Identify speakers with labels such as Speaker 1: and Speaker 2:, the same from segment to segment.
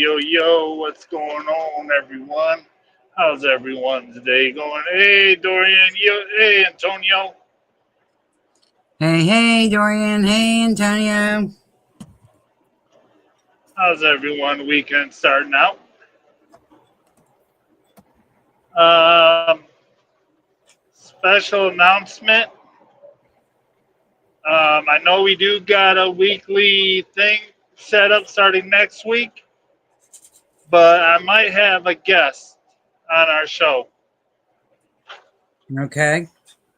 Speaker 1: yo, what's going on, everyone? How's everyone's day going? Hey, Dorian, hey, Antonio.
Speaker 2: Hey, Dorian. Hey, Antonio.
Speaker 1: How's everyone weekend starting out? Um, Special announcement. I know we do got a weekly thing set up starting next week, but I might have a guest on our show.
Speaker 2: Okay.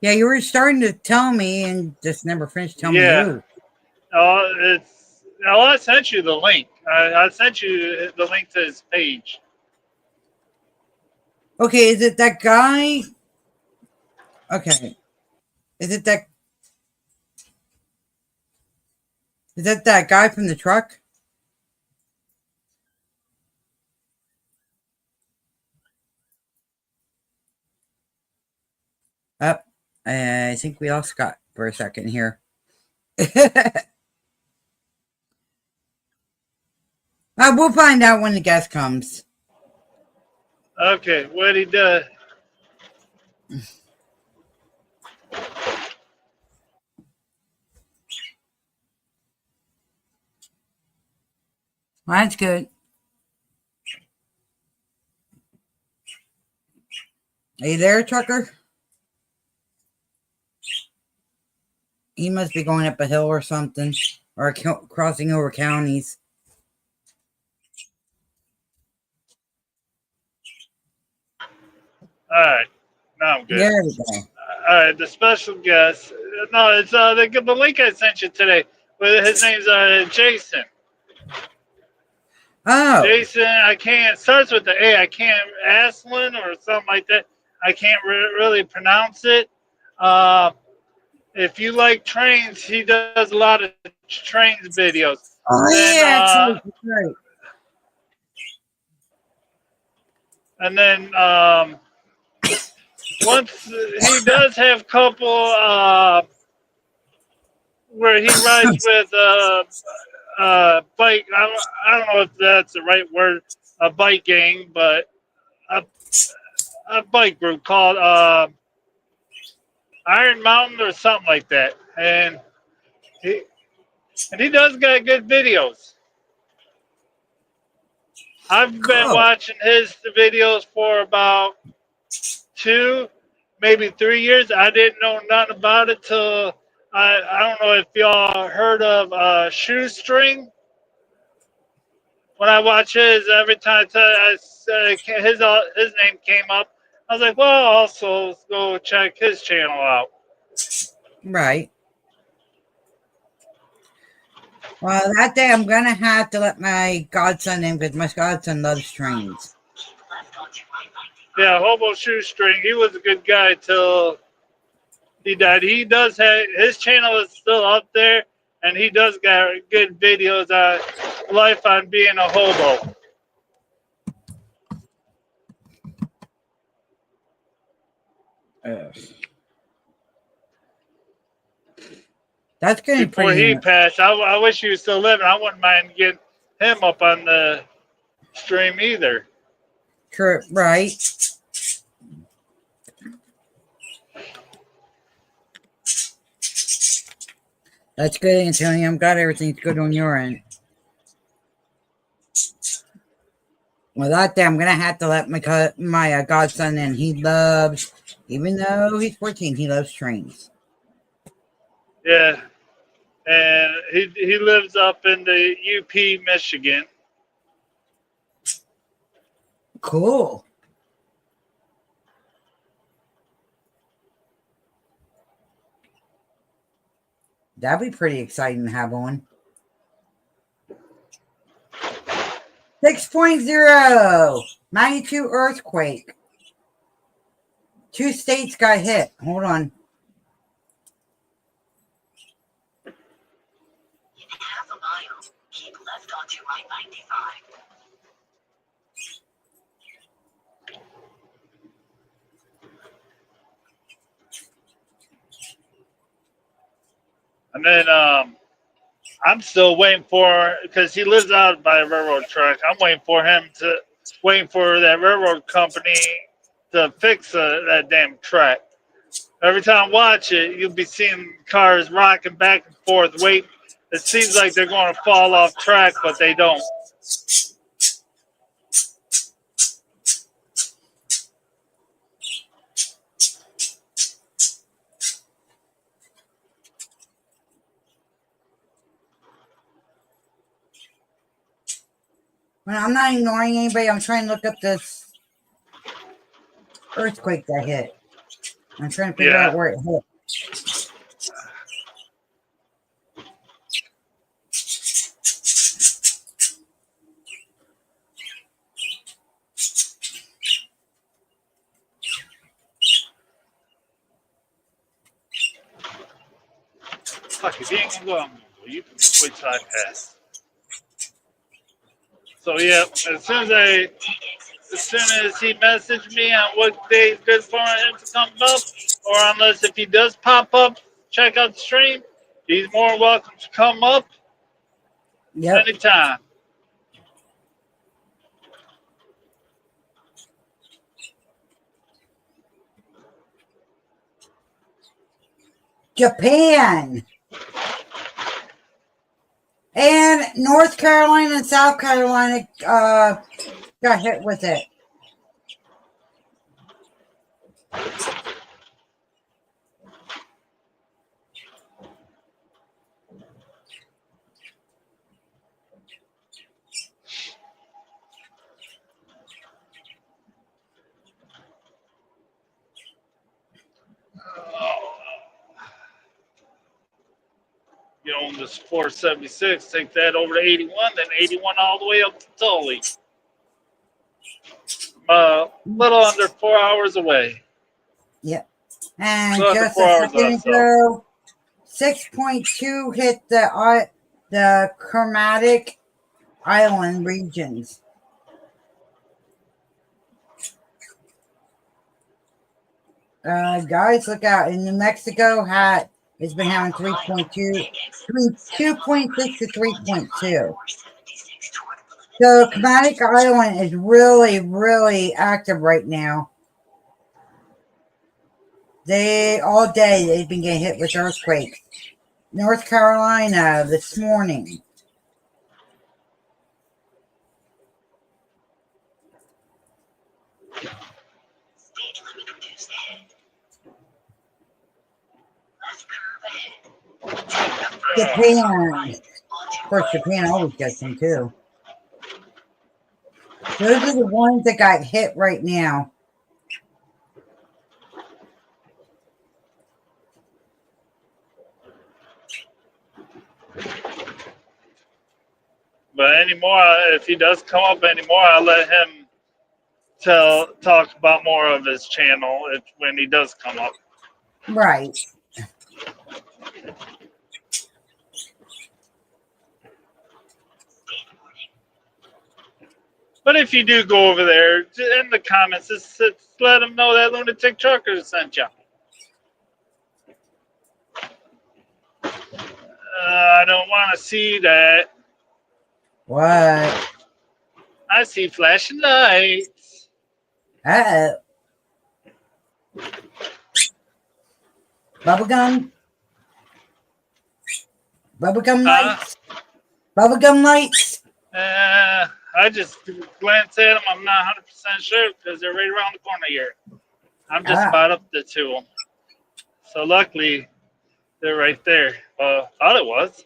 Speaker 2: Yeah, you were starting to tell me and just never finished telling me
Speaker 1: Yeah,
Speaker 2: who.
Speaker 1: it's. Oh, I sent you the link. I sent you the link to his page.
Speaker 2: Okay, is it that guy? Okay. Is it that that guy from the truck? Up. I think we lost Scott for a second here. We'll find out when the guest comes.
Speaker 1: Okay, what he does?
Speaker 2: Well, that's good. Are you there, trucker? He must be going up a hill or something, or crossing over counties.
Speaker 1: All right, now I'm good.
Speaker 2: There we go.
Speaker 1: All right, the special guest. No, it's the link I sent you today. But his name's Jason.
Speaker 2: Oh,
Speaker 1: Jason, I can't. Starts with the A. I can't Aslin or something like that. I can't really pronounce it. Uh, if you like trains, he does a lot of trains videos.
Speaker 2: oh
Speaker 1: Then
Speaker 2: yeah, that's right. That's right.
Speaker 1: and then once he does have a couple where he rides with bike. I don't know if that's the right word, a bike gang, but a, a bike group called Iron Mountain or something like that, he he does got good videos. I've been
Speaker 2: Cool.
Speaker 1: watching his videos for about 2, maybe 3 years. I didn't know nothing about it till I don't know if y'all heard of Shoestring. When I watch his, every time his name came up, I was like, well, I'll also go check his channel out.
Speaker 2: Right. Well, that day I'm gonna have to let my godson in because my godson loves trains.
Speaker 1: Yeah, Hobo Shoestring, he was a good guy till he died. He does have his channel is still up there, and he does got good videos on life on being a hobo.
Speaker 2: Ugh. That's gonna be
Speaker 1: Before
Speaker 2: pretty.
Speaker 1: he passed, I wish he was still living. I wouldn't mind getting him up on the stream either.
Speaker 2: Right. That's good, Antonio. I'm glad everything's good on your end. Well, that day I'm gonna have to let my godson in. He loves, even though he's 14, he loves trains.
Speaker 1: Yeah, and he lives up in the UP, Michigan.
Speaker 2: Cool. That'd be pretty exciting to have on. 6.0 magnitude earthquake. 2 states got hit. Hold on.
Speaker 3: Half a mile. Keep left onto I-95.
Speaker 1: And then I'm still waiting for because he lives out by a railroad track. I'm waiting for that railroad company to fix that damn track. Every time I watch it, you'll be seeing cars rocking back and forth. Wait, it seems like they're going to fall off track, but they don't.
Speaker 2: Well, I'm not ignoring anybody. I'm trying to look up this earthquake that hit. I'm trying to figure
Speaker 1: Yeah.
Speaker 2: out where it hit.
Speaker 1: Fuck, if you ain't gonna go, I'm gonna go. You can wait till I pass. So yeah, as soon as he messaged me on what day is good for him to come up, or unless if he does pop up, check out the stream. He's more welcome to come up
Speaker 2: Yep.
Speaker 1: anytime.
Speaker 2: Japan and North Carolina and South Carolina got hit with it.
Speaker 1: You know, this 476, take that over to 81, then 81 all the way up to Tully. Little under 4 hours away.
Speaker 2: Yep. And
Speaker 1: Little under
Speaker 2: just
Speaker 1: 4
Speaker 2: a
Speaker 1: hours
Speaker 2: second
Speaker 1: left, so.
Speaker 2: ago, 6.2 hit the Chromatic Island regions. Guys, look out! In New Mexico, it's been having 3.2, between 2.6 to 3.2. So Chromatic Island is really, really active right now. All day they've been getting hit with earthquakes. North Carolina this morning.
Speaker 3: Speed limit reduced ahead. Left curve ahead.
Speaker 2: Japan. Of course, Japan always gets them too. Those are the ones that got hit right now.
Speaker 1: But anymore, if he does come up anymore, I'll let him talk about more of his channel when he does come up.
Speaker 2: Right.
Speaker 1: But if you do go over there, in the comments, just let him know that Lunatic Trucker sent you. I don't want to see that.
Speaker 2: What?
Speaker 1: I see flashing lights.
Speaker 2: Uh-oh. Bubblegum? Bubblegum
Speaker 1: Huh?
Speaker 2: lights? Bubblegum lights?
Speaker 1: I just glanced at them. I'm not 100% sure because they're right around the corner here. I'm just
Speaker 2: Ah.
Speaker 1: about up to them. So luckily, they're right there. Thought it was.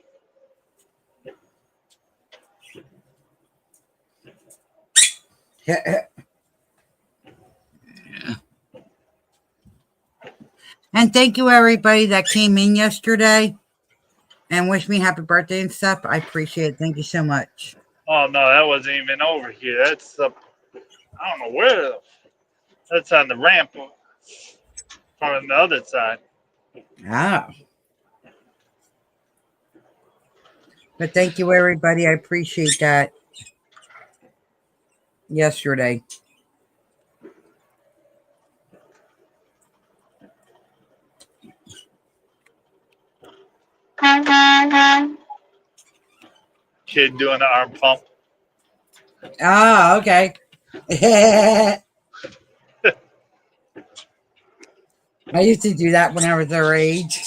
Speaker 2: And thank you everybody that came in yesterday and wished me happy birthday and stuff. I appreciate it. Thank you so much.
Speaker 1: Oh no, that wasn't even over here. That's up. I don't know where. That's on the ramp from the other side.
Speaker 2: Ah. But thank you everybody. I appreciate that yesterday.
Speaker 1: kid doing the arm pump.
Speaker 2: Oh, okay. I used to do that when I was their age.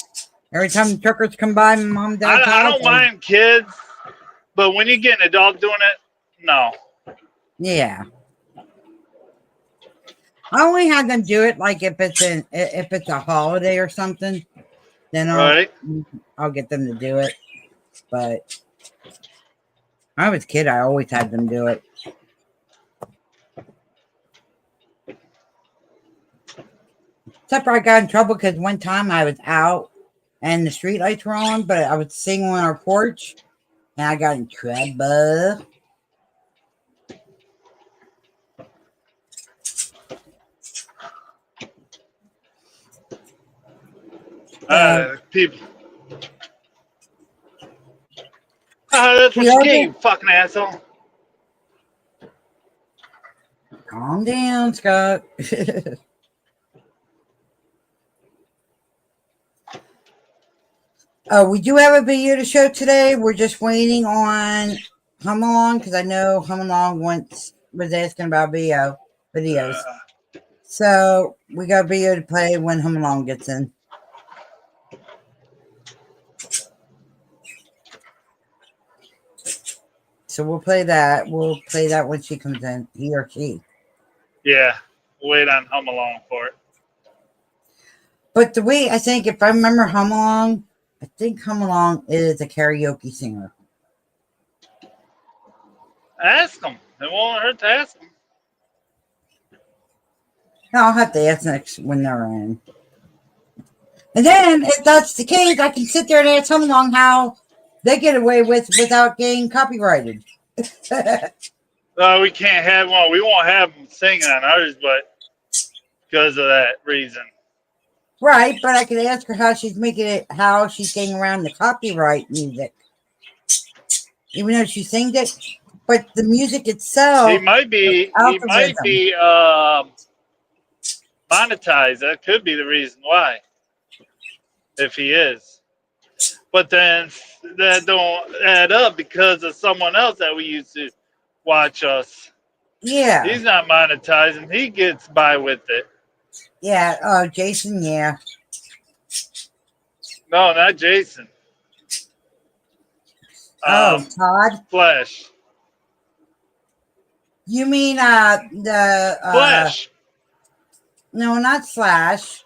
Speaker 2: Every time the truckers come by my mom and dad's
Speaker 1: I
Speaker 2: house.
Speaker 1: don't mind kids, but when you get an adult doing it, no.
Speaker 2: Yeah. I only have them do it like if it's a holiday or something, then
Speaker 1: Right?
Speaker 2: I'll get them to do it. But when I was a kid, I always had them do it. Except for I got in trouble because one time I was out and the street lights were on, but I was sitting on our porch and I got in trouble.
Speaker 1: People. That's what you get, you fucking asshole.
Speaker 2: Calm down, Scott. We do have a video to show today. We're just waiting on Hum Along because I know Hum Along was asking about videos. So we got a video to play when Hum Along gets in. So we'll play that. We'll play that when she comes in, he or she.
Speaker 1: Yeah, wait on Hum Along for it.
Speaker 2: But the way I think, if I remember Hum Along, I think Hum Along is a karaoke singer.
Speaker 1: Ask them. It won't hurt to ask them.
Speaker 2: No, I'll have to ask next when they're in. And then, if that's the case, I can sit there and ask Hum Along how they get away without getting copyrighted.
Speaker 1: We can't have one. We won't have them singing on ours, but because of that reason.
Speaker 2: Right, but I could ask her how she's making it, how she's getting around the copyright music. Even though she sings it, but the music itself.
Speaker 1: He might be monetized. That could be the reason why. If he is. But then that don't add up because of someone else that we used to watch us.
Speaker 2: Yeah.
Speaker 1: He's not monetizing. He gets by with it.
Speaker 2: Yeah. Oh, Jason, yeah.
Speaker 1: No, not Jason.
Speaker 2: Todd?
Speaker 1: Flash.
Speaker 2: You mean the
Speaker 1: Flash.
Speaker 2: No, not Slash.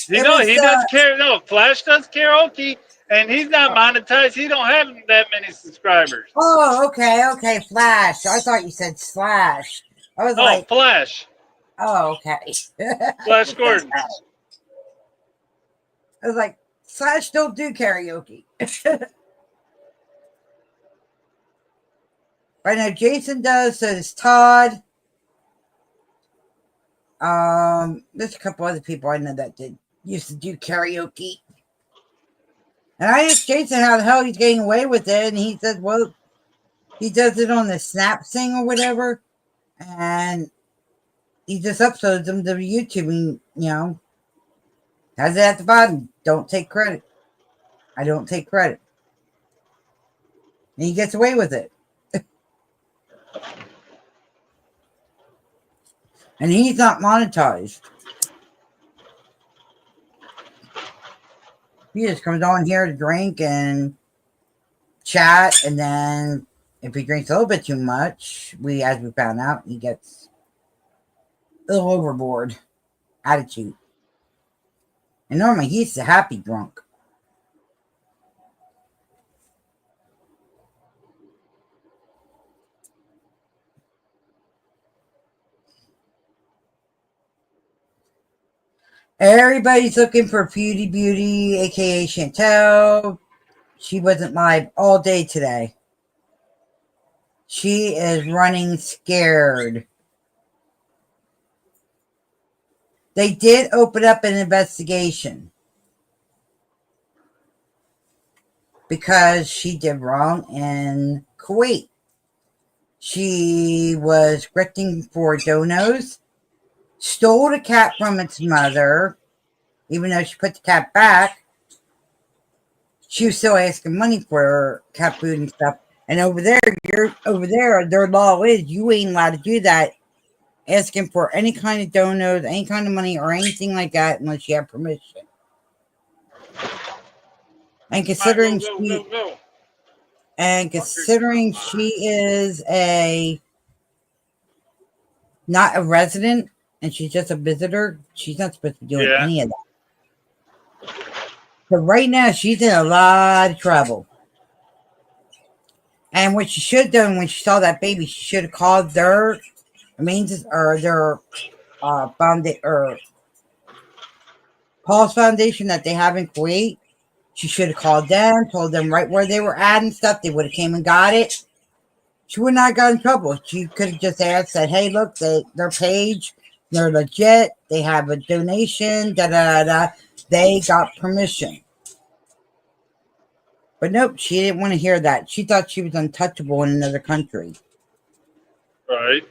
Speaker 1: He does karaoke. No, Flash does karaoke, and he's not monetized. He don't have that many subscribers.
Speaker 2: Oh, okay, Flash. I thought you said Slash. I was like,
Speaker 1: Flash.
Speaker 2: Oh, okay.
Speaker 1: Flash Gordon.
Speaker 2: I was like, Slash don't do karaoke. I know Jason does, so does Todd. There's a couple other people I know that used to do karaoke. And I asked Jason how the hell he's getting away with it, and he said, well, he does it on the Snap Sing or whatever, and he just uploads them to YouTube, and, has it at the bottom. Don't take credit. I don't take credit. And he gets away with it. And he's not monetized. He just comes on here to drink and chat, and then if he drinks a little bit too much, as we found out, he gets a little overboard attitude. And normally he's the happy drunk. Everybody's looking for Beauty, aka Chantel. She wasn't live all day today. She is running scared. They did open up an investigation because she did wrong in Kuwait. She was grifting for donos, stole the cat from its mother, even though she put the cat back. She was still asking money for cat food and stuff, And over there, their law is you ain't allowed to do that, asking for any kind of donos, any kind of money, or anything like that unless you have permission. And
Speaker 1: Come on, go,
Speaker 2: considering
Speaker 1: go,
Speaker 2: she
Speaker 1: go, go.
Speaker 2: and considering she is not a resident and she's just a visitor, she's not supposed to be doing
Speaker 1: Yeah.
Speaker 2: any of that. So right now she's in a lot of trouble. And what she should have done when she saw that baby, she should have called their means or their or Paul's Foundation that they have in Kuwait. She should have called them, told them right where they were at and stuff. They would have came and got it. She would not have got in trouble. She could have just asked, said, "Hey, look, their page, they're legit. They have a donation. Da da da. They got permission." But nope, she didn't want to hear that. She thought she was untouchable in another country
Speaker 1: Right.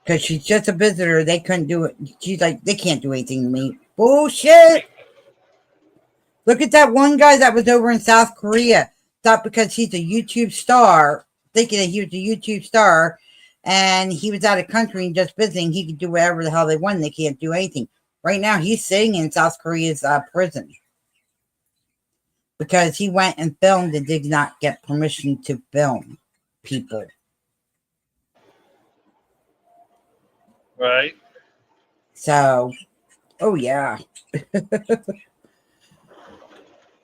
Speaker 2: because she's just a visitor. They couldn't do it. She's like, they can't do anything to me. Bullshit. Look at that one guy that was over in South Korea. Thought because he's a YouTube star, thinking that he was a YouTube star, and he was out of country and just visiting, he could do whatever the hell they want. They can't do anything. Right now, he's sitting in South Korea's prison because he went and filmed and did not get permission to film people.
Speaker 1: Right.
Speaker 2: So, oh yeah.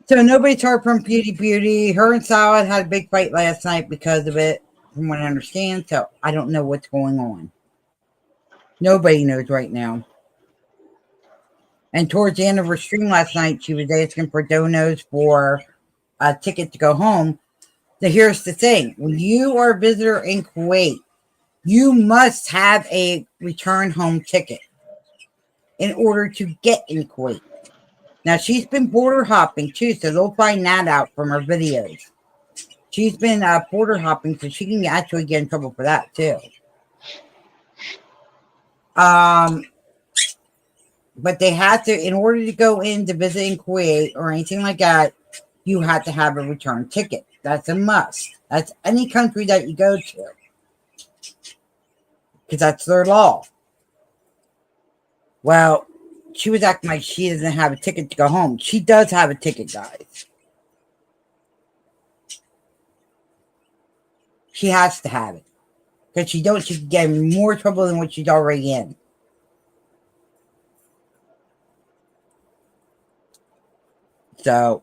Speaker 2: So nobody's heard from Beauty. Her and Salad had a big fight last night because of it, from what I understand. So I don't know what's going on. Nobody knows right now. And towards the end of her stream last night, she was asking for donos for a ticket to go home. So here's the thing. When you are a visitor in Kuwait, you must have a return home ticket in order to get in Kuwait. Now, she's been border hopping too, so they'll find that out from her videos. She's been border hopping, so she can actually get in trouble for that too. But they have to, in order to go in to visit in Kuwait or anything like that, you have to have a return ticket. That's a must. That's any country that you go to, because that's their law. Well, she was acting like she doesn't have a ticket to go home. She does have a ticket, guys. She has to have it. Because she don't, she can get in more trouble than what she's already in. So.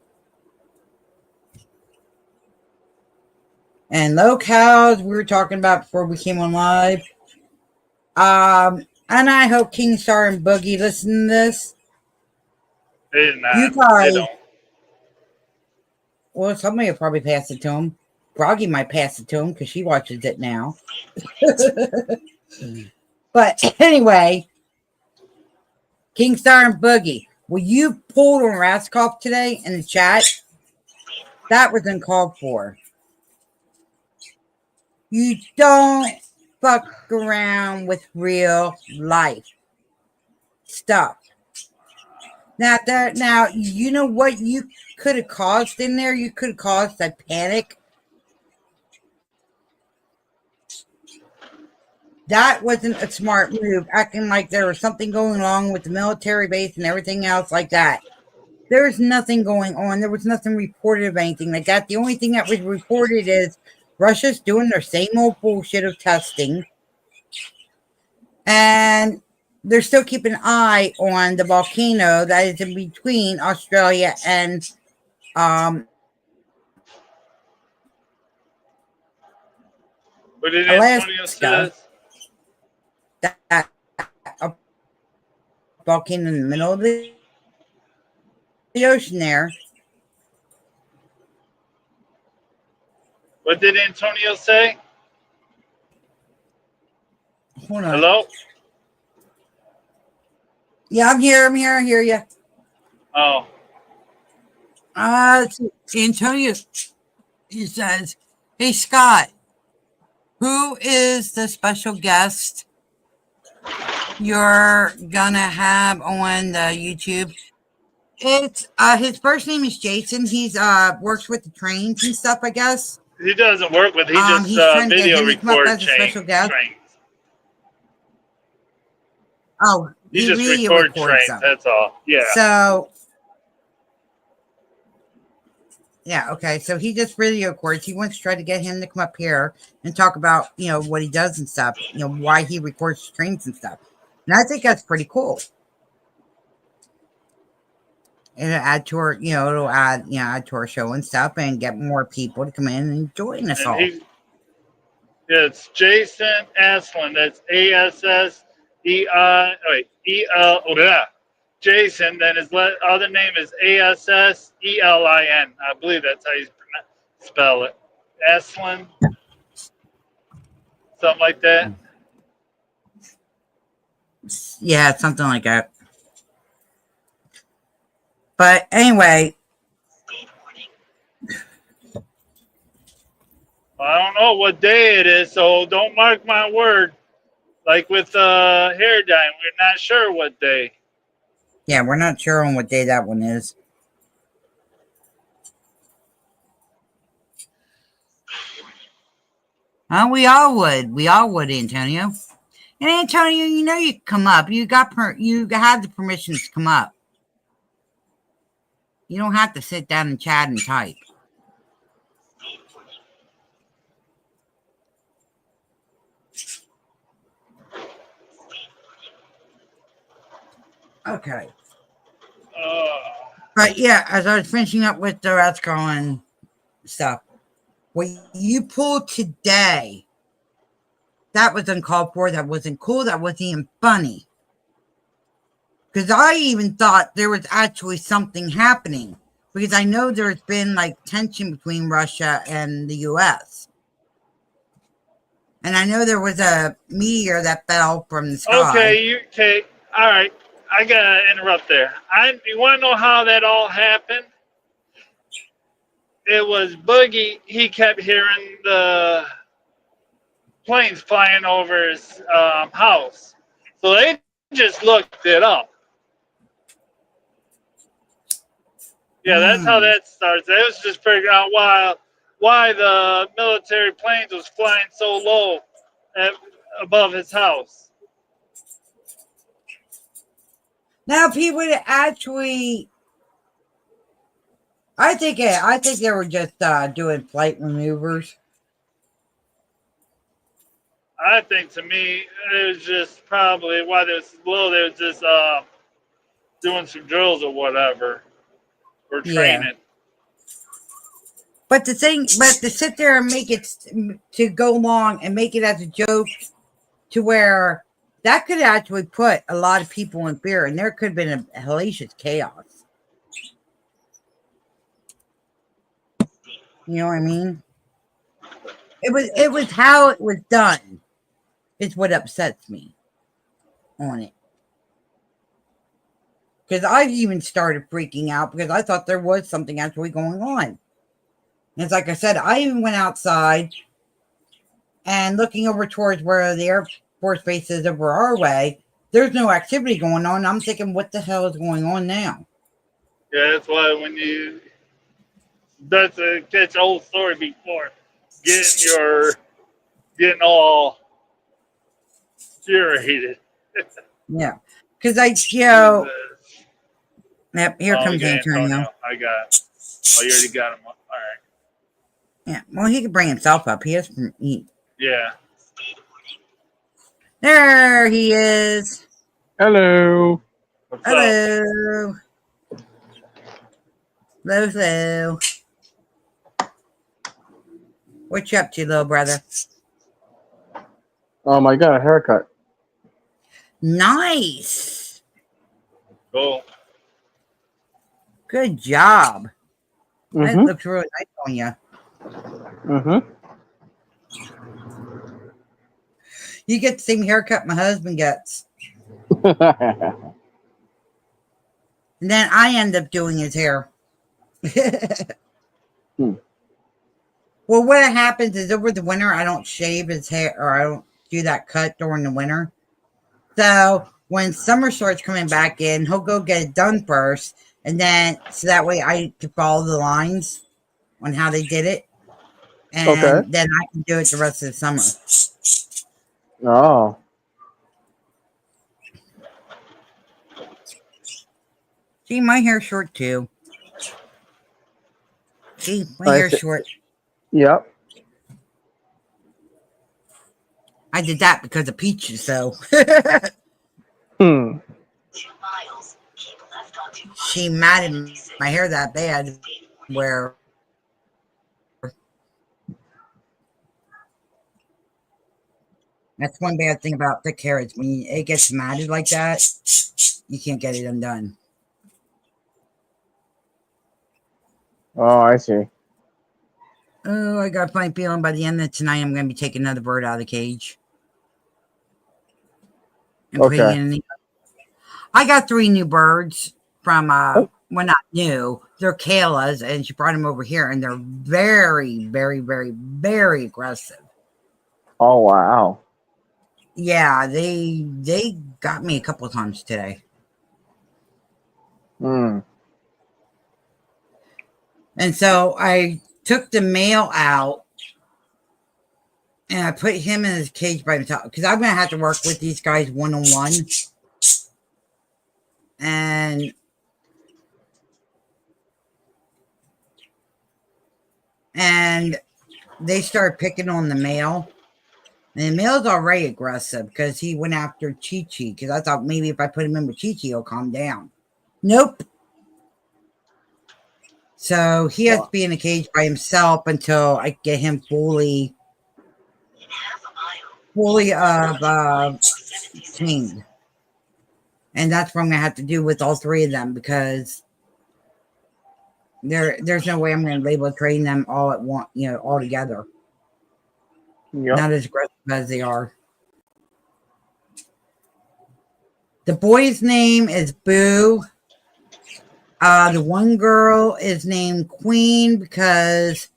Speaker 2: And locales we were talking about before we came on live. And I hope King Star and Boogie listen to this.
Speaker 1: They not.
Speaker 2: You guys,
Speaker 1: They don't.
Speaker 2: well, somebody will probably pass it to him. Froggy might pass it to him because she watches it now. But anyway, King Star and Boogie, will you pull on Raskoff today in the chat? That was uncalled for. You don't fuck around with real life stuff. Now, you know what you could have caused in there? You could have caused a panic. That wasn't a smart move, acting like there was something going on with the military base and everything else like that. There's nothing going on. There was nothing reported of anything like that. The only thing that was reported is Russia's doing their same old bullshit of testing. And they're still keeping an eye on the volcano that is in between Australia and
Speaker 1: What did Antonio
Speaker 2: Alaska.
Speaker 1: says?
Speaker 2: That a volcano in the middle of the ocean there.
Speaker 1: What did Antonio say?
Speaker 2: Hold on.
Speaker 1: Hello?
Speaker 2: Yeah, I'm here. I hear you.
Speaker 1: Oh.
Speaker 2: Antonio, he says, "Hey, Scott, who is the special guest you're gonna have on the YouTube?" It's his first name is Jason. He's works with the trains and stuff, I guess.
Speaker 1: He doesn't work with. He just
Speaker 2: He's trying to get
Speaker 1: video
Speaker 2: him to come up
Speaker 1: record
Speaker 2: as a special guest.
Speaker 1: trains.
Speaker 2: Oh,
Speaker 1: He
Speaker 2: he
Speaker 1: just
Speaker 2: video
Speaker 1: records
Speaker 2: records
Speaker 1: trains.
Speaker 2: them.
Speaker 1: That's all. Yeah.
Speaker 2: So, yeah, okay. So he just video records. He wants to try to get him to come up here and talk about, what he does and stuff, why he records streams and stuff. And I think that's pretty cool. And it'll add to our, add to our show and stuff and get more people to come in and join us all.
Speaker 1: It's Jason Aslin. That's ASSEI. Wait, EL. Oh, yeah. Jason. Then his other name is ASSELIN. I believe that's how you spell it. Aslin. Something like that.
Speaker 2: Yeah, something like that. But anyway.
Speaker 1: I don't know what day it is, so don't mark my word. Like with hair dyeing, we're not sure what day.
Speaker 2: Yeah, we're not sure on what day that one is. We all would. We all would, Antonio. And Antonio, you come up. You have the permissions to come up. You don't have to sit down and chat and type. Okay. But yeah, as I was finishing up with the Rats Girl stuff, what you pulled today, that was uncalled for. That wasn't cool. That wasn't even funny. Because I even thought there was actually something happening. Because I know there's been tension between Russia and the U.S. And I know there was a meteor that fell from the sky.
Speaker 1: Okay, all right. I gotta interrupt there. You want to know how that all happened? It was Boogie. He kept hearing the planes flying over his house, so they just looked it up. Yeah, that's how that starts. They was just figuring out why the military planes was flying so low above his house.
Speaker 2: Now, if he would actually, I think they were just doing flight maneuvers.
Speaker 1: I think to me it was just probably why they was low. They was just doing some drills or whatever, or training.
Speaker 2: Yeah. But to sit there and make it to go long and make it as a joke, to where that could actually put a lot of people in fear, and there could have been a hellacious chaos. You know what I mean? It was how it was done is what upsets me on it. Because I've even started freaking out because I thought there was something actually going on. And it's like I said, I even went outside and looking over towards where the Air Force Base is over our way. There's no activity going on. I'm thinking, what the hell is going on now?
Speaker 1: Yeah, that's why that's a old story before getting all infuriated.
Speaker 2: Yeah, because yep, here comes Antonio.
Speaker 1: I got. Oh, you already got him. All right.
Speaker 2: Yeah, well, he can bring himself up.
Speaker 1: Yeah.
Speaker 2: There he is.
Speaker 4: Hello.
Speaker 1: What's
Speaker 2: Hello.
Speaker 1: up?
Speaker 2: Hello. What you up to, little brother?
Speaker 4: I got a haircut.
Speaker 2: Nice.
Speaker 1: Cool.
Speaker 2: Good job. That
Speaker 4: Mm-hmm.
Speaker 2: looks really nice on you.
Speaker 4: Mm-hmm.
Speaker 2: You get the same haircut my husband gets. And then I end up doing his hair. Well, what happens is over the winter, I don't shave his hair, or I don't do that cut during the winter. So when summer starts coming back in, he'll go get it done first. And then, so that way I can follow the lines on how they did it.
Speaker 4: Okay.
Speaker 2: and then I can do it the rest of the summer.
Speaker 4: Oh.
Speaker 2: See, my hair's short too. See, my
Speaker 4: I
Speaker 2: hair's
Speaker 4: see.
Speaker 2: short.
Speaker 4: Yep.
Speaker 2: I did that because of Peaches, so.
Speaker 4: Hmm.
Speaker 3: 2 miles. Keep left onto
Speaker 2: She matted my hair that bad where that's one bad thing about thick hair is when it gets matted like that, you can't get it undone.
Speaker 4: Oh, I see.
Speaker 2: Oh, I got a funny feeling by the end of tonight I'm going to be taking another bird out of the cage and putting
Speaker 4: Okay.
Speaker 2: it in the. I got 3 new birds from,
Speaker 4: Oh,
Speaker 2: well, not new. They're Kayla's, and she brought them over here, and they're very, very, very, very aggressive.
Speaker 4: oh wow.
Speaker 2: Yeah, they got me a couple of times today.
Speaker 4: Hmm.
Speaker 2: And so I took the male out and I put him in his cage by himself because I'm going to have to work with these guys one on one. And they started picking on the male. And the male's already aggressive because he went after Chi Chi because I thought maybe if I put him in with Chi Chi, he'll calm down. Nope. So he has to
Speaker 4: Wow.
Speaker 2: be in a cage by himself until I get him fully
Speaker 3: in half a mile.
Speaker 2: fully
Speaker 3: Onto I-476.
Speaker 2: tamed. And that's what I'm gonna have to do with all 3 of them because there's no way I'm gonna be able to train them all at once, all together.
Speaker 4: Yep.
Speaker 2: Not as aggressive as they are. The boy's name is Boo. The one girl is named Queen because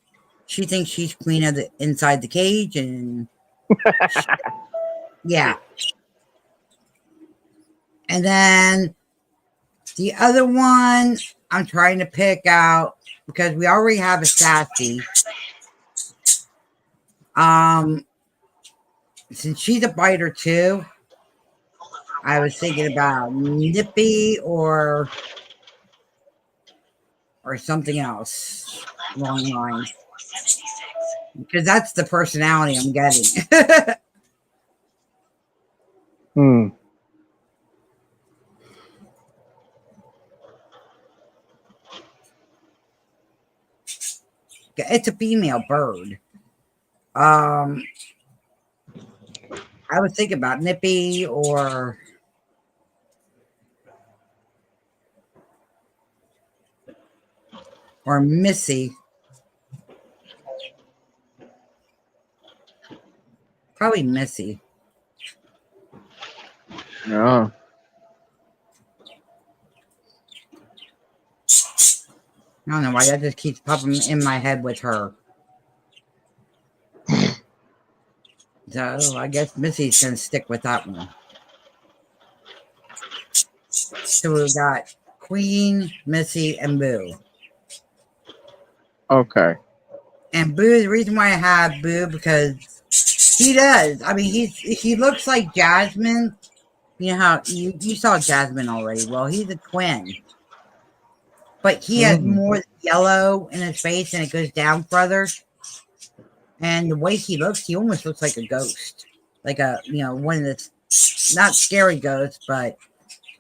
Speaker 2: she thinks she's queen of the inside the cage, and yeah. And then the other one I'm trying to pick out because we already have a sassy. Since she's a biter too, I was thinking about Nippy or something else along the lines
Speaker 3: I-476.
Speaker 2: because that's the personality I'm getting.
Speaker 4: Hmm.
Speaker 2: It's a female bird. I was thinking about Nippy or Missy. Probably Missy.
Speaker 4: Yeah.
Speaker 2: I don't know why that just keeps popping in my head with her. So I guess Missy's gonna stick with that one. So we've got Queen, Missy, and Boo.
Speaker 4: Okay.
Speaker 2: And Boo, the reason why I have Boo because he does. I mean, he looks like Jasmine. You know how you saw Jasmine already. Well, he's a twin, but he has
Speaker 4: Hmm.
Speaker 2: more yellow in his face, and it goes down further. And the way he looks, he almost looks like a ghost, like one of the not scary ghosts, but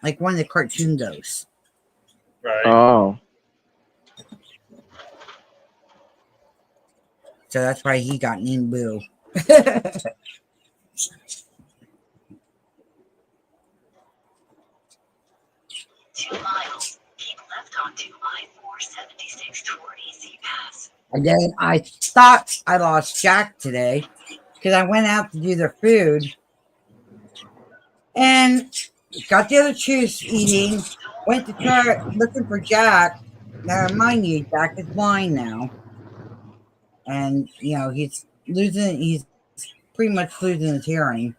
Speaker 2: like one of the cartoon ghosts.
Speaker 1: Right.
Speaker 4: Oh.
Speaker 2: So that's why he got named Boo.
Speaker 3: 2 miles. Keep left onto I-476 toward Easy Pass.
Speaker 2: And then I thought I lost Jack today because I went out to do their food and got the other choose eating. Went to try looking for Jack. Now, mind you, Jack is blind now, and he's losing. He's pretty much losing his hearing.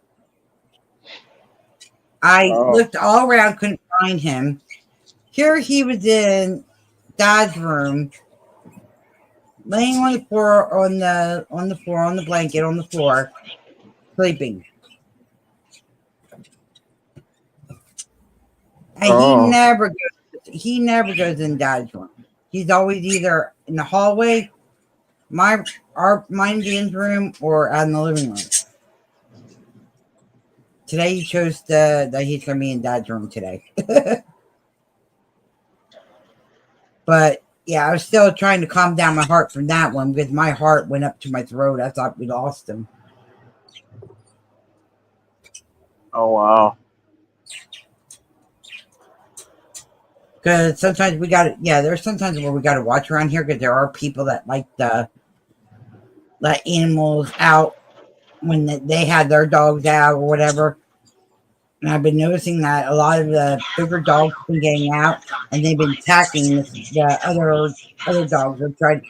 Speaker 2: I
Speaker 4: Oh.
Speaker 2: looked all around, couldn't find him. Here he was in Dad's room laying on the floor, on the blanket, on the floor, sleeping. And
Speaker 4: Oh.
Speaker 2: he never goes in Dad's room. He's always either in the hallway, mine and Dan's room, or out in the living room. Today he chose that he's gonna be in Dad's room today. But yeah, I was still trying to calm down my heart from that one because my heart went up to my throat. I thought we lost him.
Speaker 4: Oh wow.
Speaker 2: Because sometimes there's sometimes where we got to watch around here because there are people that like to let animals out when they had their dogs out or whatever. And I've been noticing that a lot of the bigger dogs have been getting out and they've been attacking the other dogs.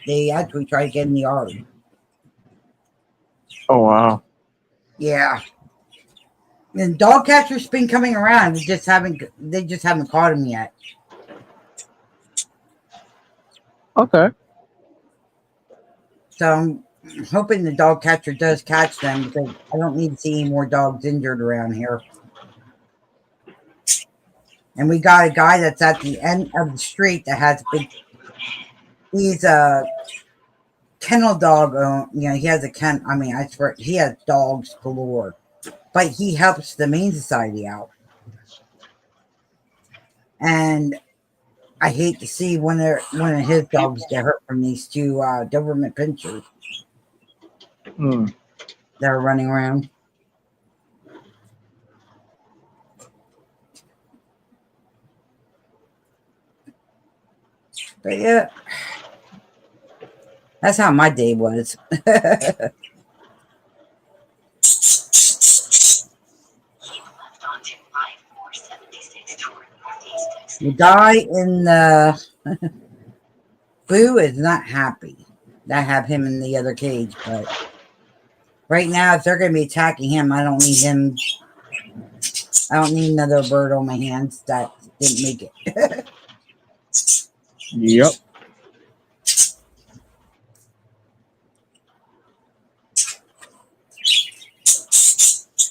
Speaker 2: They actually try to get in the yard.
Speaker 4: Oh wow.
Speaker 2: Yeah. And dog catchers been coming around. They just haven't caught him yet.
Speaker 4: Okay.
Speaker 2: So I'm hoping the dog catcher does catch them because I don't need to see any more dogs injured around here. And we got a guy that's at the end of the street that has he's a kennel dog. He has I swear, he has dogs galore. But he helps the Humane Society out. And I hate to see one of his dogs get hurt from these two Doberman pinchers that are running around. But yeah, that's how my day was. The guy in the Boo is not happy that I have him in the other cage, but right now, if they're going to be attacking him, I don't need him. I don't need another bird on my hands that didn't make it.
Speaker 4: Yep.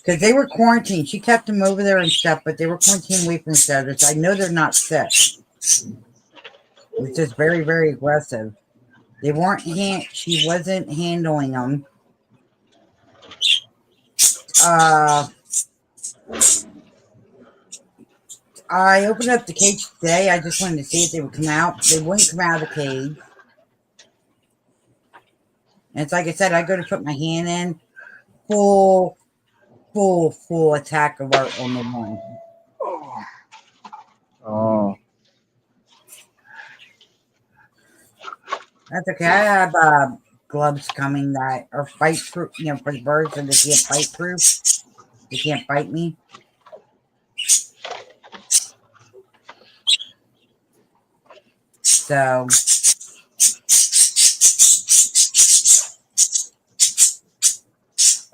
Speaker 2: Because they were quarantined. She kept them over there and stuff, but they were quarantined away from each other. So I know they're not sick. It's just very, very aggressive. She wasn't handling them. I opened up the cage today. I just wanted to see if they would come out. They wouldn't come out of the cage. And it's like I said, I go to put my hand in. Full attack alert on the one.
Speaker 4: Oh.
Speaker 2: That's okay. I have gloves coming that are fight proof, for the birds, and they can't fight proof. They can't bite me. So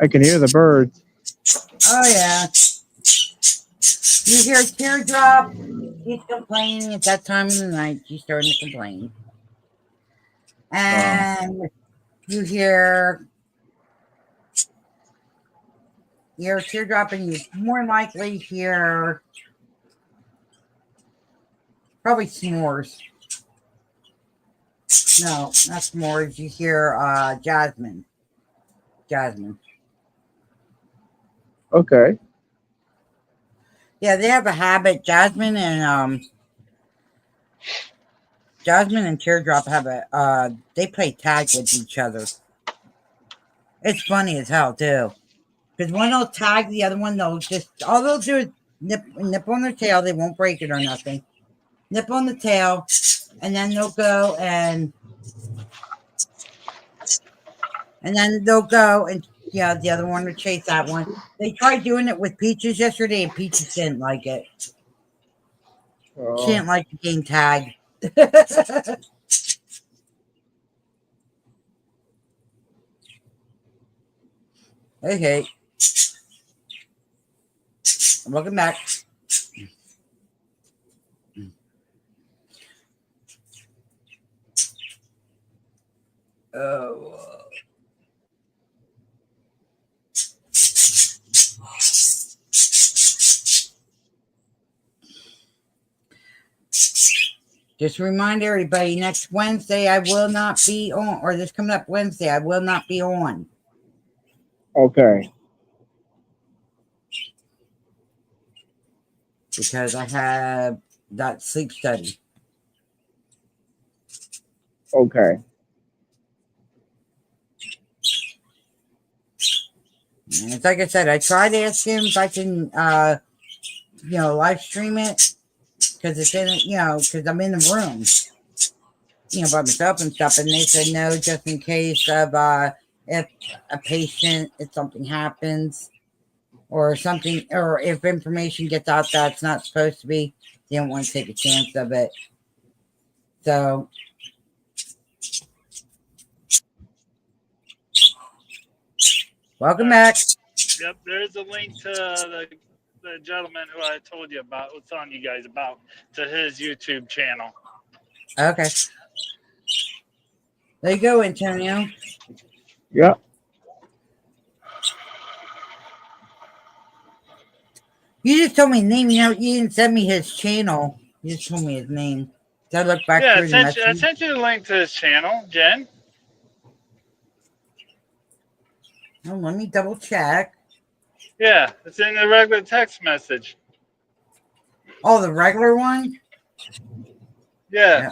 Speaker 4: I can hear the birds.
Speaker 2: oh yeah. You hear Teardrop, she's complaining at that time of the night. She's starting to complain. And you hear Teardrop, and you more likely hear probably S'mores. No, not S'mores. You hear Jasmine.
Speaker 4: Okay.
Speaker 2: Yeah, they have a habit. Jasmine and Teardrop have they play tag with each other. It's funny as hell too. Because one will tag the other one, all they'll do is nip on their tail, they won't break it or nothing. Nip on the tail, and then they'll go and the other one will chase that one. They tried doing it with Peaches yesterday, and Peaches didn't like it. She didn't like the game tag. Okay. Welcome back. Oh. Just remind everybody, next Wednesday I will not be on, or this coming up Wednesday I will not be on.
Speaker 4: Okay.
Speaker 2: Because I have that sleep study.
Speaker 4: Okay.
Speaker 2: And it's like I said, I tried to ask him if I can, live stream it. Because it's in, because I'm in the room, by myself and stuff. And they said no, just in case of if a patient, if something happens or something, or if information gets out that's not supposed to be, they don't want to take a chance of it. So, welcome back.
Speaker 1: Yep, there's a link to the gentleman who I told you about, what's on you guys about, to his YouTube channel.
Speaker 2: Okay. There you go, Antonio.
Speaker 4: Yeah.
Speaker 2: You just told me his name. You didn't send me his channel. You just told me his name. Did I look back
Speaker 1: Yeah,
Speaker 2: through the
Speaker 1: I
Speaker 2: message?
Speaker 1: sent you the link to his channel, Jen.
Speaker 2: Oh, let me double check.
Speaker 1: Yeah, it's in the regular text message.
Speaker 2: Oh, the regular one?
Speaker 1: Yeah.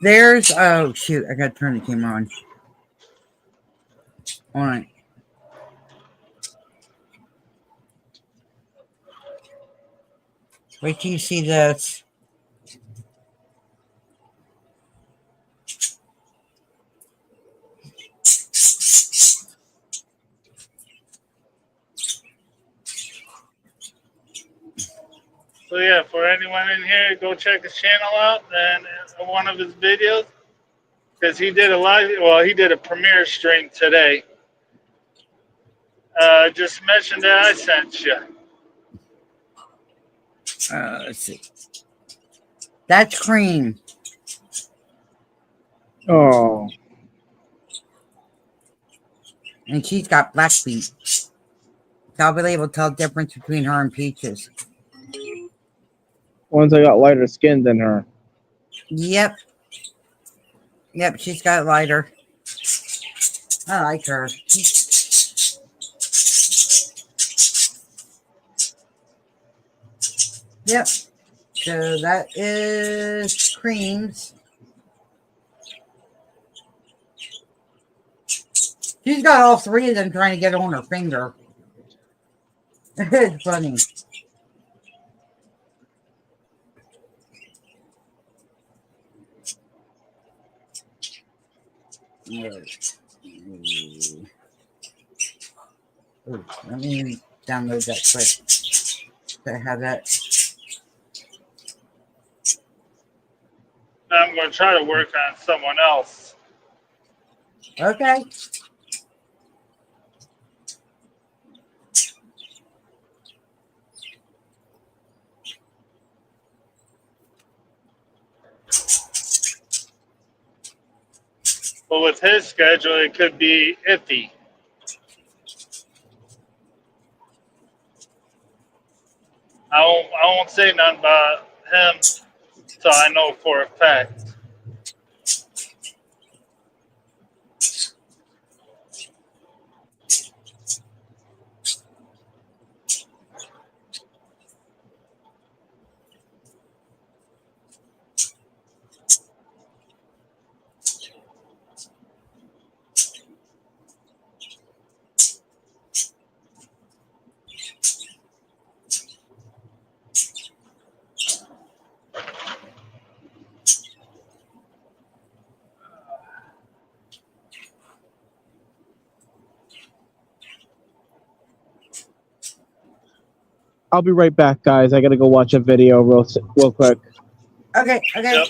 Speaker 2: There's, oh shoot, I gotta turn the camera on. Alright. Wait till you see this.
Speaker 1: So yeah, for anyone in here, go check his channel out and one of his videos, because he did he did a premiere stream today. Just mention that I sent you.
Speaker 2: Let's see. That's Cream.
Speaker 4: Oh.
Speaker 2: And she's got black feet. So I'll be able to tell the difference between her and Peaches.
Speaker 4: Ones I got lighter skin than her.
Speaker 2: Yep. Yep, she's got lighter. I like her. Yep. So that is Cream's. She's got all three of them trying to get on her finger. It's funny. Ooh, let me download that quick. So I have that.
Speaker 1: I'm going to try to work on someone else.
Speaker 2: Okay.
Speaker 1: But with his schedule, it could be iffy. I won't say nothing about him so I know for a fact.
Speaker 4: I'll be right back, guys. I gotta go watch a video real quick.
Speaker 2: Okay.
Speaker 1: Yep.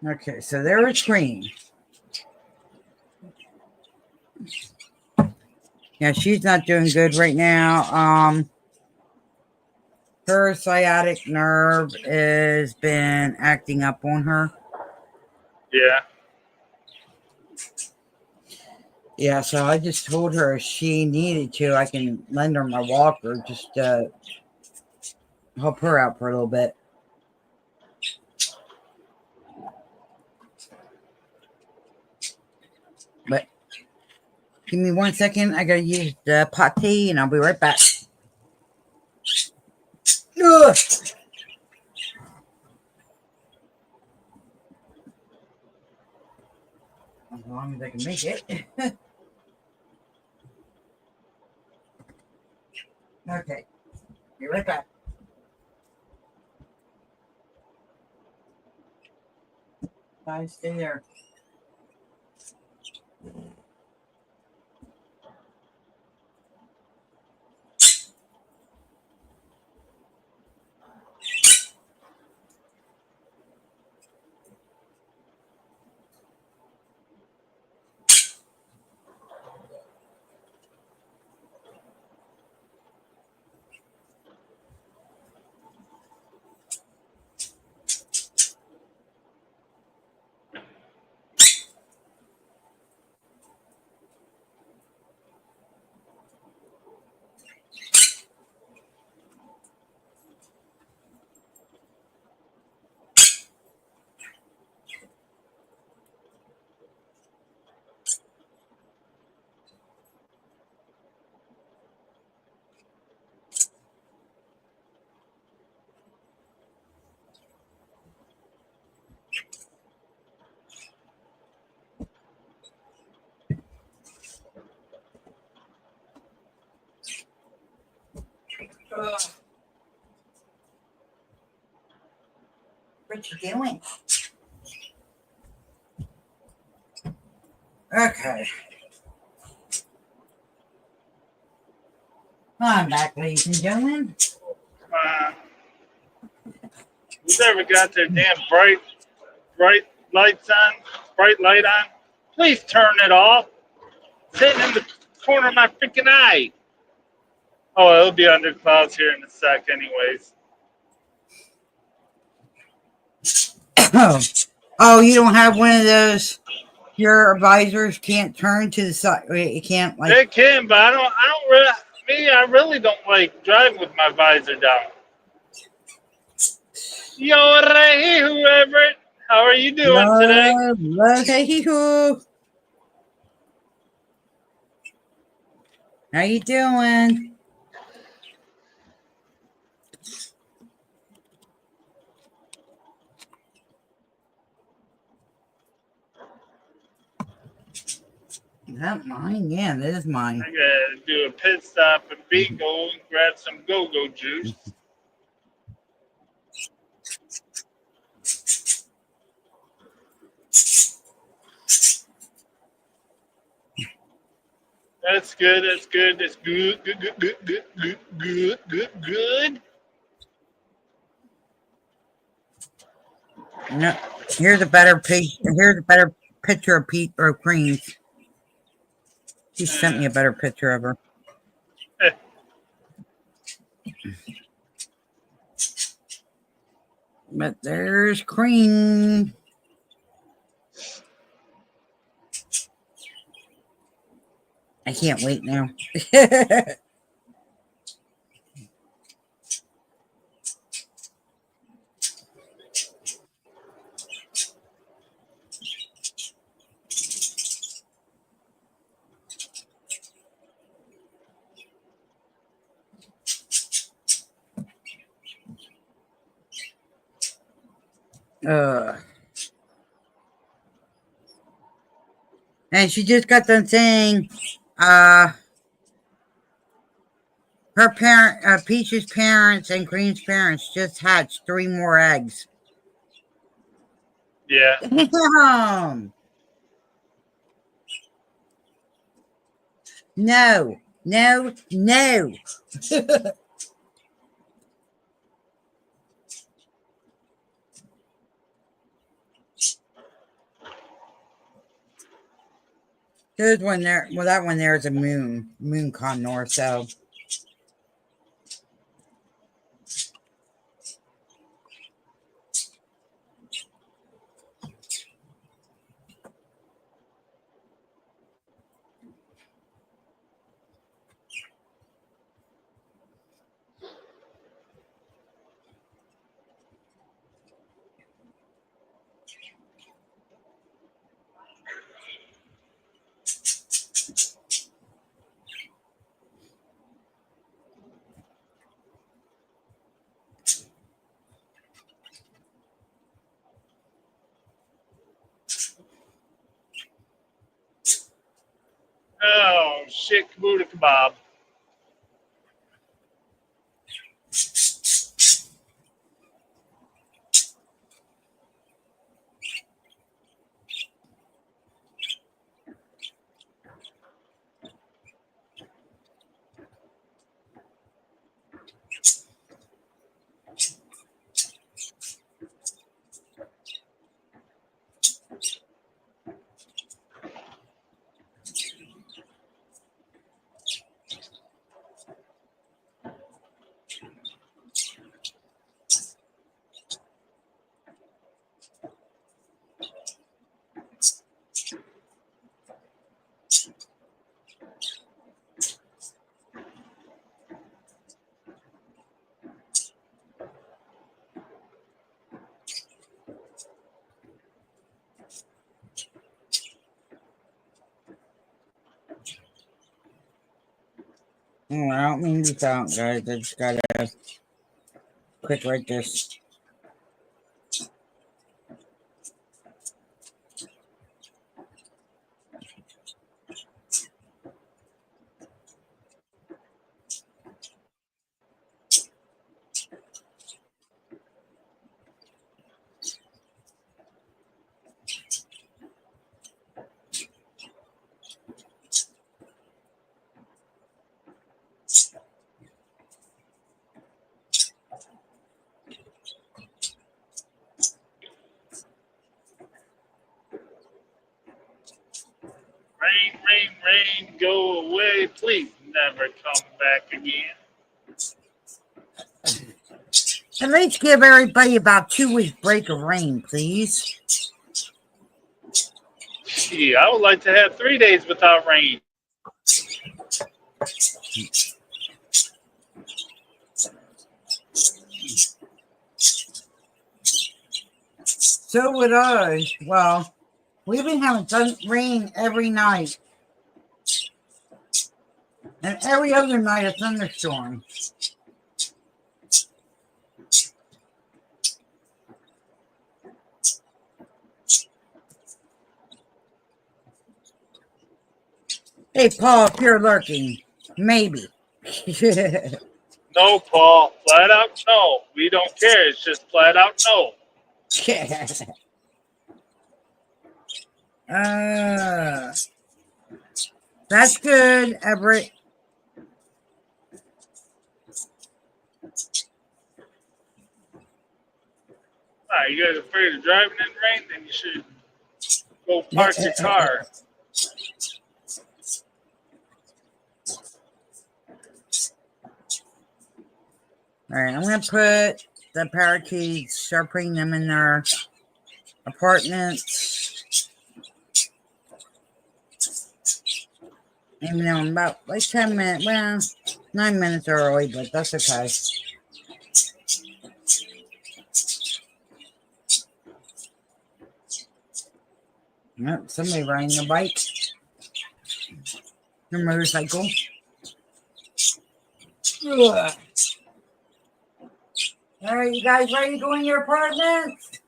Speaker 2: Okay, so there is Green. Yeah, she's not doing good right now. Her sciatic nerve has been acting up on her.
Speaker 1: Yeah.
Speaker 2: Yeah, so I just told her if she needed to, I can lend her my walker just to help her out for a little bit. But give me 1 second. I gotta use the potty and I'll be right back. Ugh. As long as I can make it. Okay, be right back. Guys, stay there. Ugh. What you doing? Okay. I'm back, ladies and gentlemen.
Speaker 1: Who's ever got their damn bright lights on, bright light on? Please turn it off. Sitting in the corner of my freaking eye. Oh, it'll be under clouds here in a sec, anyways.
Speaker 2: Oh, you don't have one of those. Your visors can't turn to the side. It can't like.
Speaker 1: They can, but I don't really. Me, I really don't like driving with my visor down. Yo, hey, whoever. How are you doing today?
Speaker 2: Hey, how you doing? Is that mine? Yeah, that is mine.
Speaker 1: I gotta do a pit stop at Bingo and grab some go-go juice. That's good. That's good. That's good. Good. Good. Good. Good. Good. Good. Good. Good.
Speaker 2: No, here's a better page. Here's a better picture of Pete or Green. She sent me a better picture of her. But there's Cream. I can't wait now. And she just got done saying, her Peach's parents and Green's parents just hatched 3 more eggs.
Speaker 1: Yeah.
Speaker 2: Damn. No. There's one there. Well, that one there is a moon condor. So
Speaker 1: Oh, shit, kaboota kebab.
Speaker 2: oh, I don't mean to be out, guys. I just gotta quick write this.
Speaker 1: Rain, rain, rain, go away. Please never come back again.
Speaker 2: At least give everybody about 2 week break of rain, please.
Speaker 1: Gee, I would like to have 3 days without rain.
Speaker 2: So would I. Well, we've been having rain every night, and every other night a thunderstorm. Hey, Paul, if you're lurking, maybe.
Speaker 1: No, Paul. Flat out no. We don't care. It's just flat out no.
Speaker 2: That's good, Everett.
Speaker 1: All right, you guys afraid of driving in the rain? Then you should go park your car.
Speaker 2: All right, I'm going to put the parakeets, start putting them in their apartments. Even though I'm about like 10 minutes, well, 9 minutes early, but that's okay. Yep, somebody riding a bike, a motorcycle. Ugh. All right, you guys ready to go in your apartments?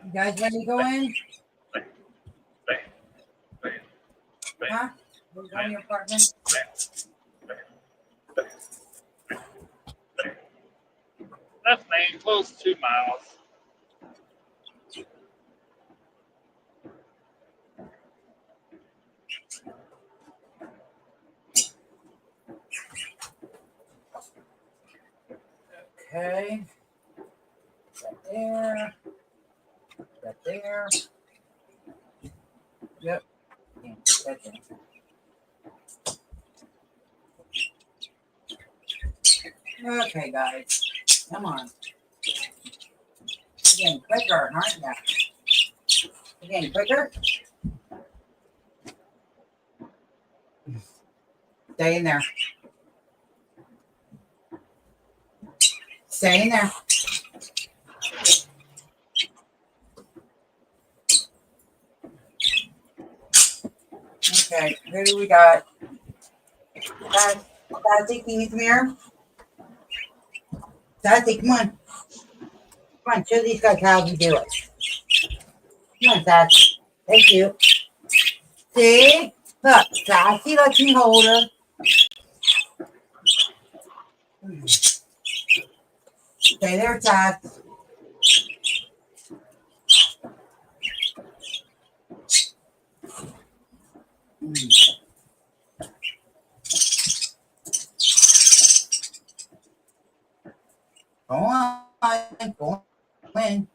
Speaker 2: You guys ready to go in? Huh? We're going to your apartment?
Speaker 1: That's main close to 2 miles.
Speaker 2: Okay. Right there. Right there. Yep. Okay, guys. Come on. You're getting quicker, aren't you? You're getting quicker? Stay in there. Stay in there. Okay, who do we got? Sassy, can you come here? Sassy, come on. Come on, show these guys how you do it. Come on, Sassy. Thank you. See? Look, Sassy lets me hold her. Stay there, Sass. Go on. Go in.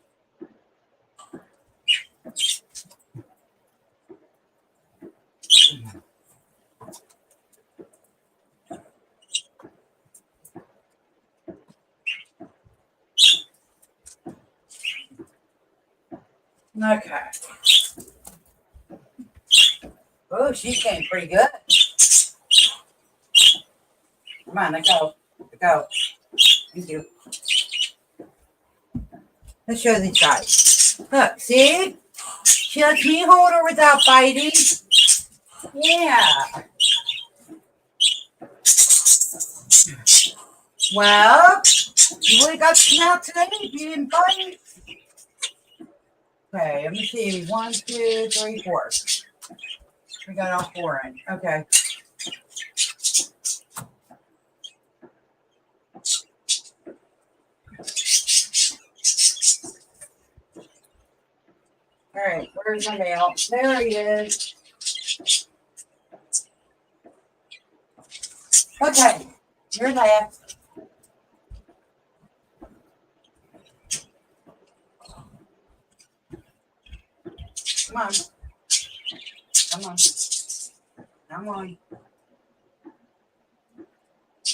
Speaker 2: Okay. Oh, she's getting pretty good. Come on, let's go. Let's go. Thank you. Let's show these guys. Look, see? She lets me hold her without biting. Yeah. Well, you would have got some out today if you didn't bite. Okay, let me see. 1, 2, 3, 4. We got all 4 in. Okay. All right, where's my mail? There he is. Okay, you're left. Come on. Come on. Come on.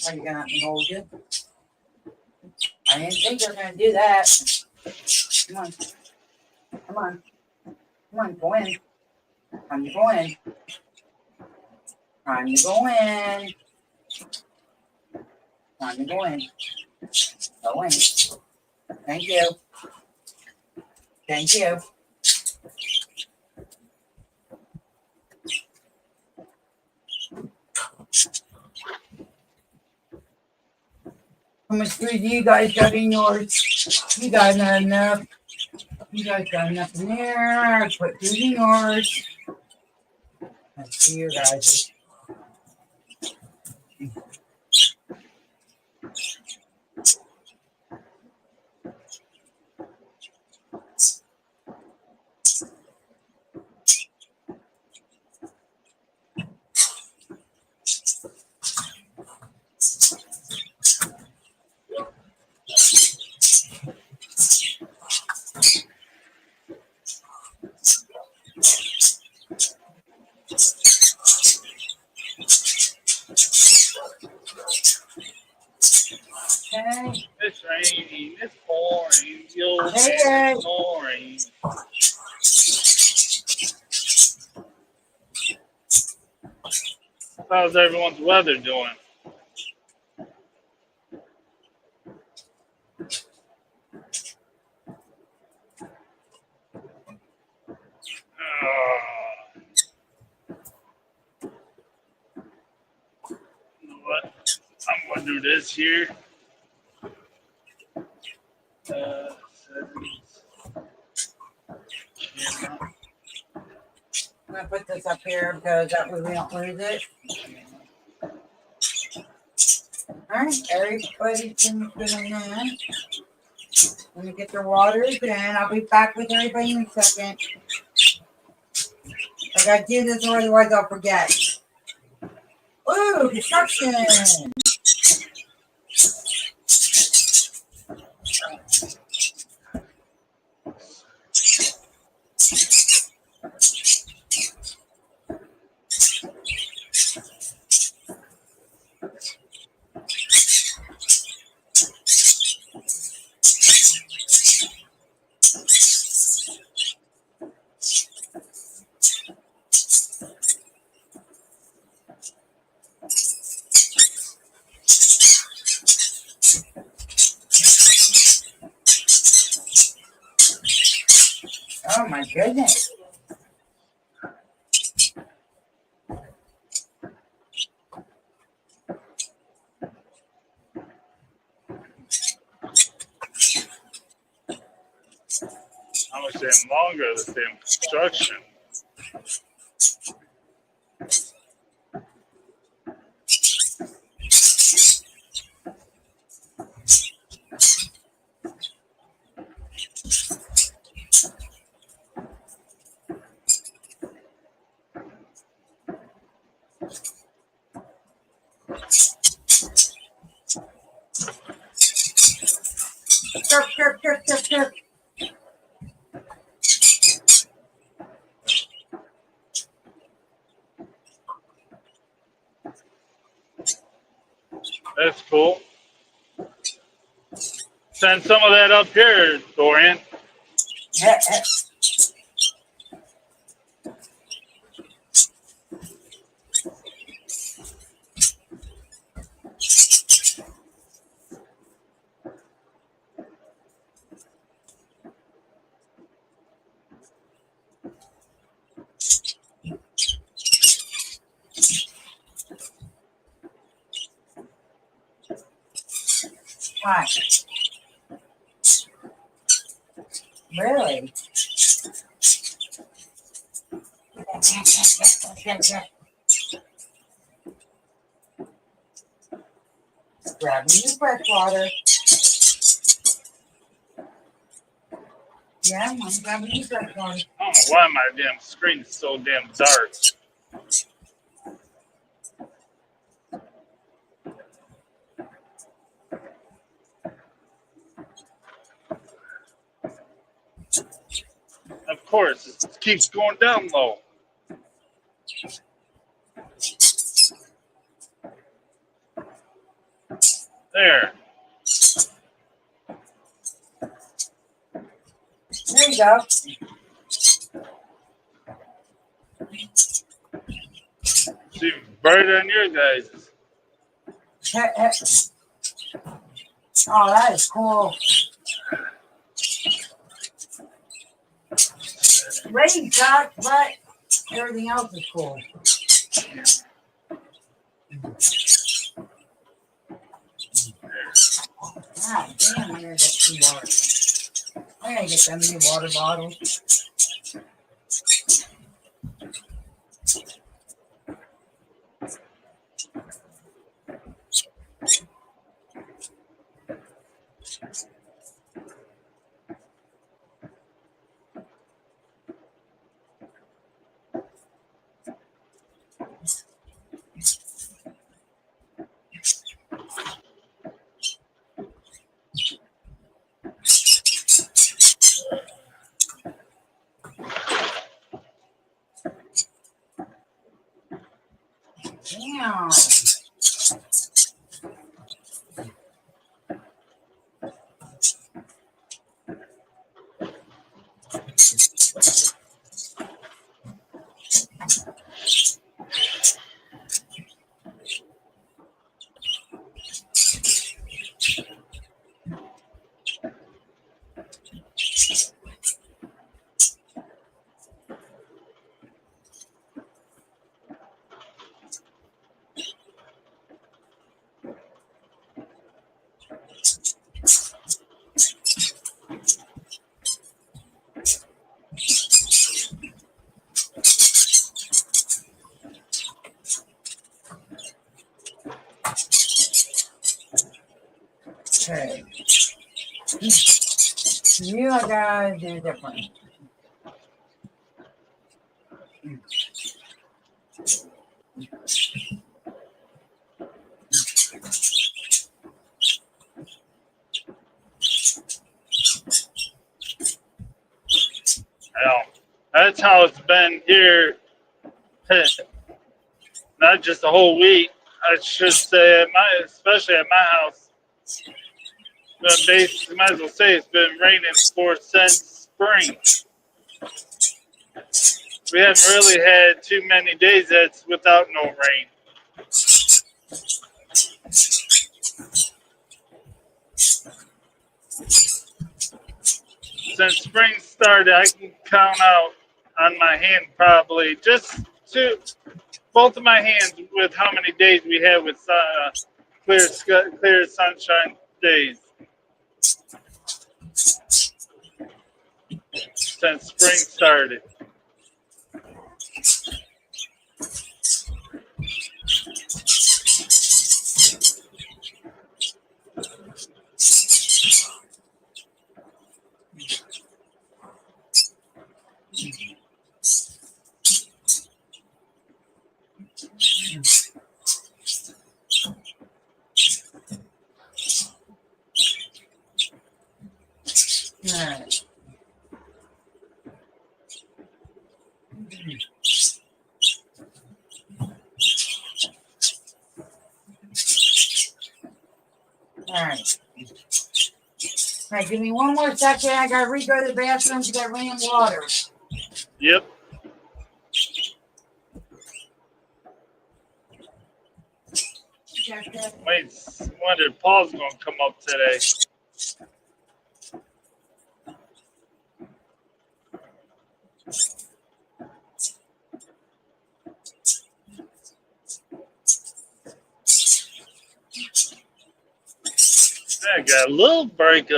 Speaker 2: Are you going to let me hold you? I didn't think you were going to do that. Come on. Come on. Come on, go in. Time to go in. Time to go in. Time to go in. Go in. Thank you. Thank you. How much food do you guys got in yours? You guys not enough. You guys got enough in there. Put food in yours. Let's see you guys. Okay.
Speaker 1: It's raining. It's pouring. You'll
Speaker 2: Hey,
Speaker 1: it's pouring. How's everyone's weather doing? You know what? I'm gonna do this here. Settings. Camera.
Speaker 2: I'm going to put this up here because that way we don't lose it. All right, everybody's been doing that. Let me get their waters in. I'll be back with everybody in a second. I gotta do this or otherwise I'll forget. Ooh, construction! Oh my goodness.
Speaker 1: I was saying longer, the same construction.
Speaker 2: Chirp.
Speaker 1: That's cool. Send some of that up here, Dorian.
Speaker 2: Why? Really? Grabbing your fresh water. Yeah, I'm grabbing your fresh water.
Speaker 1: I don't know why my damn screen's so damn dark. Of course, it keeps going down low. There.
Speaker 2: There you go.
Speaker 1: It's even brighter than your guys'.
Speaker 2: Oh, that is cool. Rain sucks, but everything else is cool. God damn, I gotta get some water. I gotta get them new water bottles. Damn. Okay. You gotta do different.
Speaker 1: Hell, that's how it's been here. Not just the whole week. I should say, especially at my house. Basically, might as well say it's been raining since spring. We haven't really had too many days that's without no rain. since spring started, I can count out on my hand probably just two, both of my hands with how many days we had with clear sunshine days since spring started.
Speaker 2: Alright. Alright. Alright, give me one more second. I gotta re-go to the bathroom to get running water.
Speaker 1: Yep. Wait, wonder if Paul's gonna come up today. I got a little break in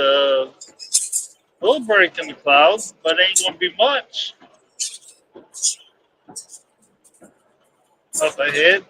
Speaker 1: the clouds, but ain't gonna be much up ahead.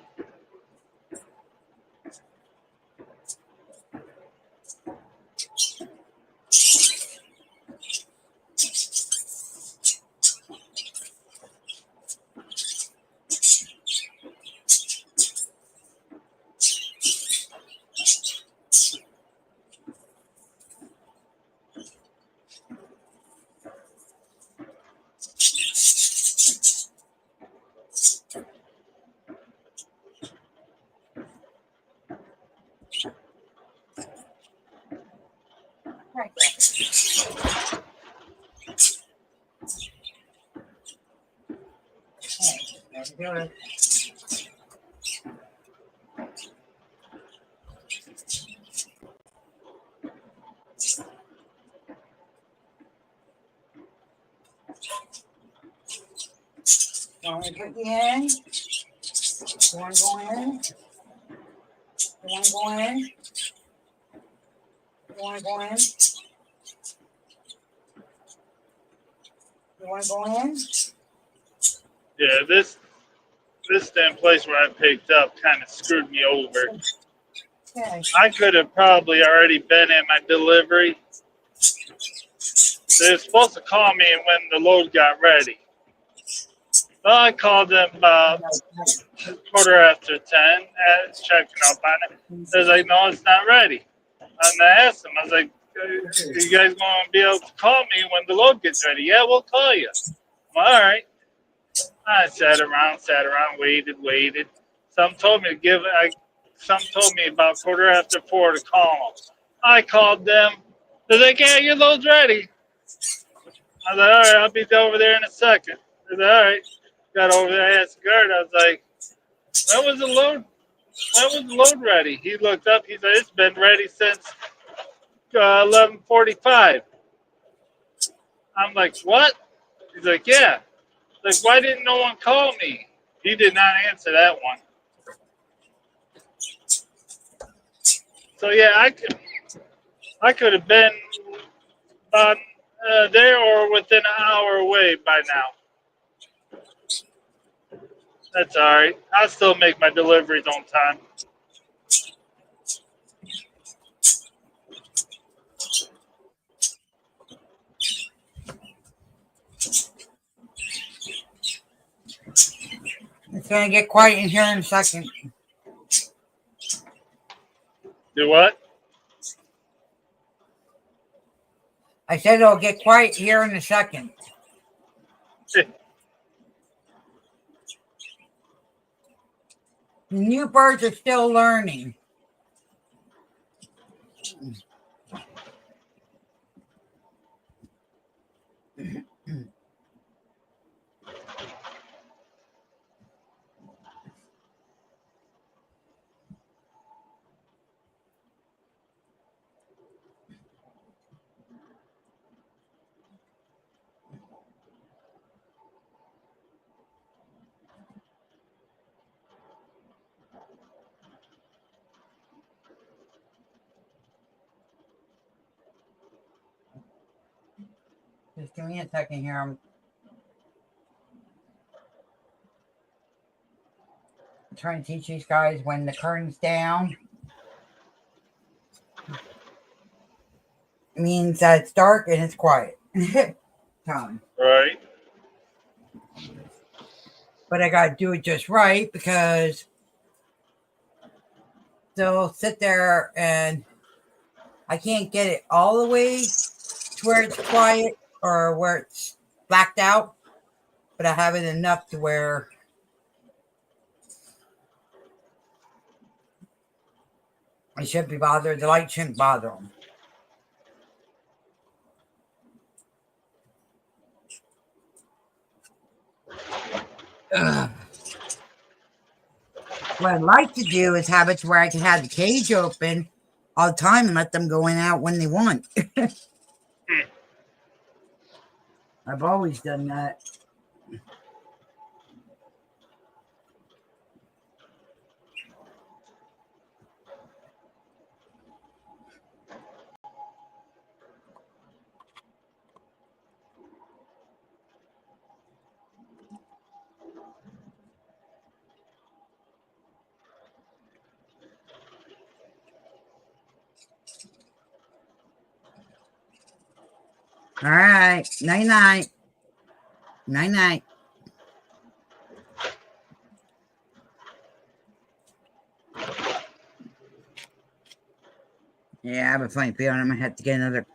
Speaker 2: Alright. Want to put you in? You want to go in? You want to go in? You want to go in? You want to go in?
Speaker 1: Yeah, this damn place where I picked up kind of screwed me over.
Speaker 2: Okay.
Speaker 1: I could have probably already been at my delivery. They were supposed to call me when the load got ready. Well, I called them about quarter after 10, checking up on it. They're like, no, it's not ready. And I asked them, I was like, are you guys going to be able to call me when the load gets ready? Yeah, we'll call you. Well, all right. I sat around, waited. Some told me some told me about quarter after 4 to call them. I called them. They're like, yeah, your load's ready. I was like, all right, I'll be over there in a second. They're like, all right. Got over there, I asked the guard, I was like, when was the load ready? He looked up, he said, it's been ready since 11:45. I'm like, what? He's like, yeah. Like, why didn't no one call me? He did not answer that one. So yeah, I could have been about there or within an hour away by now. That's all right. I'll still make my deliveries on time.
Speaker 2: It's going to get quiet in here in a second.
Speaker 1: Do what?
Speaker 2: I said it'll get quiet here in a second. The new birds are still learning. Just give me a second here. I'm trying to teach these guys when the curtain's down. It means that it's dark and it's quiet. Time.
Speaker 1: Right.
Speaker 2: But I gotta do it just right because they'll sit there and I can't get it all the way to where it's quiet or where it's blacked out, but I have it enough to where I shouldn't be bothered. The light shouldn't bother them. Ugh. What I'd like to do is have it to where I can have the cage open all the time and let them go in and out when they want. I've always done that. All right. Night night. Night night. Yeah, I have a funny feeling I'm going to have to get another.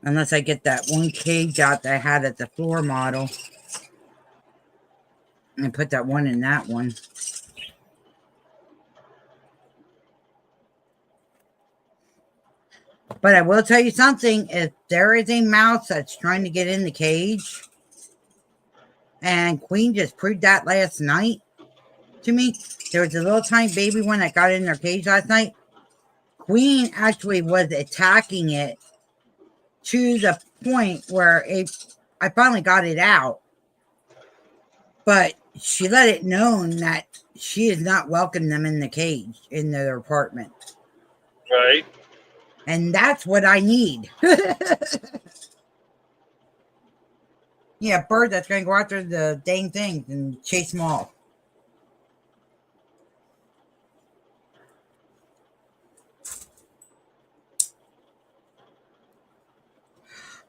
Speaker 2: Unless I get that one cage out that I had at the floor model. And put that one in that one. But I will tell you something. If there is a mouse that's trying to get in the cage, and Queen just proved that last night to me. There was a little tiny baby one that got in their cage last night. Queen actually was attacking it to the point where I finally got it out. But she let it known that she is not welcoming them in the cage, in their apartment.
Speaker 1: Right.
Speaker 2: And that's what I need. Yeah, a bird that's going to go after the dang things and chase them off.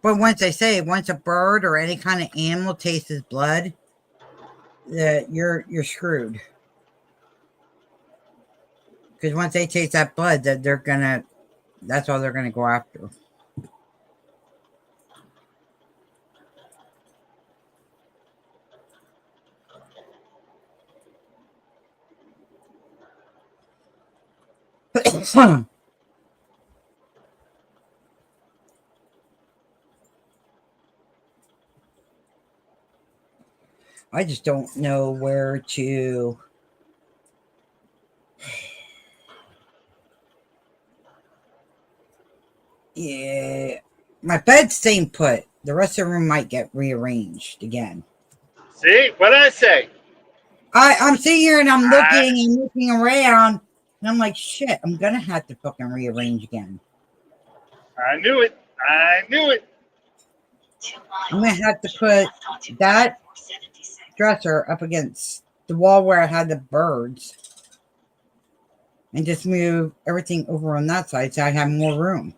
Speaker 2: But once they say, once a bird or any kind of animal tastes his blood, that you're screwed. Because once they taste that blood, that that's all they're gonna go after. I just don't know where to. Yeah, my bed's staying put. The rest of the room might get rearranged again.
Speaker 1: See what I say?
Speaker 2: I'm sitting here and I'm looking around, and I'm like, shit, I'm gonna have to fucking rearrange again.
Speaker 1: I knew it. I knew it.
Speaker 2: I'm gonna have to put that dresser up against the wall where I had the birds, and just move everything over on that side so I have more room.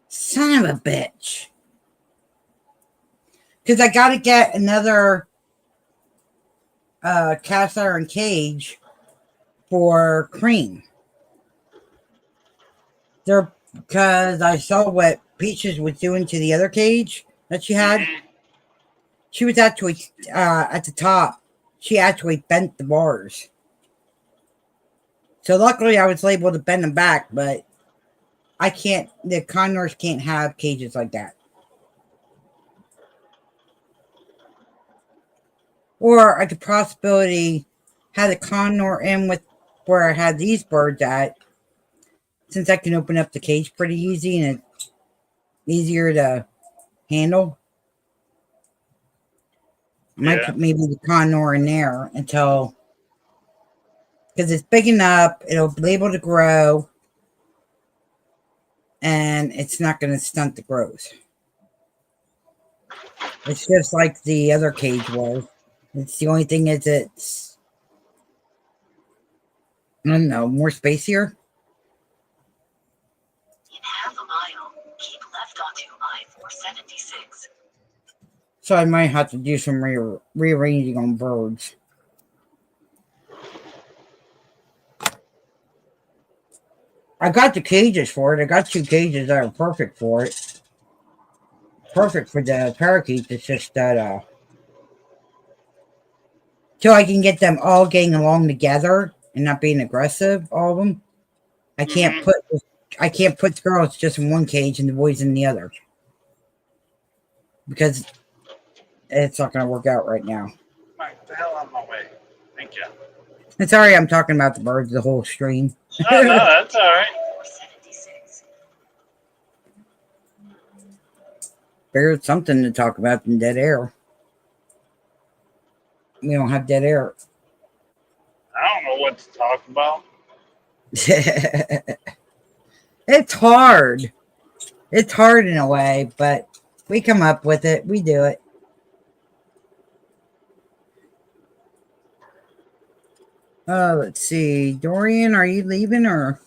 Speaker 2: Son of a bitch. Because I got to get another cast iron cage for Cream. Because I saw what Peaches was doing to the other cage that she had. She was actually at the top. She actually bent the bars. So luckily I was able to bend them back, but I can't, the condors can't have cages like that. Or I could possibly have the condor in with where I had these birds at, since I can open up the cage pretty easy and it's easier to handle. I might put maybe the condor in there until, because it's big enough, it'll be able to grow. and it's not going to stunt the growth. It's just like the other cage was. It's the only thing is it's, I don't know, more space here.
Speaker 3: In half a mile, keep left onto I-476.
Speaker 2: So I might have to do some rearranging on birds. I got the cages for it. I got 2 cages that are perfect for it. Perfect for the parakeets. It's just that till I can get them all getting along together and not being aggressive, all of them. I can't put the girls just in one cage and the boys in the other. Because it's not going to work out right now.
Speaker 1: Mike, the hell out of my way. Thank you.
Speaker 2: And sorry I'm talking about the birds the whole stream.
Speaker 1: Oh, no, that's all right.
Speaker 3: 476.
Speaker 2: There's something to talk about in dead air. We don't have dead air.
Speaker 1: I don't know what to talk about.
Speaker 2: It's hard. It's hard in a way, but we come up with it. We do it. Let's see. Dorian, are you leaving or?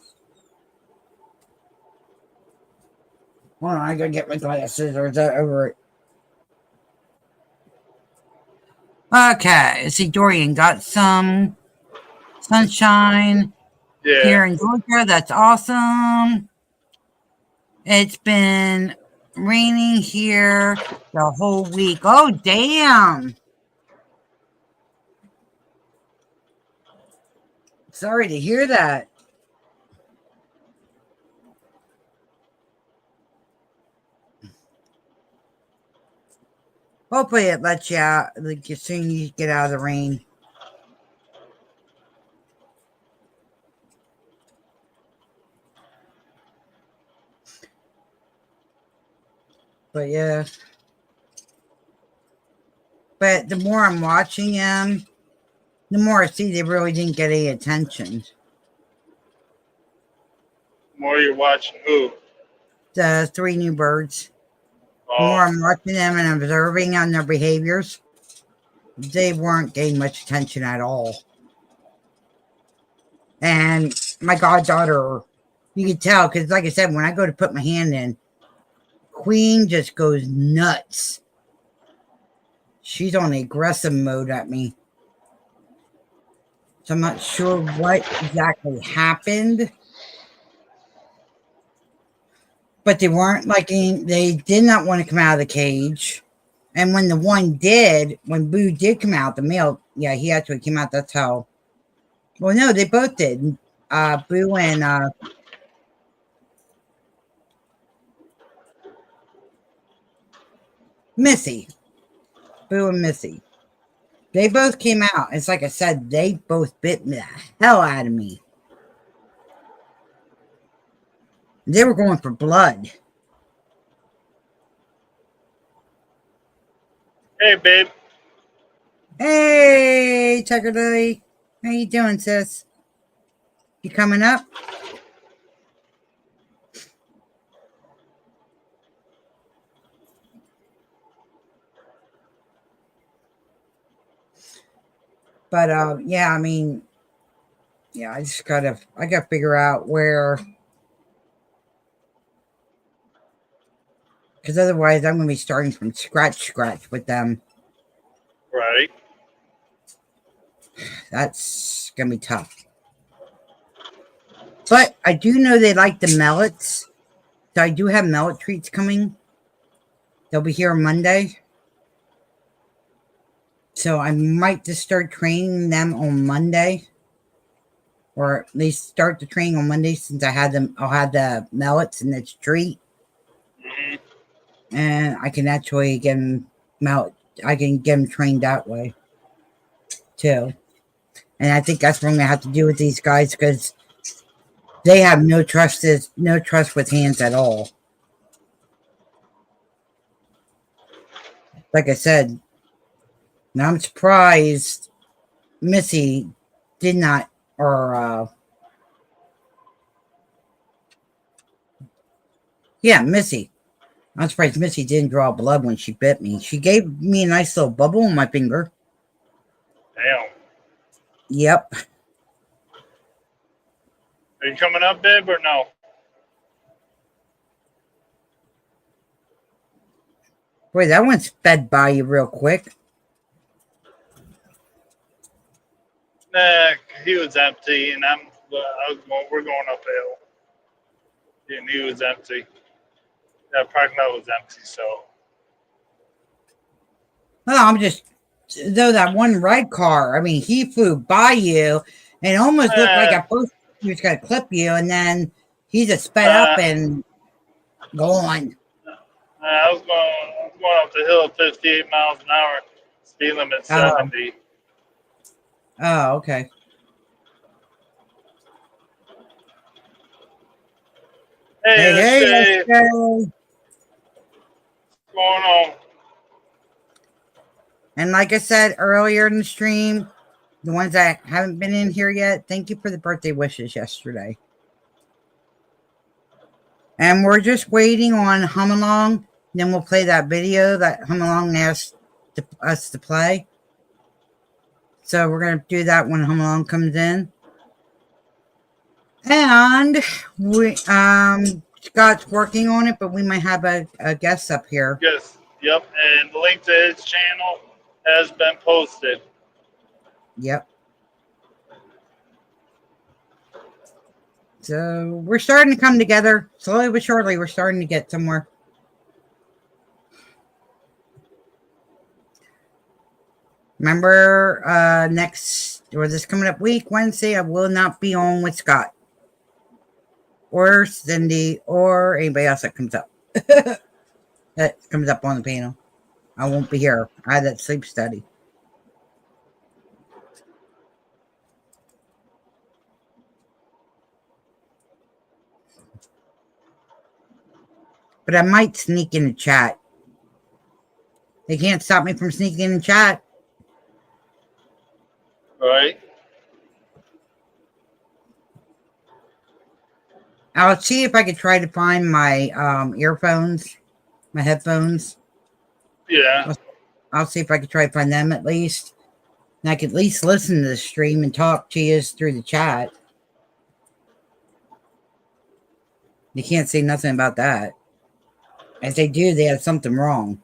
Speaker 2: Hold on, I gotta get my glasses, or is that over it? Okay, let's see. Dorian got some sunshine
Speaker 1: Yeah.
Speaker 2: here in Georgia. That's awesome. It's been raining here the whole week. Oh, damn. Sorry to hear that. Hopefully it lets you out like as soon as you get out of the rain. But yeah. But the more I'm watching them, the more I see they really didn't get any attention.
Speaker 1: The more you're watching who?
Speaker 2: The 3 new birds. The
Speaker 1: Oh,
Speaker 2: more I'm watching them and observing on their behaviors, they weren't getting much attention at all. And my goddaughter, you can tell, because like I said, when I go to put my hand in, Queen just goes nuts. She's on aggressive mode at me. So I'm not sure what exactly happened. But they weren't liking, they did not want to come out of the cage. And when the one did, when Boo did come out, the male, yeah, he actually came out. That's how. Well, no, they both did. Boo and Missy. Boo and Missy. They both came out. It's like I said, they both bit the hell out of me. They were going for blood.
Speaker 1: hey, babe.
Speaker 2: Hey, Tucker Lily. How you doing, sis? You coming up? But yeah, I mean, yeah, I gotta figure out where, because otherwise I'm gonna be starting from scratch with them.
Speaker 1: Right.
Speaker 2: That's gonna be tough. But I do know they like the mellets. So I do have mellet treats coming. They'll be here Monday. So I might just start training them on Monday. Or at least start the training on Monday since I'll have the mellets in its treat.
Speaker 1: Mm-hmm.
Speaker 2: And I can actually get them I can get them trained that way too. And I think that's what I'm gonna have to do with these guys because they have no trust with hands at all. Like I said, now I'm surprised Missy did not, or Yeah, Missy. I'm surprised Missy didn't draw blood when she bit me. She gave me a nice little bubble on my finger.
Speaker 1: Damn.
Speaker 2: Yep.
Speaker 1: Are you coming up, babe, or no?
Speaker 2: Boy, that one sped by you real quick.
Speaker 1: Nah, he was empty, and we're going uphill. And he was empty. That parking lot was empty, so.
Speaker 2: Well, I'm just, though that one red car, I mean, he flew by you and it almost looked like
Speaker 1: Uh,
Speaker 2: at first he was going to clip you, and then he just sped up
Speaker 1: uh,
Speaker 2: and gone.
Speaker 1: I was going up the hill at 58 miles an hour, speed limit
Speaker 2: Oh,
Speaker 1: 70.
Speaker 2: oh, okay. Hey,
Speaker 1: Hey,
Speaker 2: hey,
Speaker 1: SJ, what's
Speaker 2: SJ.
Speaker 1: going on?
Speaker 2: And like I said earlier in the stream, the ones that haven't been in here yet, thank you for the birthday wishes yesterday. And we're just waiting on Hum Along. Then we'll play that video that Hum Along asked us to play. So we're going to do that when Hum Along comes in. And we Scott's working on it, but we might have a guest up here.
Speaker 1: Yes, yep, and the link to his channel has been posted.
Speaker 2: Yep. So we're starting to come together. Slowly but surely, we're starting to get somewhere. Remember, this coming up week, Wednesday, I will not be on with Scott or Cindy or anybody else that comes up. That comes up on the panel. I won't be here. I had that sleep study. But I might sneak in the chat. They can't stop me from sneaking in the chat.
Speaker 1: All right.
Speaker 2: I'll see if I could try to find my earphones, my headphones.
Speaker 1: Yeah.
Speaker 2: I'll see if I could try to find them at least. And I could at least listen to the stream and talk to you through the chat. They can't say nothing about that. If they do, they have something wrong.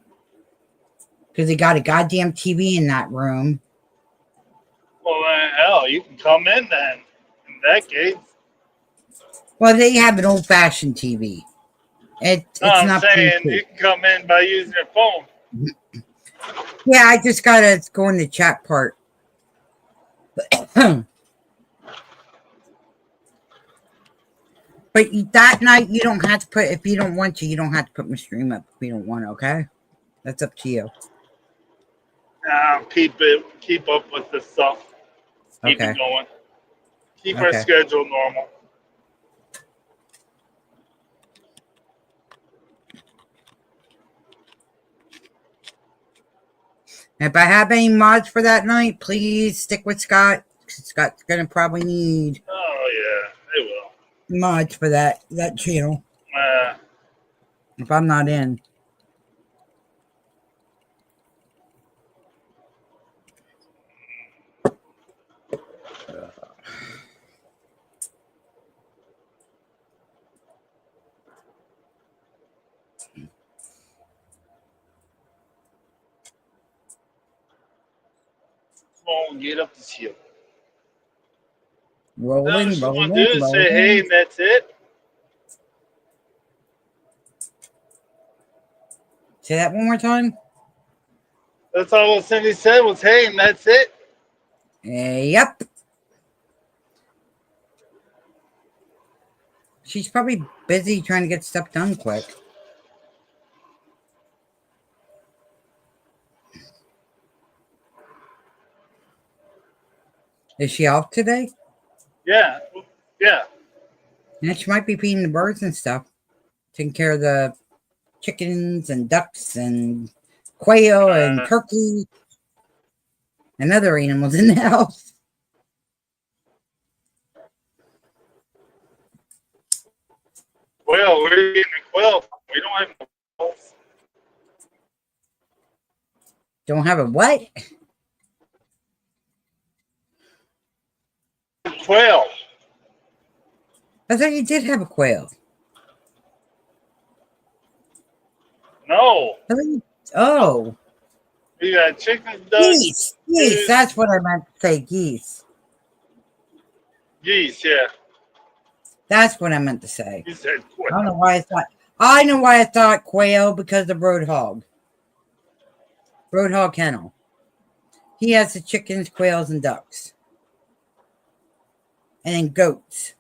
Speaker 2: Because they got a goddamn TV in that room.
Speaker 1: Well, hell, you can come in then. In that case.
Speaker 2: Well, they have an old-fashioned TV. It's
Speaker 1: No, I'm
Speaker 2: not
Speaker 1: saying
Speaker 2: Bluetooth.
Speaker 1: you can come in by using your phone.
Speaker 2: Yeah, I just gotta go in the chat part. But that night, you don't have to put, if you don't want to, you don't have to put my stream up if you don't want to, okay? That's up to you.
Speaker 1: Keep up with the stuff. Keep
Speaker 2: Okay.
Speaker 1: it going. Keep our
Speaker 2: Okay.
Speaker 1: schedule normal.
Speaker 2: If I have any mods for that night, please stick with Scott. Scott's gonna probably need
Speaker 1: Oh, yeah, they will.
Speaker 2: mods for that channel. If I'm not in.
Speaker 1: Come on, get up this hill. All
Speaker 2: Rolling.
Speaker 1: you want to do is say hey, and that's it.
Speaker 2: Say that one more time.
Speaker 1: That's all Cindy said was hey, and that's it.
Speaker 2: Yep. She's probably busy trying to get stuff done quick. Is she off today?
Speaker 1: Yeah. Yeah.
Speaker 2: And she might be feeding the birds and stuff. Taking care of the chickens and ducks and quail and turkey and other animals in the house.
Speaker 1: Quail, where are you getting the quail from? We don't have no quails.
Speaker 2: Don't have a what?
Speaker 1: Quail.
Speaker 2: I thought you did have a quail.
Speaker 1: No.
Speaker 2: Oh.
Speaker 1: We got chickens, ducks,
Speaker 2: Geese. Geese.
Speaker 1: goose,
Speaker 2: That's what I meant to say. Geese.
Speaker 1: geese, yeah.
Speaker 2: That's what I meant to say.
Speaker 1: You said
Speaker 2: I don't know
Speaker 1: quail.
Speaker 2: why I thought. I know why I thought quail because of Roadhog. Roadhog kennel. He has the chickens, quails, and ducks. And then goats.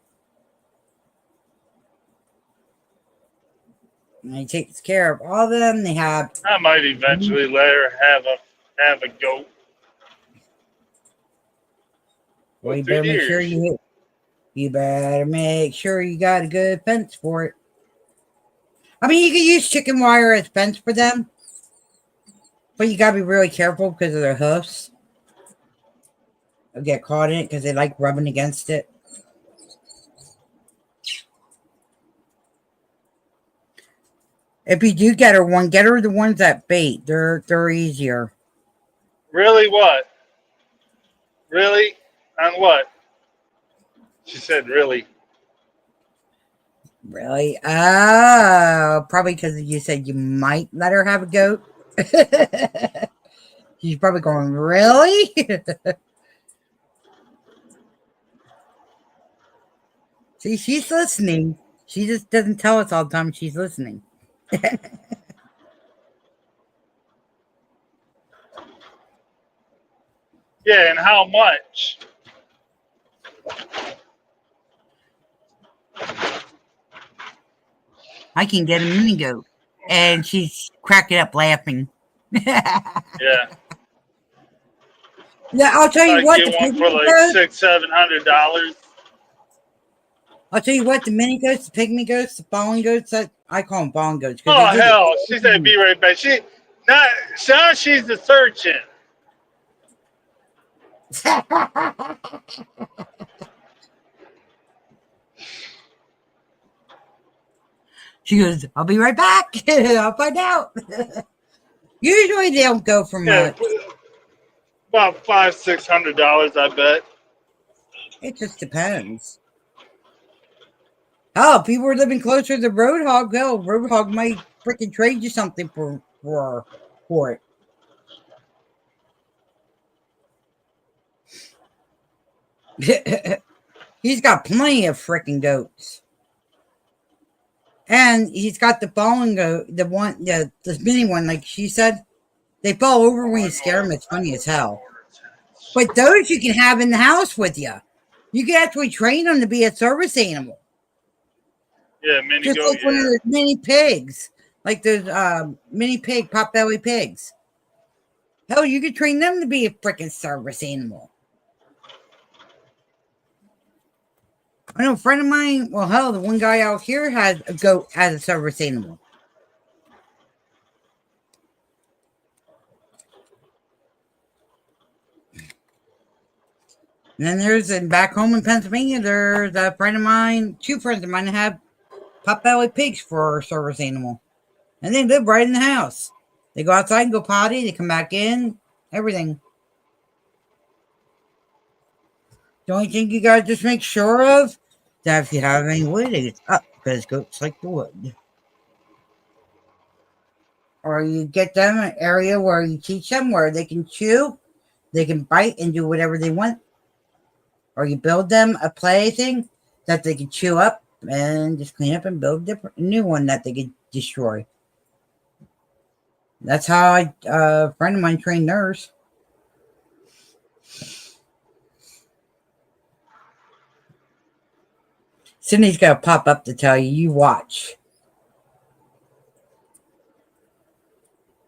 Speaker 2: And he takes care of all of them. They have.
Speaker 1: I might eventually let her have a goat.
Speaker 2: Well,
Speaker 1: For
Speaker 2: you
Speaker 1: 3
Speaker 2: better make sure
Speaker 1: years.
Speaker 2: you better make sure you got a good fence for it. I mean, you can use chicken wire as fence for them, but you gotta be really careful because of their hoofs. They'll get caught in it because they like rubbing against it. If you do get her the ones that bait. They're easier.
Speaker 1: Really what? Really? On what? She said really.
Speaker 2: Really? Oh, probably because you said you might let her have a goat. She's probably going, really? See, she's listening. She just doesn't tell us all the time she's listening.
Speaker 1: Yeah, and how much?
Speaker 2: I can get a mini goat. And she's cracking up laughing. Yeah,
Speaker 1: Yeah.
Speaker 2: I'll tell you
Speaker 1: I'd
Speaker 2: what,
Speaker 1: get
Speaker 2: the
Speaker 1: one for
Speaker 2: pygmy
Speaker 1: like
Speaker 2: goats,
Speaker 1: $600-700.
Speaker 2: I'll tell you what, the mini goats, the pygmy goats, the fallen goats, I call them fallen goats because they
Speaker 1: Oh
Speaker 2: do
Speaker 1: hell. She said
Speaker 2: the
Speaker 1: be right back. Now she's the surgeon.
Speaker 2: She goes, I'll be right back. I'll find out. Usually they don't go for
Speaker 1: Yeah,
Speaker 2: much.
Speaker 1: about $500-600, I bet.
Speaker 2: It just depends. Oh, if people were living closer to Roadhog, hell, Roadhog might freaking trade you something for it. He's got plenty of freaking goats. And he's got the fallen goat, the mini one, like she said. They fall over when you scare them. It's funny as hell. But those you can have in the house with you. You can actually train them to be a service animal.
Speaker 1: Yeah, mini
Speaker 2: Just
Speaker 1: goat,
Speaker 2: like one of
Speaker 1: yeah.
Speaker 2: those mini pigs. Like those mini pig, pot belly pigs. Hell, you could train them to be a freaking service animal. I know a friend of mine, well, hell, the one guy out here has a goat as a service animal. And then back home in Pennsylvania, there's a friend of mine, two friends of mine that have pot-bellied pigs for a service animal. And they live right in the house. They go outside and go potty, they come back in, everything. The only thing you gotta just make sure of that if you have any wood, it's up because goats like the wood. Or you get them an area where you teach them where they can chew, they can bite and do whatever they want. Or you build them a plaything that they can chew up and just clean up and build a new one that they could destroy. That's how a friend of mine trained theirs. Cindy's gonna pop up to tell you. You watch.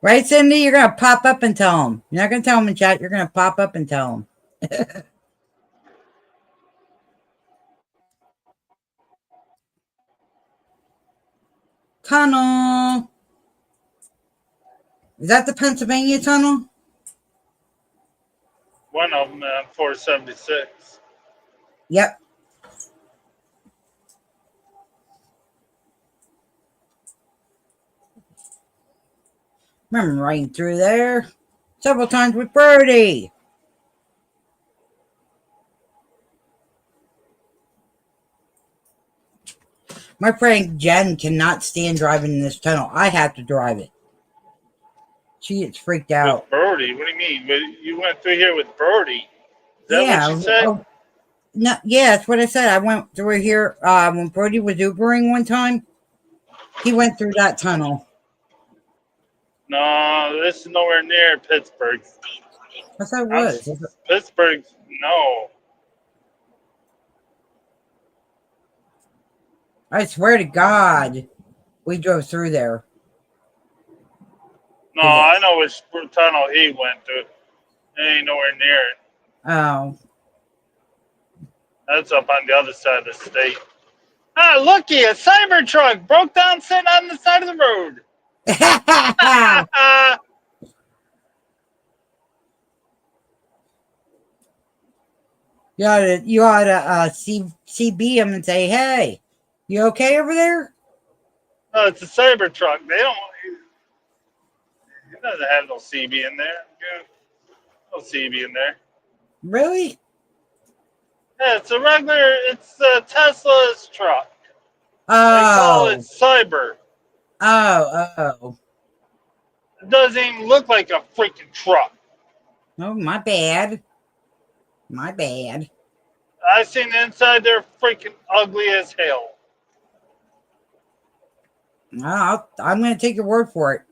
Speaker 2: Right, Cindy? You're gonna pop up and tell them. You're not gonna tell them in chat. You're gonna pop up and tell them. Tunnel. Is that the Pennsylvania tunnel?
Speaker 1: One of them on 476.
Speaker 2: Yep. Remember riding through there several times with Brody. My friend Jen cannot stand driving in this tunnel. I have to drive it. She gets freaked out.
Speaker 1: With Birdie? What do you mean? You went through here with Birdie? Is that what
Speaker 2: Yeah.
Speaker 1: you said?
Speaker 2: Oh, no, yeah, that's what I said. I went through here when Brody was Ubering one time. He went through that tunnel.
Speaker 1: No, this is nowhere near Pittsburgh.
Speaker 2: I thought it was.
Speaker 1: Pittsburgh, no.
Speaker 2: I swear to God, we drove through there.
Speaker 1: No, I know which tunnel he went through. It ain't nowhere near it.
Speaker 2: Oh.
Speaker 1: That's up on the other side of the state. Ah, looky, a Cybertruck broke down sitting on the side of the road.
Speaker 2: You ought to CB him and say, hey, you okay over there?
Speaker 1: No, it's a Cybertruck. They don't. It doesn't have no CB in there. No CB in there.
Speaker 2: Really?
Speaker 1: Yeah, it's a Tesla's truck. They call it Cyber.
Speaker 2: Oh.
Speaker 1: It doesn't even look like a freaking truck.
Speaker 2: Oh, my bad. My bad.
Speaker 1: I seen the inside. They're freaking ugly as hell.
Speaker 2: I'm going to take your word for it.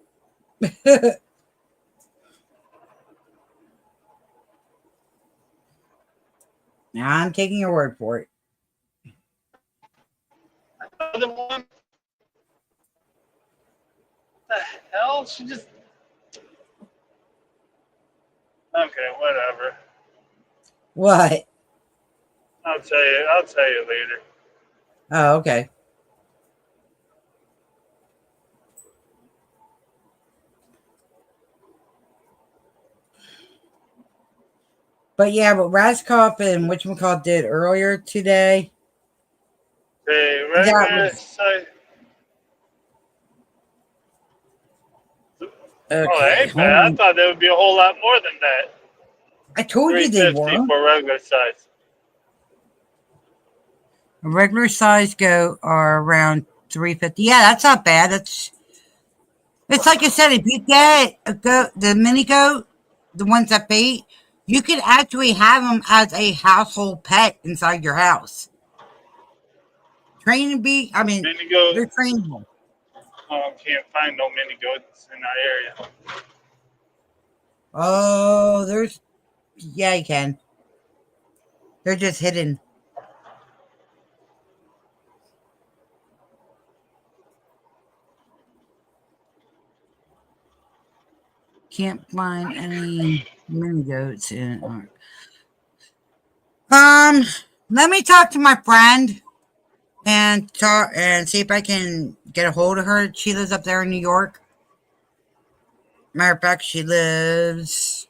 Speaker 2: Now I'm taking your word for it.
Speaker 1: Other one. The hell? She just. Okay, whatever.
Speaker 2: What?
Speaker 1: I'll tell you later.
Speaker 2: Oh, okay. But yeah, what Raskoff and whatchamacallit did earlier today.
Speaker 1: Hey, regular site.
Speaker 2: Okay,
Speaker 1: Oh, that ain't bad. I thought there would be a whole lot more than that.
Speaker 2: I told you they were.
Speaker 1: 350 for regular size.
Speaker 2: A regular size goat are around 350. Yeah, that's not bad. It's like I said, if you get a goat, the mini goat, the ones that bait, you could actually have them as a household pet inside your house. Training bee, I mean,
Speaker 1: Mini goat.
Speaker 2: they're trainable.
Speaker 1: Oh, can't find no mini goats in that area.
Speaker 2: Oh, yeah, you can. They're just hidden. Can't find any mini goats in. Let me talk to my friend and see if I can get a hold of her. She lives up there in New York. Matter of fact, she lives.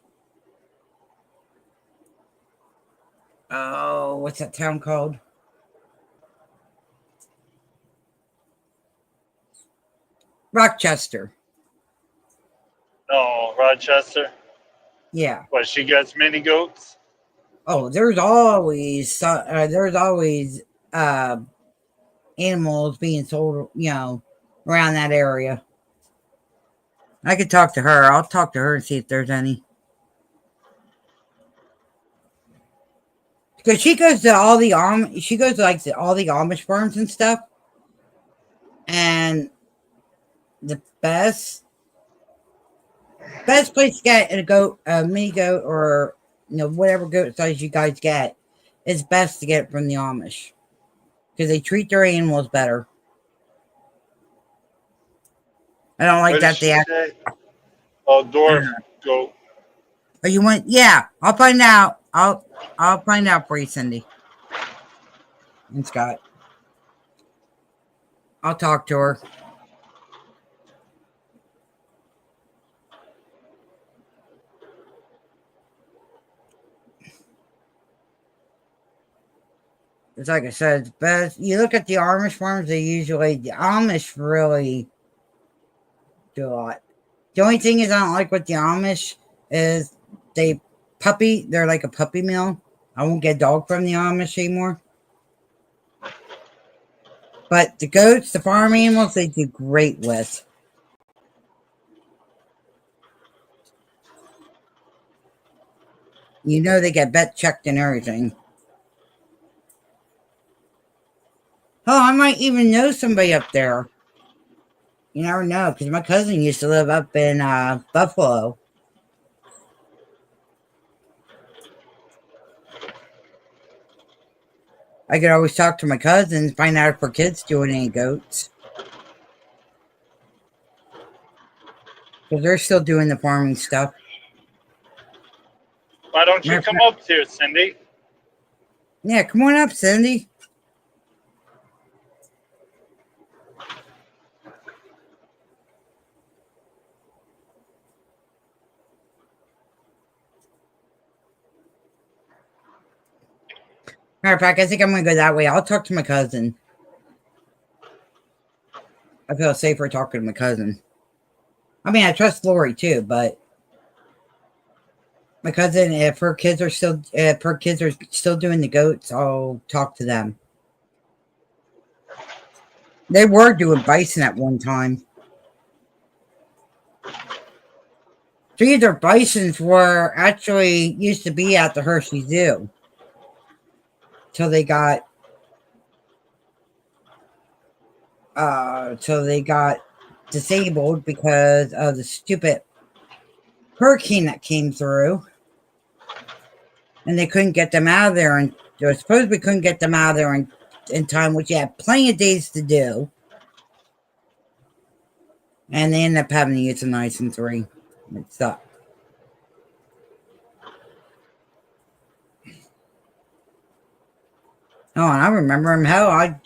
Speaker 2: Oh, what's that town called? Rochester.
Speaker 1: Oh, Rochester.
Speaker 2: Yeah.
Speaker 1: What, she gets mini goats?
Speaker 2: Oh, there's always animals being sold, around that area. I could talk to her. I'll talk to her and see if there's any. Because she goes to all the all the Amish farms and stuff. And the best place to get a mini goat, or whatever goat size you guys get, is best to get it from the Amish. Because they treat their animals better. I don't like that they act.
Speaker 1: Oh, dwarf goat.
Speaker 2: Oh, you want? Yeah, I'll find out. I'll find out for you, Cindy and Scott. I'll talk to her. It's like I said, it's best. You look at the Amish farms; the Amish really do a lot. The only thing is I don't like with the Amish is they're like a puppy mill. I won't get a dog from the Amish anymore. But the goats, the farm animals, they do great with. You know they get vet checked and everything. Oh, I might even know somebody up there. You never know, because my cousin used to live up in Buffalo. I could always talk to my cousins, find out if her kids doing any goats. Because they're still doing the farming stuff.
Speaker 1: Why don't you come up here, Cindy?
Speaker 2: Yeah, come on up, Cindy. Matter of fact, I think I'm going to go that way. I'll talk to my cousin. I feel safer talking to my cousin. I mean, I trust Lori too, but my cousin, if her kids are still doing the goats, I'll talk to them. They were doing bison at one time. Three of their bisons were actually used to be at the Hershey Zoo till they got disabled because of the stupid hurricane that came through, and they couldn't get them out of there. And they supposedly couldn't get them out of there in time, which you had plenty of days to do. And they ended up having to use a nice and 3. It sucked. Oh, and I remember him. Hell, I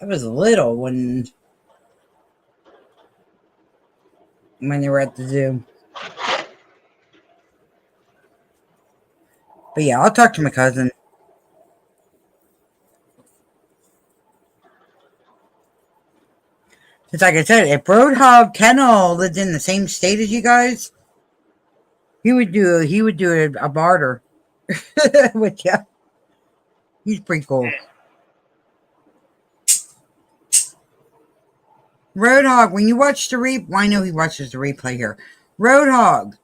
Speaker 2: was little when they were at the zoo. But yeah, I'll talk to my cousin. It's like I said, if Roadhog Kennel lived in the same state as you guys, he would do a barter. With you. He's pretty cool. Roadhog, when you watch the well, I know he watches the replay here. Roadhog,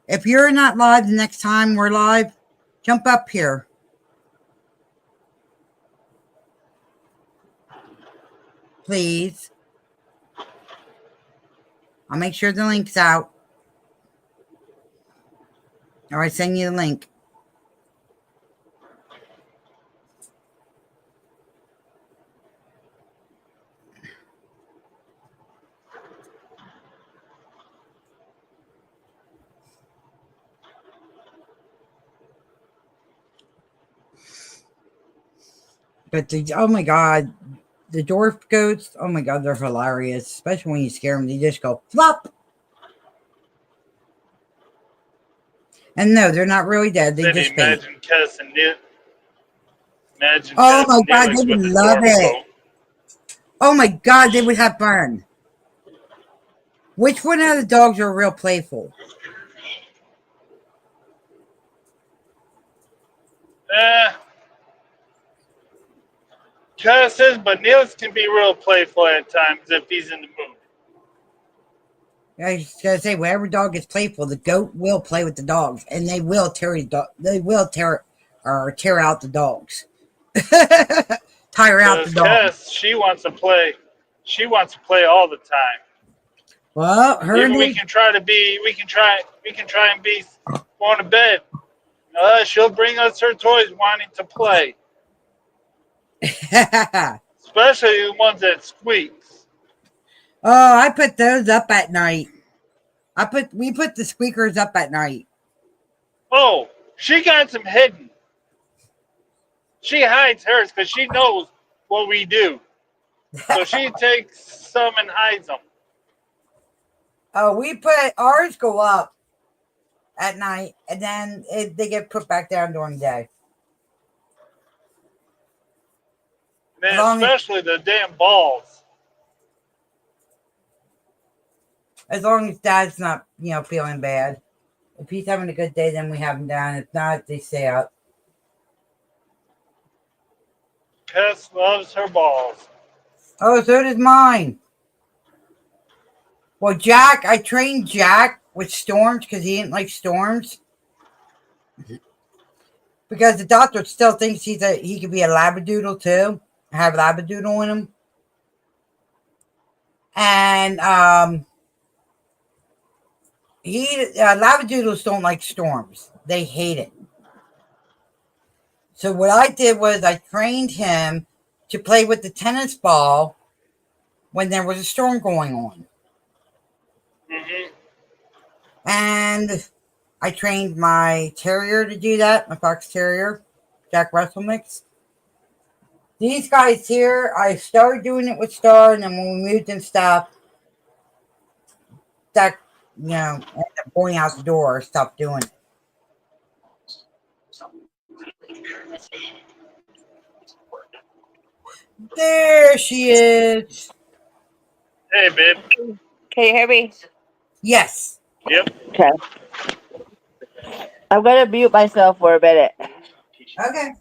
Speaker 2: if you're not live the next time we're live, jump up here. Please. I'll make sure the link's out. Or I send you the link. But oh my god, the dwarf goats, oh my god, they're hilarious. Especially when you scare them, they just go flop. And no, they're not really dead. They just faint.
Speaker 1: Imagine Cass and Neil.
Speaker 2: Oh my god, they would love it. Oh my god, they would have fun. Which one of the dogs are real playful?
Speaker 1: Cass is, but Niels can be real playful at times if he's in the mood.
Speaker 2: I was gonna say, whatever dog is playful, the goat will play with the dogs, and they will tear out the dogs. Tire out the dogs.
Speaker 1: Cass, she wants to play. She wants to play all the time.
Speaker 2: Well,
Speaker 1: we can try and be going to bed. She'll bring us her toys wanting to play. Especially the ones that squeaks.
Speaker 2: Oh, I put those up at night. We put the squeakers up at night.
Speaker 1: Oh, she got some hidden. She hides hers because she knows what we do. So she takes some and hides them.
Speaker 2: Oh, we put ours go up at night, and then they get put back down during the day.
Speaker 1: Man, especially the damn balls.
Speaker 2: As long as Dad's not, feeling bad. If he's having a good day, then we have him down. If not, they stay out.
Speaker 1: Tess loves her balls.
Speaker 2: Oh, so does mine. Well, Jack, I trained Jack with storms because he didn't like storms. Because the doctor still thinks he could be a labradoodle too. Have labradoodle in him. And labradoodles don't like storms. They hate it. So what I did was I trained him to play with the tennis ball when there was a storm going on.
Speaker 1: Mm-hmm.
Speaker 2: And I trained my terrier to do that, my fox terrier, Jack Russell mix. These guys here, I started doing it with Star, and then when we moved and stuff, Jack, ended up going out the door, stopped doing it. There she is.
Speaker 1: Hey, babe.
Speaker 5: Can you hear me?
Speaker 2: Yes.
Speaker 1: Yep.
Speaker 5: Okay. I'm gonna mute myself for a minute.
Speaker 2: Okay.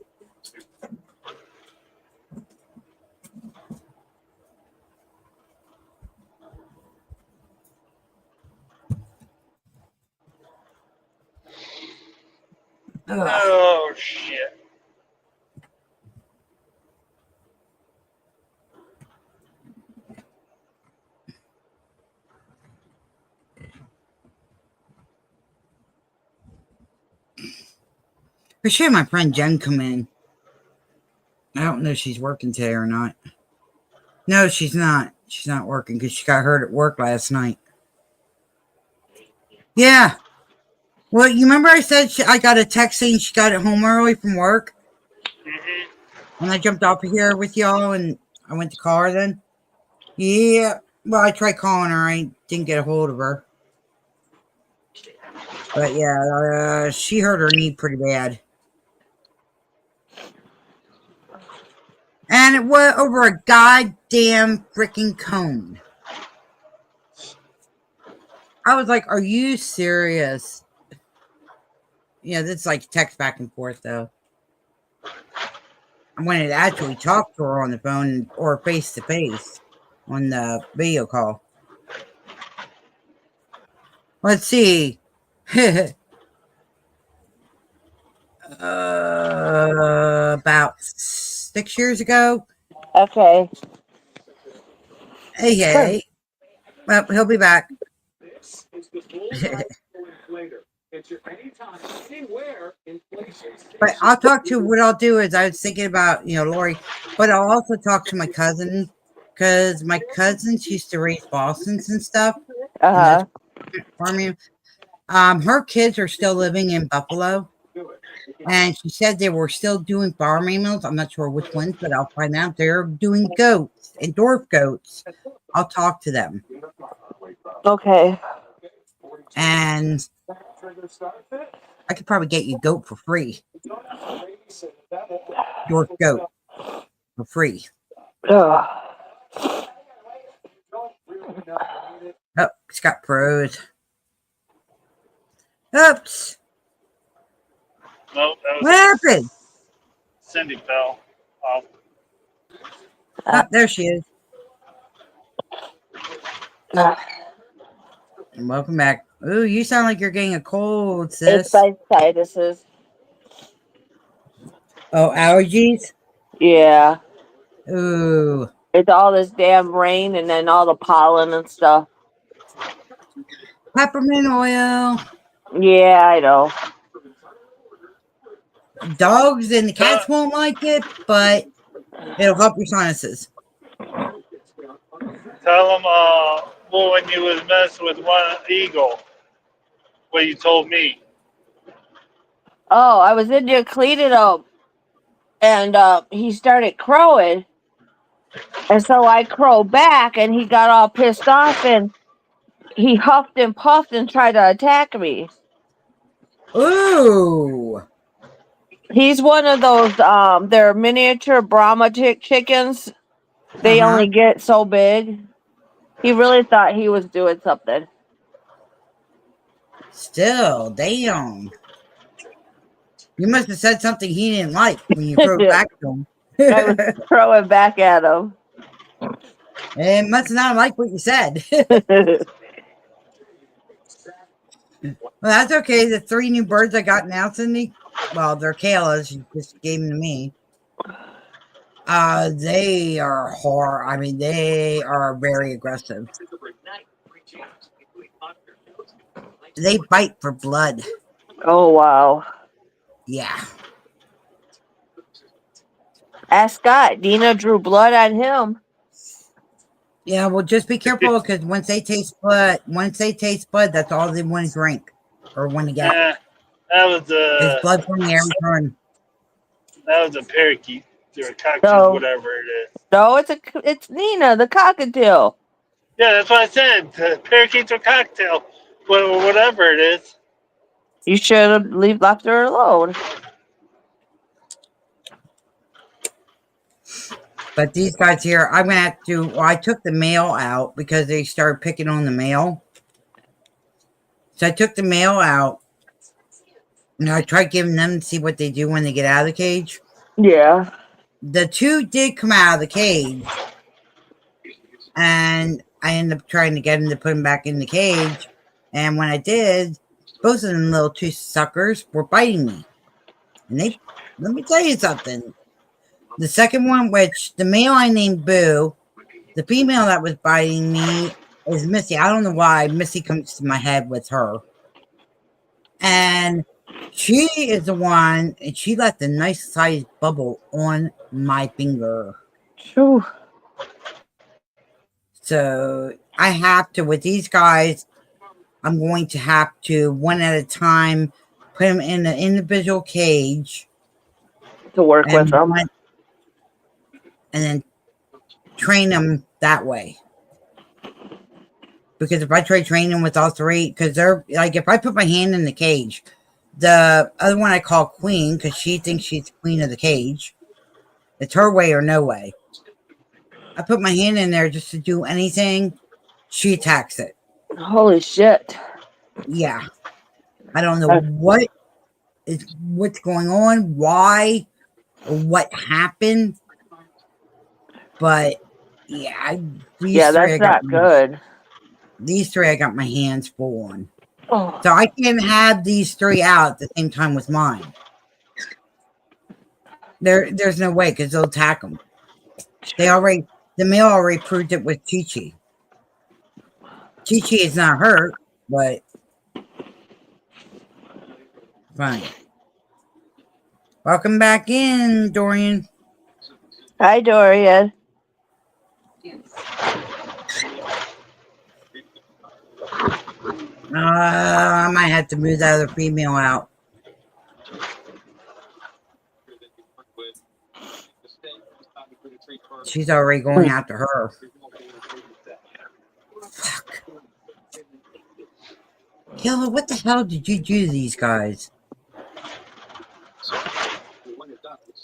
Speaker 2: Ugh.
Speaker 1: Oh, shit.
Speaker 2: I should have my friend Jen come in. I don't know if she's working today or not. No, she's not. She's not working because she got hurt at work last night. Yeah. Well, you remember I said I got a text saying she got it home early from work?
Speaker 1: Mm-hmm.
Speaker 2: And I jumped off of here with y'all and I went to call her then? Yeah. Well, I tried calling her. I didn't get a hold of her. But yeah, she hurt her knee pretty bad. And it was over a goddamn freaking cone. I was like, are you serious? Yeah, this is like text back and forth, though. I wanted to actually talk to her on the phone or face to face on the video call. Let's see. About 6 years ago.
Speaker 5: Okay.
Speaker 2: Hey. Well, he'll be back. But I'll talk to what I'll do is I was thinking about, Lori, but I'll also talk to my cousin because my cousins used to raise Bostons and stuff.
Speaker 5: Uh-huh.
Speaker 2: Farming. Her kids are still living in Buffalo. And she said they were still doing farm animals. I'm not sure which ones, but I'll find out. They're doing goats and dwarf goats. I'll talk to them.
Speaker 5: Okay.
Speaker 2: And I could probably get you goat for free. Dwarf goat for free.
Speaker 5: Ugh.
Speaker 2: Oh, Scott froze. Oops.
Speaker 1: No, that was
Speaker 2: What happened?
Speaker 1: Cindy fell off.
Speaker 2: Oh, there she is. Welcome back. Ooh, you sound like you're getting a cold, sis.
Speaker 5: It's my sinuses.
Speaker 2: Oh, allergies?
Speaker 5: Yeah.
Speaker 2: Ooh.
Speaker 5: It's all this damn rain and then all the pollen and stuff.
Speaker 2: Peppermint oil.
Speaker 5: Yeah, I know.
Speaker 2: Dogs and the cats won't like it, but it'll help your sinuses.
Speaker 1: Tell them, when you was messing with one eagle, what you told me.
Speaker 5: Oh, I was in there cleaning up and he started crowing. And so I crowed back and he got all pissed off and he huffed and puffed and tried to attack me.
Speaker 2: Ooh.
Speaker 5: He's one of those, they're miniature Brahma chickens. They only get so big. He really thought he was doing something.
Speaker 2: Still, damn. You must have said something he didn't like when you threw it back to him.
Speaker 5: I was throwing back at him.
Speaker 2: It must not like what you said. Well, that's okay. The 3 new birds I got now, Cindy, well, they're Kayla's. She just gave them to me. They are I mean, they are very aggressive. They bite for blood.
Speaker 5: Oh, wow.
Speaker 2: Yeah.
Speaker 5: Ask Scott. Dina drew blood on him.
Speaker 2: Yeah, well, just be careful because once they taste blood, that's all they want to drink or want to get.
Speaker 1: That was
Speaker 2: It's
Speaker 1: a
Speaker 2: blood from the air turn.
Speaker 1: parakeet or a cockatoo,
Speaker 5: No.
Speaker 1: whatever it is.
Speaker 5: No, it's Nina, the cockatiel.
Speaker 1: Yeah, that's what I said. The parakeets or cocktail, whatever it is.
Speaker 5: You should have left her alone.
Speaker 2: But these guys here, I'm gonna have to. Well, I took the male out because they started picking on the male. So I took the male out. And I tried giving them to see what they do when they get out of the cage.
Speaker 5: Yeah.
Speaker 2: The 2 did come out of the cage. And I ended up trying to get them to put them back in the cage. And when I did, both of them little 2 suckers were biting me. And let me tell you something. The second one, which the male I named Boo, the female that was biting me is Missy. I don't know why Missy comes to my head with her. And she is the one, and she left a nice sized bubble on my finger.
Speaker 5: Whew.
Speaker 2: So I have to, with these guys, I'm going to have to, one at a time, put them in an individual cage.
Speaker 5: To work with them.
Speaker 2: And then train them that way. Because if I try training them with all 3, because they're, like, if I put my hand in the cage, the other one I call Queen, because she thinks she's queen of the cage. It's her way or no way. I put my hand in there just to do anything. She attacks it.
Speaker 5: Holy shit.
Speaker 2: Yeah. I don't know what's going on, why, or what happened. But yeah,
Speaker 5: that's not good.
Speaker 2: These 3 I got my hands full on.
Speaker 5: Oh.
Speaker 2: So I can't have these 3 out at the same time with mine. There's no way because they'll attack them. The male already proved it with Chi-Chi. Chi-Chi is not hurt, but fine. Welcome back in, Dorian.
Speaker 5: Hi, Dorian.
Speaker 2: I might have to move that other female out. She's already going after her. Fuck. Kayla, what the hell did you do to these guys?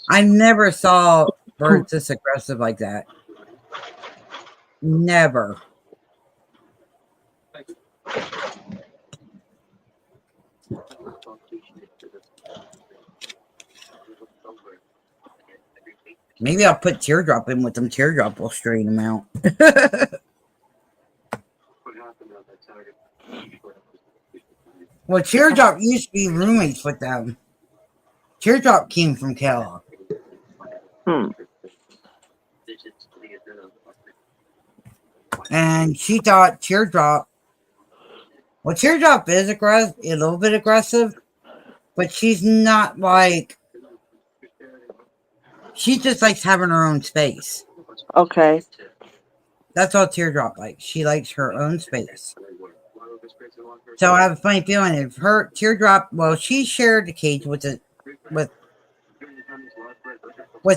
Speaker 2: I never saw birds this aggressive like that. Never. Maybe I'll put Teardrop in with them. Teardrop will straighten them out. Well, Teardrop used to be roommates with them. Teardrop came from Kayla. And she thought Teardrop... Well, Teardrop is a little bit aggressive, but she's not like... She just likes having her own space.
Speaker 5: Okay.
Speaker 2: That's all Teardrop likes. She likes her own space. So I have a funny feeling if her Teardrop, well, she shared the cage with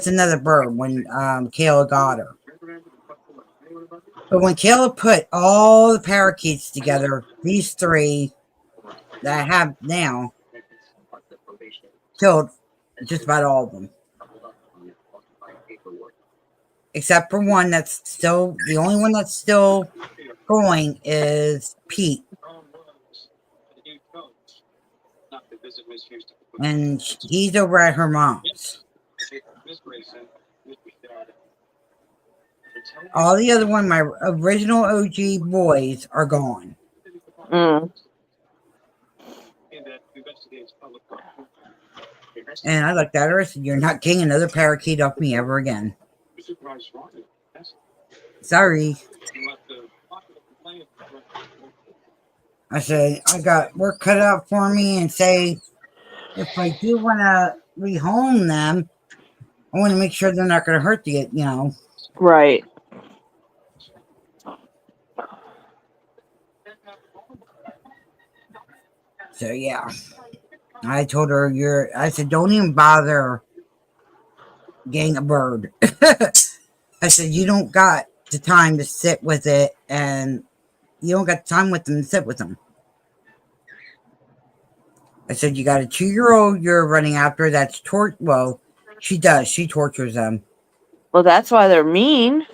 Speaker 2: another bird when Kayla got her. But when Kayla put all the parakeets together, these 3 that I have now killed just about all of them. Except for one that's still, the only one that's still going is Pete. And he's over at her mom's. All the other one, my original OG boys, are gone.
Speaker 5: Mm.
Speaker 2: And I looked at her and said, "You're not getting another parakeet off me ever again. Sorry." I said, "I got work cut out for me, and say if I do want to rehome them, I want to make sure they're not going to hurt the.
Speaker 5: Right.
Speaker 2: So yeah, I told her I said, don't even bother getting a bird. I said, you don't got the time to sit with it, and you don't got the time with them to sit with them. I said, you got a 2-year-old you're running after that's well, she does. She tortures them.
Speaker 5: Well, that's why they're mean.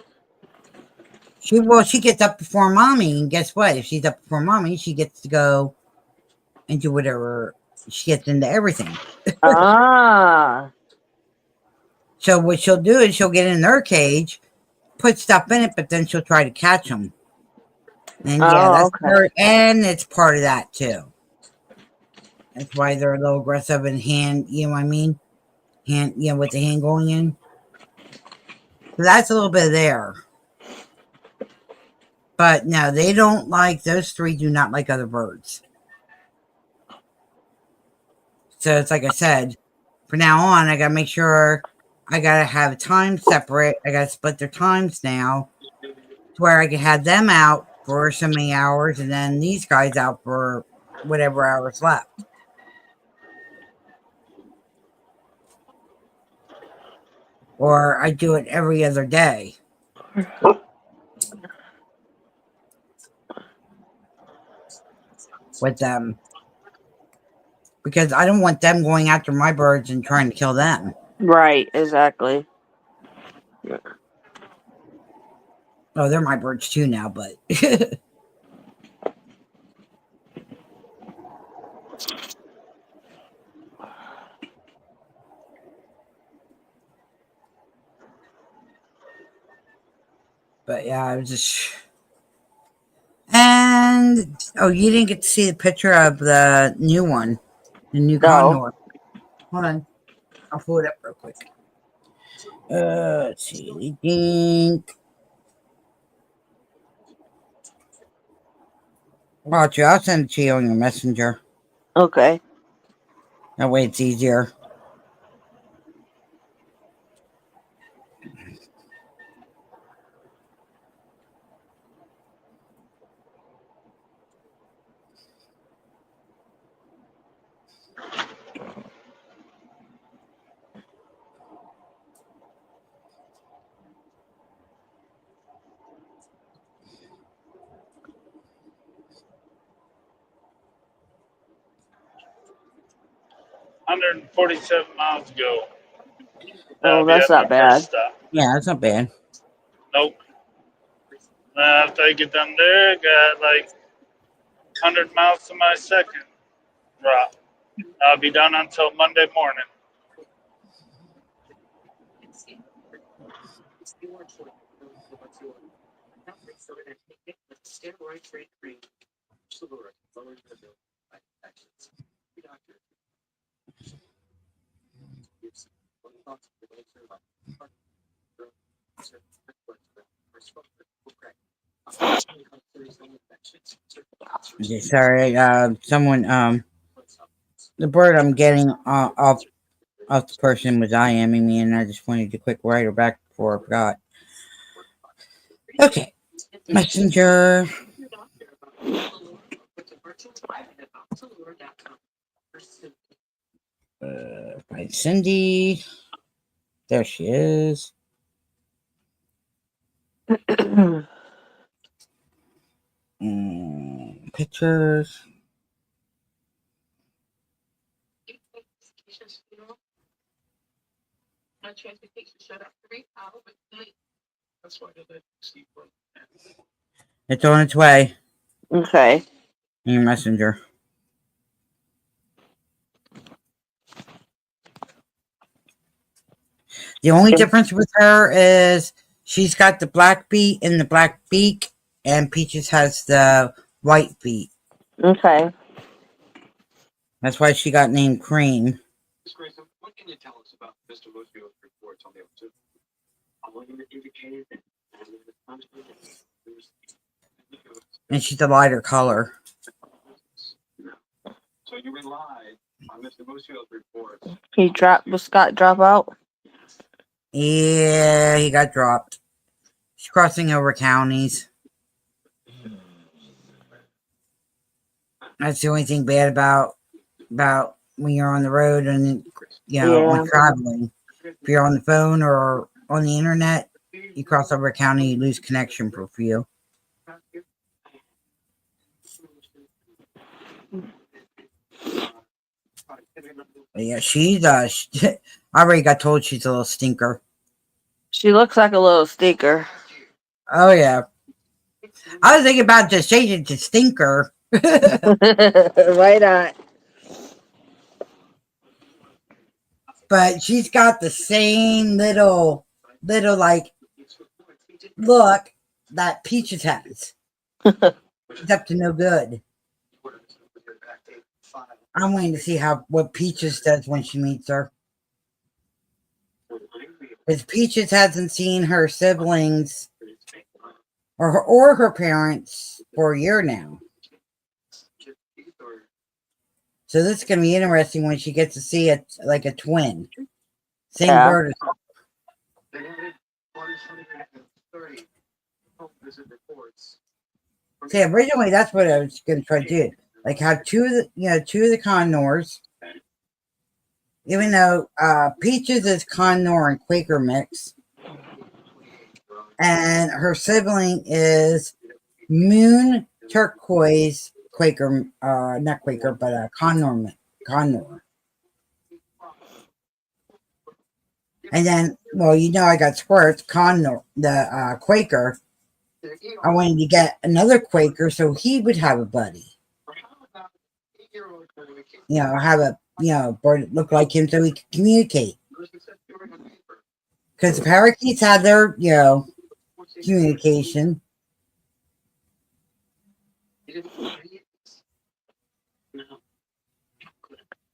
Speaker 2: She gets up before mommy, and guess what? If she's up before mommy, she gets to go and do whatever. She gets into everything.
Speaker 5: Ah.
Speaker 2: So what she'll do is she'll get in their cage, put stuff in it, but then she'll try to catch them. And yeah,
Speaker 5: Oh,
Speaker 2: that's
Speaker 5: okay.
Speaker 2: and it's part of that too. That's why they're a little aggressive in hand. You know what I mean? Hand, with the hand going in. So that's a little bit there. But no, they don't like, those three do not like other birds. So it's like I said, from now on, I got to make sure I got to have time separate. I got to split their times now to where I can have them out for so many hours and then these guys out for whatever hours left. Or I do it every other day with them. Because I don't want them going after my birds and trying to kill them.
Speaker 5: Right, exactly.
Speaker 2: Oh, they're my birds too now, but but yeah, I was just. And oh, you didn't get to see the picture of the new one, the new
Speaker 5: No.
Speaker 2: condor. Hold on, I'll pull it up real quick. Let's see. Dink. Watch you. I'll send it to you on your messenger.
Speaker 5: Okay.
Speaker 2: That way it's easier.
Speaker 1: Hundred and 47 miles to go. That'll
Speaker 5: Oh,
Speaker 1: be
Speaker 5: that's
Speaker 1: at my
Speaker 5: not
Speaker 1: first
Speaker 5: bad.
Speaker 1: stop.
Speaker 2: Yeah, that's not bad.
Speaker 1: Nope. After I get done there, I got like 100 miles to my second drop. I'll be done until Monday morning.
Speaker 2: Okay, sorry. Someone. The bird I'm getting off the person was IMing me, and I just wanted to quick write her back before I forgot. Okay, messenger. By Cindy. There she is. Pictures. It's on its way
Speaker 5: Okay.
Speaker 2: in your messenger. The only difference with her is she's got the black beak and the black beak, and Peaches has the white beak.
Speaker 5: Okay.
Speaker 2: That's why she got named Cream.
Speaker 3: Ms. Grayson, what can you tell us about Mr. Musgrio's reports on the O2? All unit indicated that
Speaker 2: And she's a lighter color.
Speaker 3: so you relied on Mr. Musgrio's reports.
Speaker 5: Was Scott drop out?
Speaker 2: Yeah, he got dropped. She's crossing over counties. That's the only thing bad about when you're on the road and when traveling. If you're on the phone or on the internet, you cross over a county, you lose connection for a few. But yeah, she's I already got told she's a little stinker.
Speaker 5: She looks like a little stinker.
Speaker 2: Oh yeah. I was thinking about just changing to stinker.
Speaker 5: Why not?
Speaker 2: But she's got the same little like look that Peaches has. She's up to no good. I'm waiting to see what Peaches does when she meets her. Because Peaches hasn't seen her siblings or her parents for a year now. So this is going to be interesting when she gets to see it like a twin. Same bird. See, originally that's what I was going to try to do. Like have two of the Connors. Even though Peaches is Connor and Quaker mix. And her sibling is Moon Turquoise Quaker, not Quaker, but Connor. And then, well, I got Squirts, Connor, the Quaker. I wanted to get another Quaker so he would have a buddy. Have a bird that look like him so he could communicate. Because the parakeets had their, communication.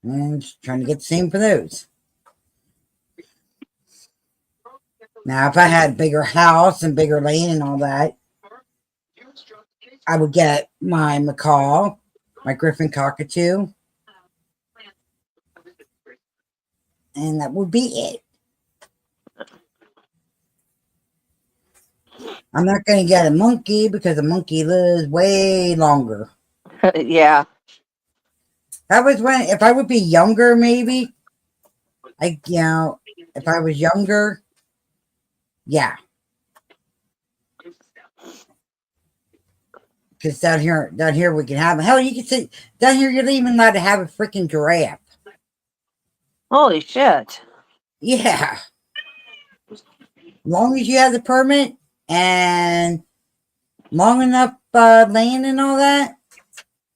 Speaker 2: And just trying to get the same for those. Now, if I had a bigger house and bigger land and all that, I would get my macaw, my griffin cockatoo, and that would be it. I'm not going to get a monkey because a monkey lives way longer.
Speaker 5: Yeah.
Speaker 2: That was if I would be younger, maybe. If I was younger, yeah. Because down here we can have. Hell, you can see down here you're even allowed to have a freaking giraffe.
Speaker 5: Holy shit.
Speaker 2: Yeah. As long as you have the permit and long enough land and all that,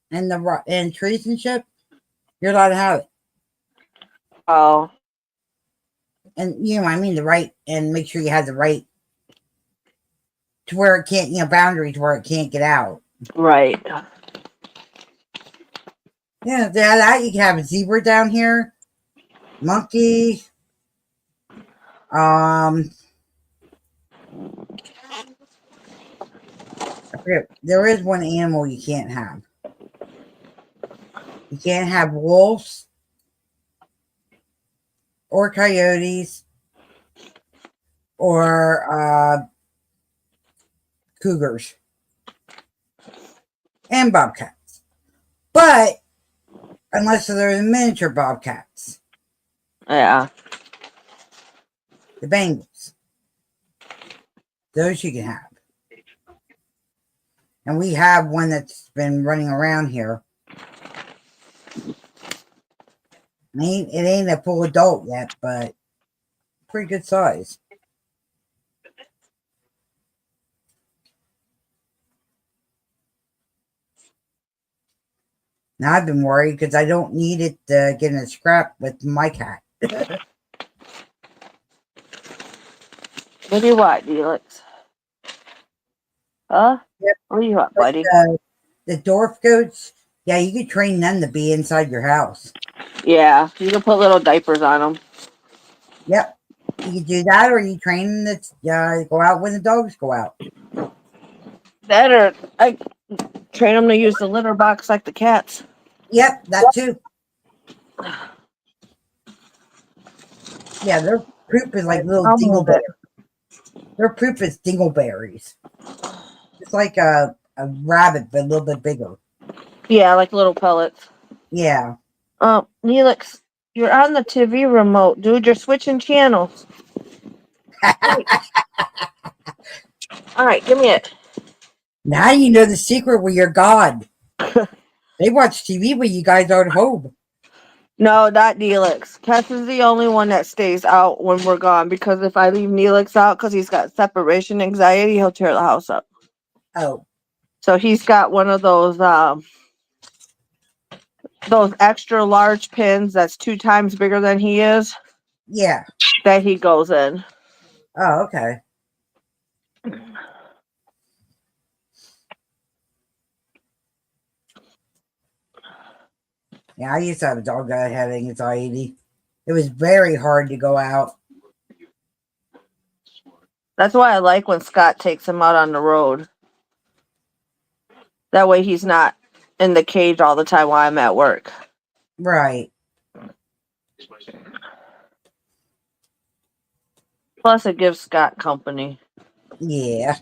Speaker 2: and trees and shit, you're allowed to have it.
Speaker 5: Oh.
Speaker 2: And the right, and make sure you have the right to where it can't, boundaries where it can't get out.
Speaker 5: Right.
Speaker 2: Yeah, that you can have a zebra down here, monkey, I forget, there is one animal you can't have. You can't have wolves or coyotes or cougars and bobcats. But unless they're the miniature bobcats.
Speaker 5: Yeah.
Speaker 2: The Bengals. Those you can have. And we have one that's been running around here. It ain't a full adult yet, but pretty good size. Now I've been worried because I don't need it to get in a scrap with my cat.
Speaker 5: What do you want, Felix? Huh?
Speaker 2: Yep.
Speaker 5: What do you want,
Speaker 2: But
Speaker 5: buddy?
Speaker 2: the dwarf goats, yeah, you could train them to be inside your house.
Speaker 5: Yeah, you can put little diapers on them.
Speaker 2: Yep. You can do that, or you train them to go out when the dogs go out.
Speaker 5: That or I train them to use the litter box like the cats.
Speaker 2: Yep, that too. Yeah, their poop is like little
Speaker 5: I'll move it.
Speaker 2: dingleberries. Their poop is dingleberries. It's like a rabbit, but a little bit bigger.
Speaker 5: Yeah, like little pellets.
Speaker 2: Yeah.
Speaker 5: Neelix, you're on the TV remote, dude. You're switching channels. All right, give me it.
Speaker 2: Now you know the secret where you're God. They watch TV when you guys aren't home.
Speaker 5: No, not Neelix. Tess is the only one that stays out when we're gone because if I leave Neelix out because he's got separation anxiety, he'll tear the house up.
Speaker 2: Oh,
Speaker 5: So he's got one of those extra large pins that's 2 times bigger than he is
Speaker 2: yeah.
Speaker 5: that he goes in.
Speaker 2: Oh, okay. Yeah, I used to have a dog that had anxiety. It was very hard to go out.
Speaker 5: That's why I like when Scott takes him out on the road. That way he's not in the cage all the time while I'm at work.
Speaker 2: Right.
Speaker 5: Plus, it gives Scott company.
Speaker 2: Yeah.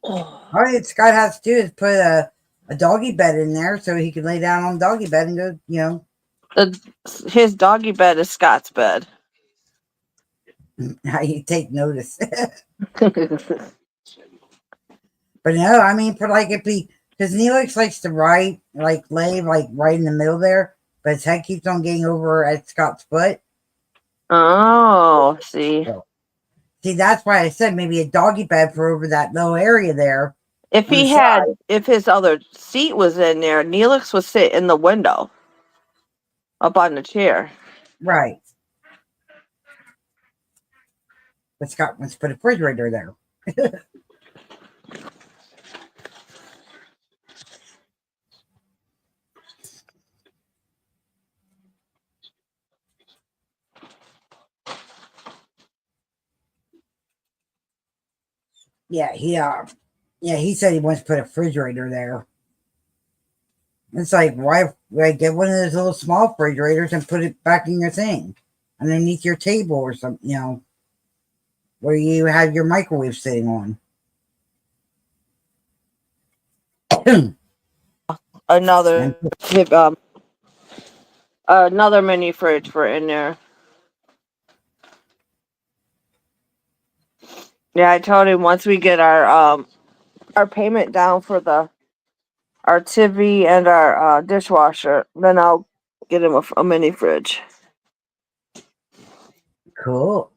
Speaker 2: All right, Scott has to do is put a doggy bed in there so he can lay down on the doggy bed and go,
Speaker 5: His doggy bed is Scott's bed.
Speaker 2: how you take notice. But no, I mean, for like if he, because Neelix likes to lay like right in the middle there, but his head keeps on getting over at Scott's foot.
Speaker 5: Oh, see.
Speaker 2: So, see, that's why I said maybe a doggy bed for over that little area there.
Speaker 5: If
Speaker 2: On the
Speaker 5: if his other seat was in there, Neelix would sit in the window up on the chair.
Speaker 2: Right. But Scott wants to put a refrigerator there. Yeah, he said he wants to put a refrigerator there. It's like, why get one of those little small refrigerators and put it back in your thing underneath your table or something, where you have your microwave sitting on.
Speaker 5: Another
Speaker 2: And
Speaker 5: another mini fridge for in there. Yeah, I told him once we get our payment down for our TV and our dishwasher, then I'll get him a mini fridge.
Speaker 2: cool.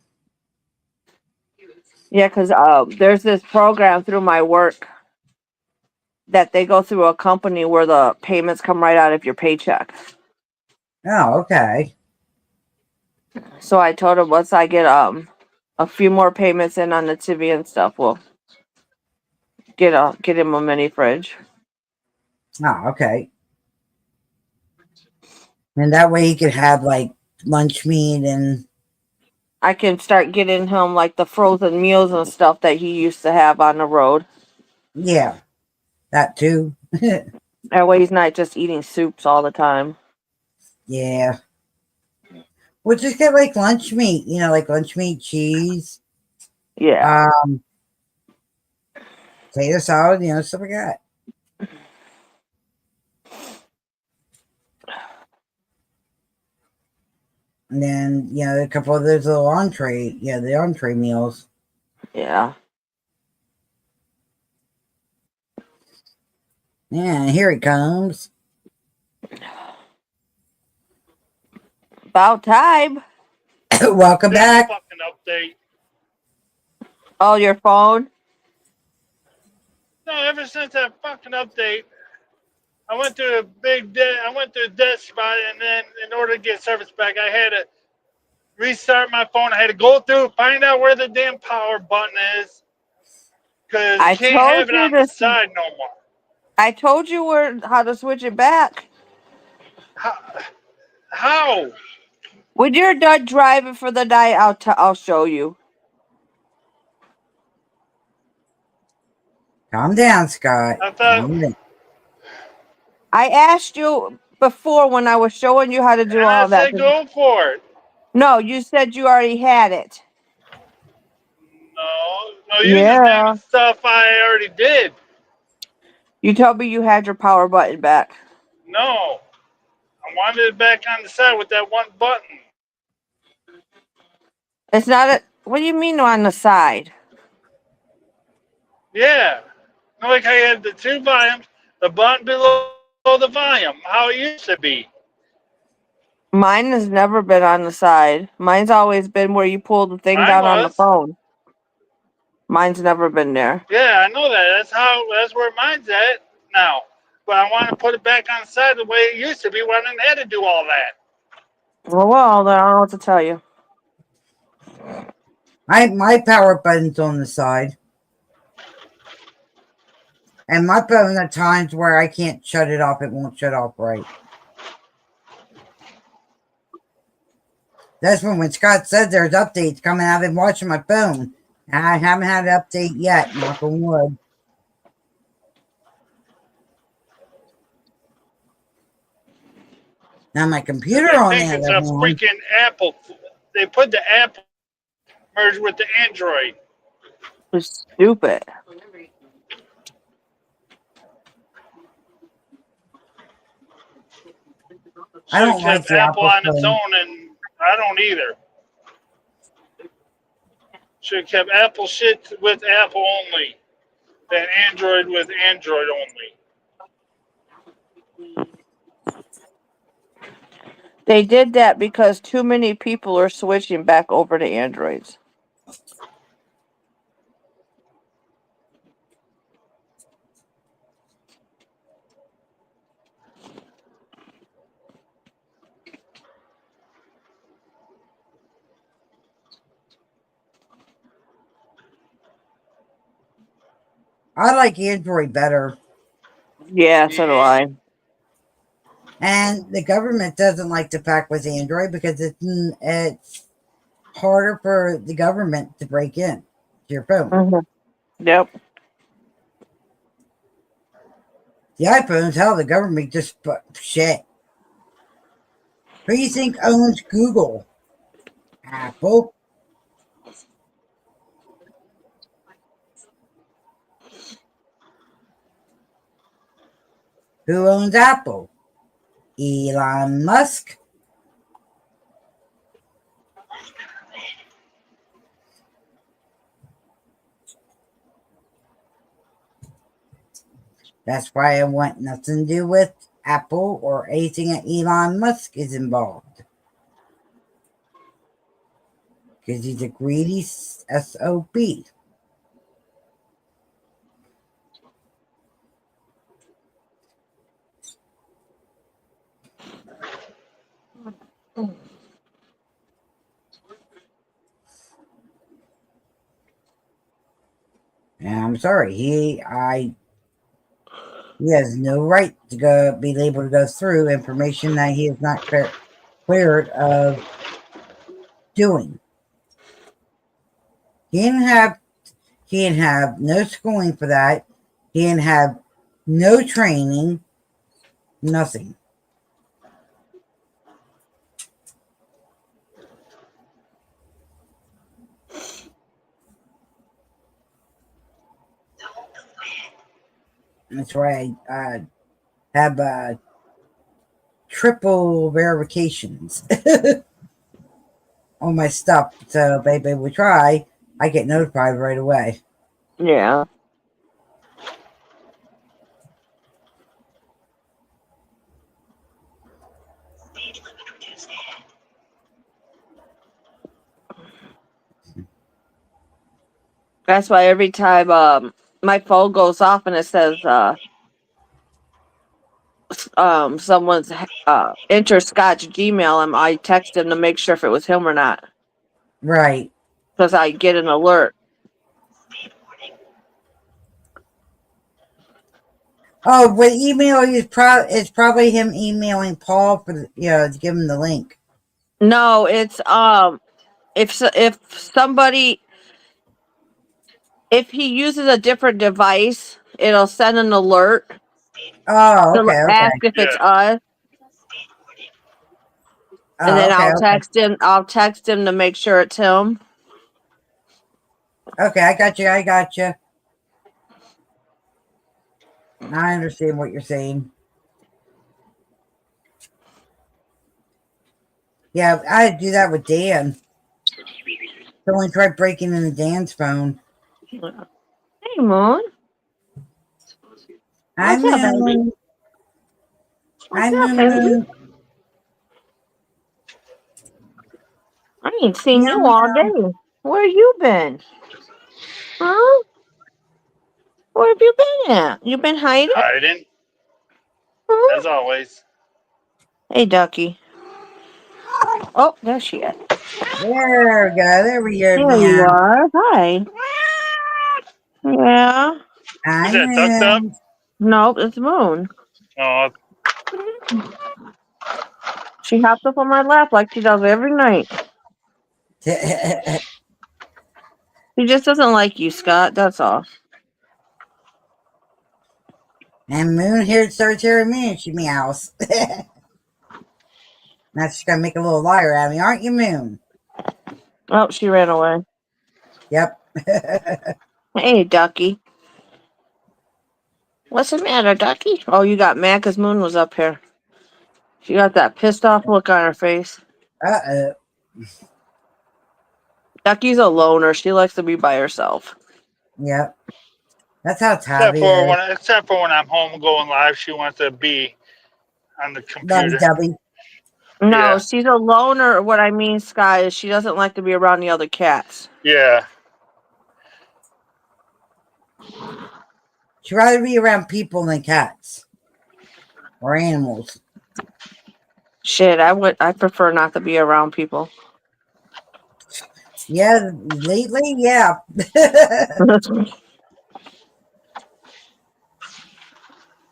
Speaker 5: Yeah, because there's this program through my work that they go through a company where the payments come right out of your paycheck.
Speaker 2: Oh, okay.
Speaker 5: So I told him once I get a few more payments in on the TV and stuff, we'll get him a mini fridge.
Speaker 2: Oh, okay. And that way he could have like lunch meat and
Speaker 5: I can start getting him like the frozen meals and stuff that he used to have on the road.
Speaker 2: yeah, that too.
Speaker 5: That way he's not just eating soups all the time.
Speaker 2: Yeah. We'll just get like lunch meat, like lunch meat, cheese,
Speaker 5: Yeah.
Speaker 2: potato salad, stuff like that. And then, a couple of those little the entree meals.
Speaker 5: Yeah.
Speaker 2: Yeah, here it comes.
Speaker 5: About time.
Speaker 2: Welcome
Speaker 1: That
Speaker 2: back.
Speaker 1: fucking update.
Speaker 5: Oh, your phone?
Speaker 1: No, ever since that fucking update, I went through a dead spot, and then in order to get service back, I had to restart my phone. I had to go through, find out where the damn power button is, because you
Speaker 5: I
Speaker 1: can't
Speaker 5: told
Speaker 1: have it
Speaker 5: you
Speaker 1: on the
Speaker 5: to.
Speaker 1: side no more.
Speaker 5: I told you how to switch it back.
Speaker 1: How? How?
Speaker 5: When you're done driving for the night, I'll show you.
Speaker 2: Calm down, Scott.
Speaker 1: I thought,
Speaker 2: Calm down.
Speaker 5: I asked you before when I was showing you how to do
Speaker 1: and I
Speaker 5: all that.
Speaker 1: said go for it.
Speaker 5: No, you said you already had it.
Speaker 1: No, you just
Speaker 5: Yeah.
Speaker 1: naming stuff I already did.
Speaker 5: You told me you had your power button back.
Speaker 1: No, I wanted it back on the side with that one button.
Speaker 5: It's not a. What do you mean on the side?
Speaker 1: Yeah, not like I had the two volumes, the button below the volume, how it used to be.
Speaker 5: Mine has never been on the side. Mine's always been where you pull the thing
Speaker 1: Mine
Speaker 5: down on the
Speaker 1: was.
Speaker 5: phone. Mine's never been there.
Speaker 1: Yeah, I know that. That's where mine's at now. But I want to put it back on the side the way it used to be when I didn't have to do all that.
Speaker 5: Well, I don't know what to tell you.
Speaker 2: My power button's on the side. And my phone at times where I can't shut it off, it won't shut off right. That's when Scott said there's updates coming. I've been watching my phone. And I haven't had an update yet, knock on wood. Now my
Speaker 1: Because
Speaker 2: computer
Speaker 1: they
Speaker 2: on the
Speaker 1: think it's
Speaker 2: other
Speaker 1: a
Speaker 2: hand.
Speaker 1: freaking Apple. They put the Apple merged with the Android.
Speaker 5: It's stupid.
Speaker 2: I
Speaker 1: Should have
Speaker 2: don't like
Speaker 1: kept
Speaker 2: the
Speaker 1: Apple
Speaker 2: Apple
Speaker 1: on its
Speaker 2: phone.
Speaker 1: own, and I don't either. Should have kept Apple shit with Apple only, then Android with Android only.
Speaker 5: They did that because too many people are switching back over to Androids.
Speaker 2: I like Android better.
Speaker 5: Yeah, so do I.
Speaker 2: And the government doesn't like to pack with Android because it's harder for the government to break in to your phone.
Speaker 5: Yep.
Speaker 2: The iPhones, hell, the government just shit. Who do you think owns Google? Apple. Who owns Apple? Elon Musk. That's why I want nothing to do with Apple or anything that Elon Musk is involved. Because he's a greedy SOB. And I'm sorry, he has no right to be able to go through information that he is not cleared of doing. He didn't have no schooling for that. He didn't have no training, nothing. That's why I have triple verifications on my stuff. So, baby, we try. I get notified right away.
Speaker 5: Yeah.
Speaker 3: Speed limit reduced ahead.
Speaker 5: That's why every time my phone goes off and it says someone's interscotch Gmail him, I text him to make sure if it was him or not.
Speaker 2: Right.
Speaker 5: Because I get an alert.
Speaker 2: Oh, but email is probably him emailing Paul for to give him the link.
Speaker 5: No, it's if somebody, if he uses a different device, it'll send an alert
Speaker 2: Oh,
Speaker 5: to
Speaker 2: okay,
Speaker 5: ask if
Speaker 1: Yeah.
Speaker 5: it's us, and
Speaker 2: Oh,
Speaker 5: then
Speaker 2: okay,
Speaker 5: I'll
Speaker 2: okay.
Speaker 5: text him. I'll text him to make sure it's him.
Speaker 2: Okay, I got you. I got you. I understand what you're saying. Yeah, I had to do that with Dan. Someone tried breaking into Dan's phone.
Speaker 5: Hey, Moon.
Speaker 2: Hi,
Speaker 5: What's up, baby?
Speaker 2: Moon. Hi,
Speaker 5: What's up,
Speaker 2: Moon
Speaker 5: baby?
Speaker 2: Moon.
Speaker 5: I ain't seen
Speaker 2: Meow,
Speaker 5: you all
Speaker 2: meow.
Speaker 5: day. Where you been? Huh? Where have you been at? You been hiding?
Speaker 1: Hiding,
Speaker 5: Huh?
Speaker 1: as always.
Speaker 5: Hey, Ducky. Oh, there she is.
Speaker 2: There we go. There we go.
Speaker 5: There you
Speaker 2: Meow.
Speaker 5: are. Hi. Yeah.
Speaker 1: Is
Speaker 2: Hi,
Speaker 1: that Duck Duck?
Speaker 2: Moon.
Speaker 5: Nope, it's Moon.
Speaker 1: Oh,
Speaker 5: She hopped up on my lap like she does every night. She just doesn't like you, Scott. That's all.
Speaker 2: And Moon here starts hearing me and she meows. Now she's gonna make a little liar out of me, aren't you, Moon?
Speaker 5: Oh, she ran away.
Speaker 2: Yep.
Speaker 5: Hey, Ducky. What's the matter, Ducky? Oh, you got mad because Moon was up here. She got that pissed off look on her face.
Speaker 2: Uh-oh.
Speaker 5: Ducky's a loner. She likes to be by herself.
Speaker 2: Yep. That's how
Speaker 1: except
Speaker 2: Tabby is.
Speaker 1: for when I'm home going live, she wants to be on the
Speaker 2: Lovey
Speaker 1: computer.
Speaker 2: dovey.
Speaker 5: No,
Speaker 1: Yeah.
Speaker 5: she's a loner. What I mean, Sky, is she doesn't like to be around the other cats.
Speaker 1: Yeah.
Speaker 2: She'd rather be around people than cats. Or animals.
Speaker 5: Shit, I prefer not to be around people.
Speaker 2: Yeah, lately, yeah.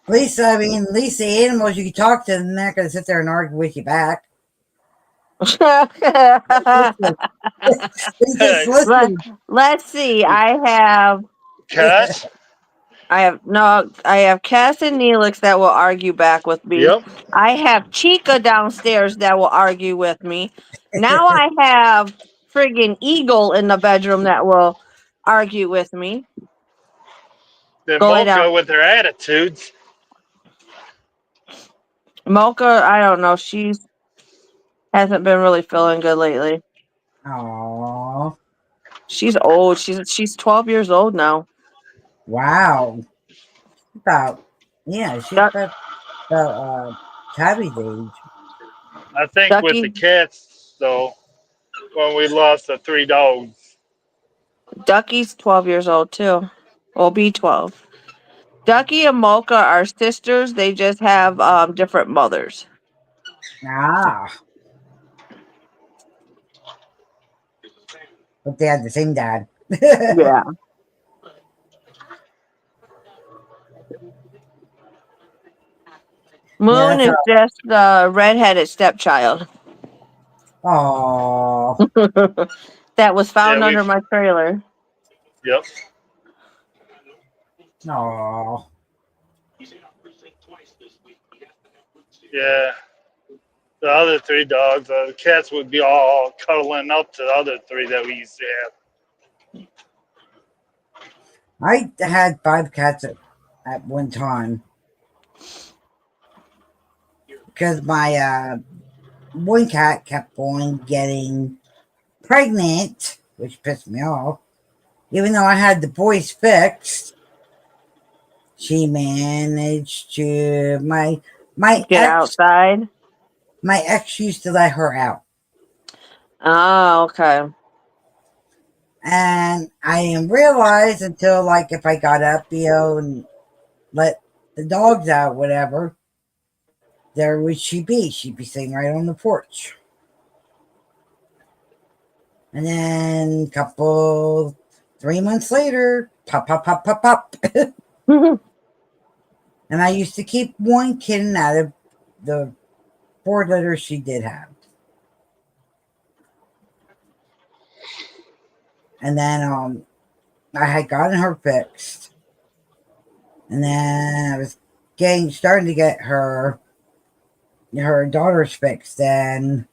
Speaker 2: At least the animals you can talk to them, they're not gonna sit there and argue with you back. Listen. They just
Speaker 1: Hey,
Speaker 2: listen.
Speaker 5: Let's see.
Speaker 1: Cass?
Speaker 5: I have Cass and Neelix that will argue back with me.
Speaker 1: Yep.
Speaker 5: I have Chica downstairs that will argue with me. Now I have friggin' Eagle in the bedroom that will argue with me.
Speaker 1: Then
Speaker 5: Go lay down.
Speaker 1: Mocha with her attitudes.
Speaker 5: Mocha, I don't know. She's hasn't been really feeling good lately.
Speaker 2: Aww.
Speaker 5: She's old. She's 12 years old now.
Speaker 2: Wow. She's
Speaker 5: Duck,
Speaker 2: about Tabby's age.
Speaker 1: I think with the
Speaker 5: Ducky
Speaker 1: cats, though, when we lost the 3 dogs.
Speaker 5: Ducky's 12 years old too. Will be 12. Ducky and Mocha are sisters. They just have different mothers.
Speaker 2: Ah. But they had the same dad.
Speaker 5: Yeah.
Speaker 2: Yeah,
Speaker 5: Moon
Speaker 2: that's
Speaker 5: is just the redheaded stepchild
Speaker 2: all.
Speaker 5: that was
Speaker 1: Yeah,
Speaker 5: found under my trailer.
Speaker 1: Yep.
Speaker 2: Aw.
Speaker 1: Yeah. The other 3 dogs, the cats would be all cuddling up to the other 3 that we used to have.
Speaker 2: I had 5 cats at one time. Because my one cat kept on getting pregnant, which pissed me off. Even though I had the boys fixed, she managed to my
Speaker 5: Get
Speaker 2: ex
Speaker 5: outside.
Speaker 2: my ex used to let her out.
Speaker 5: Oh, okay.
Speaker 2: And I didn't realize until if I got up, and let the dogs out, whatever, there would she be. She'd be sitting right on the porch. And then 3 months later, pop, pop, pop, pop, pop. And I used to keep one kitten out of the 4 litters she did have. And then I had gotten her fixed. And then I was starting to get her daughters fixed. And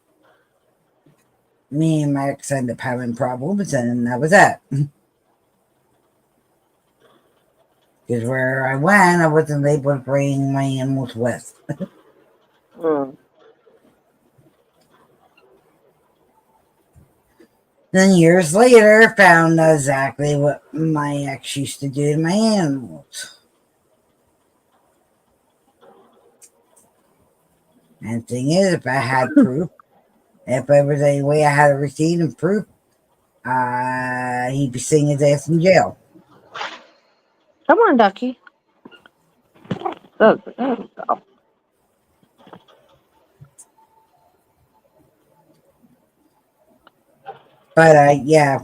Speaker 2: me and my ex ended up having problems, and that was it. Because where I went, I wasn't able to bring my animals with. Then years later, found exactly what my ex used to do to my animals. And the thing is, if I had proof, if there was any way I had a receipt and proof, he'd be sitting his ass in jail.
Speaker 5: Come on, Ducky. There we go.
Speaker 2: But yeah.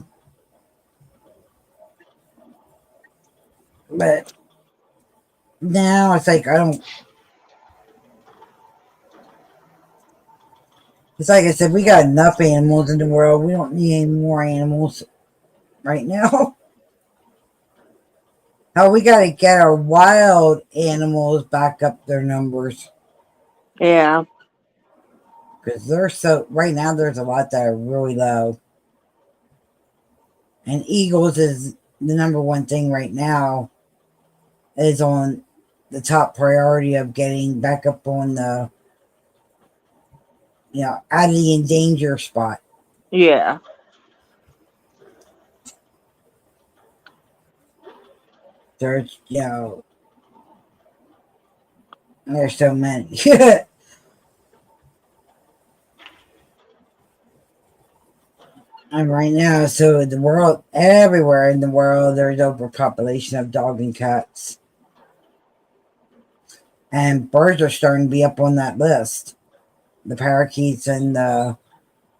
Speaker 2: But now it's like I don't. It's like I said, we got enough animals in the world. We don't need any more animals right now. Oh, we got to get our wild animals back up their numbers.
Speaker 5: Yeah.
Speaker 2: Because right now there's a lot that are really low. And eagles is the number one thing right now, is on the top priority of getting back up on the, out of the endanger spot.
Speaker 5: Yeah.
Speaker 2: There's so many. And right now, so the world, everywhere in the world, there's overpopulation of dogs and cats. And birds are starting to be up on that list. The parakeets and the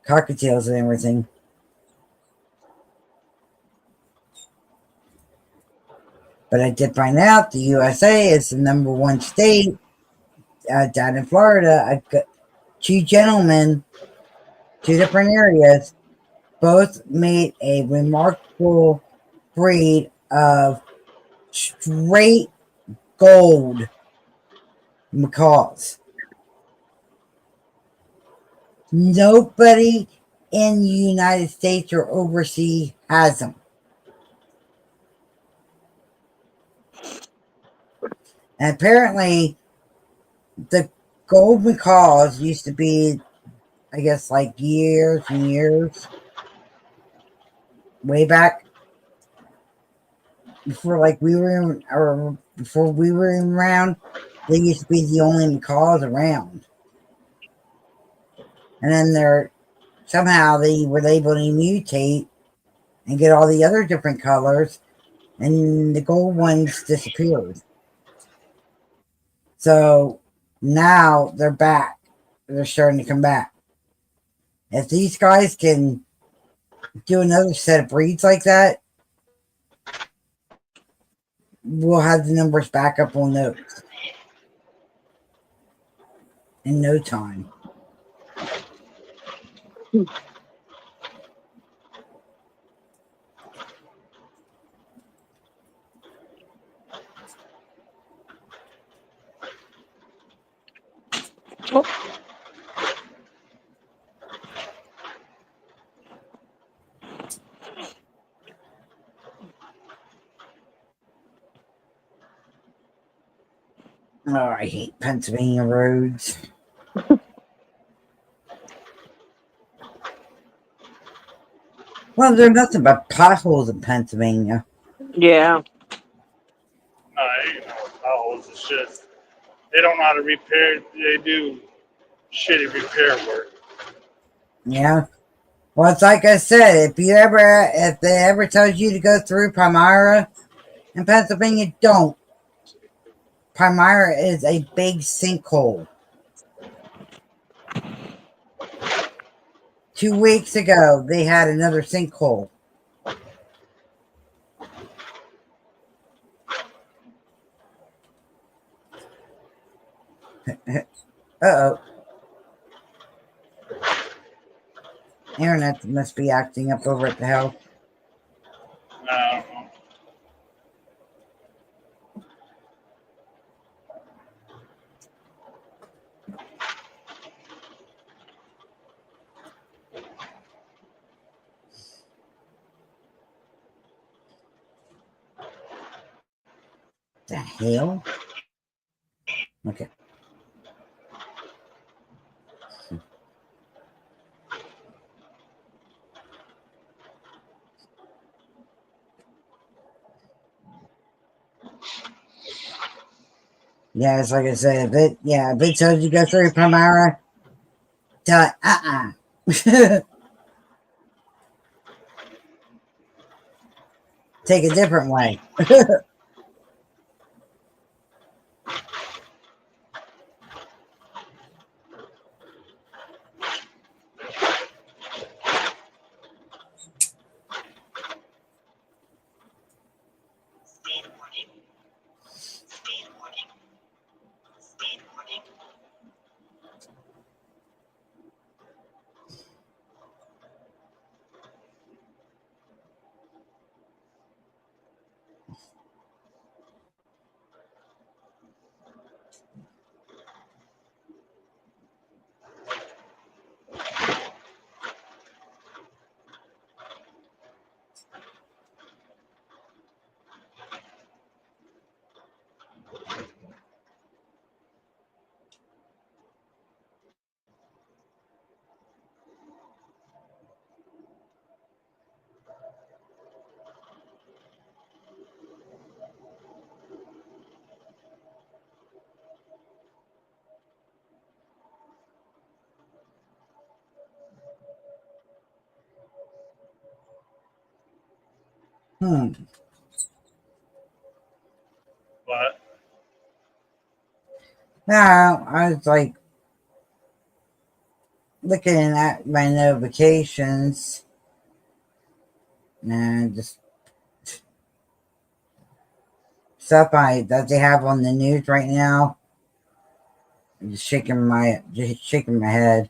Speaker 2: cockatiels and everything. But I did find out the USA is the number one state down in Florida. I got 2 gentlemen, 2 different areas, both made a remarkable breed of straight gold macaws. Nobody in the United States or overseas has them. And apparently, the gold macaws used to be, I guess, like years and years way back before, before we were around. They used to be the only macaws around. And then somehow they were able to mutate and get all the other different colors, and the gold ones disappeared. So now they're back. They're starting to come back. If these guys can do another set of breeds like that, we'll have the numbers back up on those in no time. Oh, I hate Pennsylvania roads. Well, there's nothing but potholes in Pennsylvania.
Speaker 5: Yeah.
Speaker 1: Potholes. It's just they don't know how to repair. They do shitty repair work.
Speaker 2: Yeah. Well, it's like I said, if they ever tells you to go through Palmyra in Pennsylvania, don't. Palmyra is a big sinkhole. 2 weeks ago, they had another sinkhole. Uh-oh. Internet must be acting up over at the house.
Speaker 1: I don't know.
Speaker 2: The hell? Okay. Yeah, it's like I said, if it tells you go through Primera, tell it, take a different way.
Speaker 3: Speed warning. Speed warning. Speed warning.
Speaker 2: Hmm.
Speaker 1: But
Speaker 2: Now, I was like looking at my notifications and just stuff that they have on the news right now. I'm just shaking my head.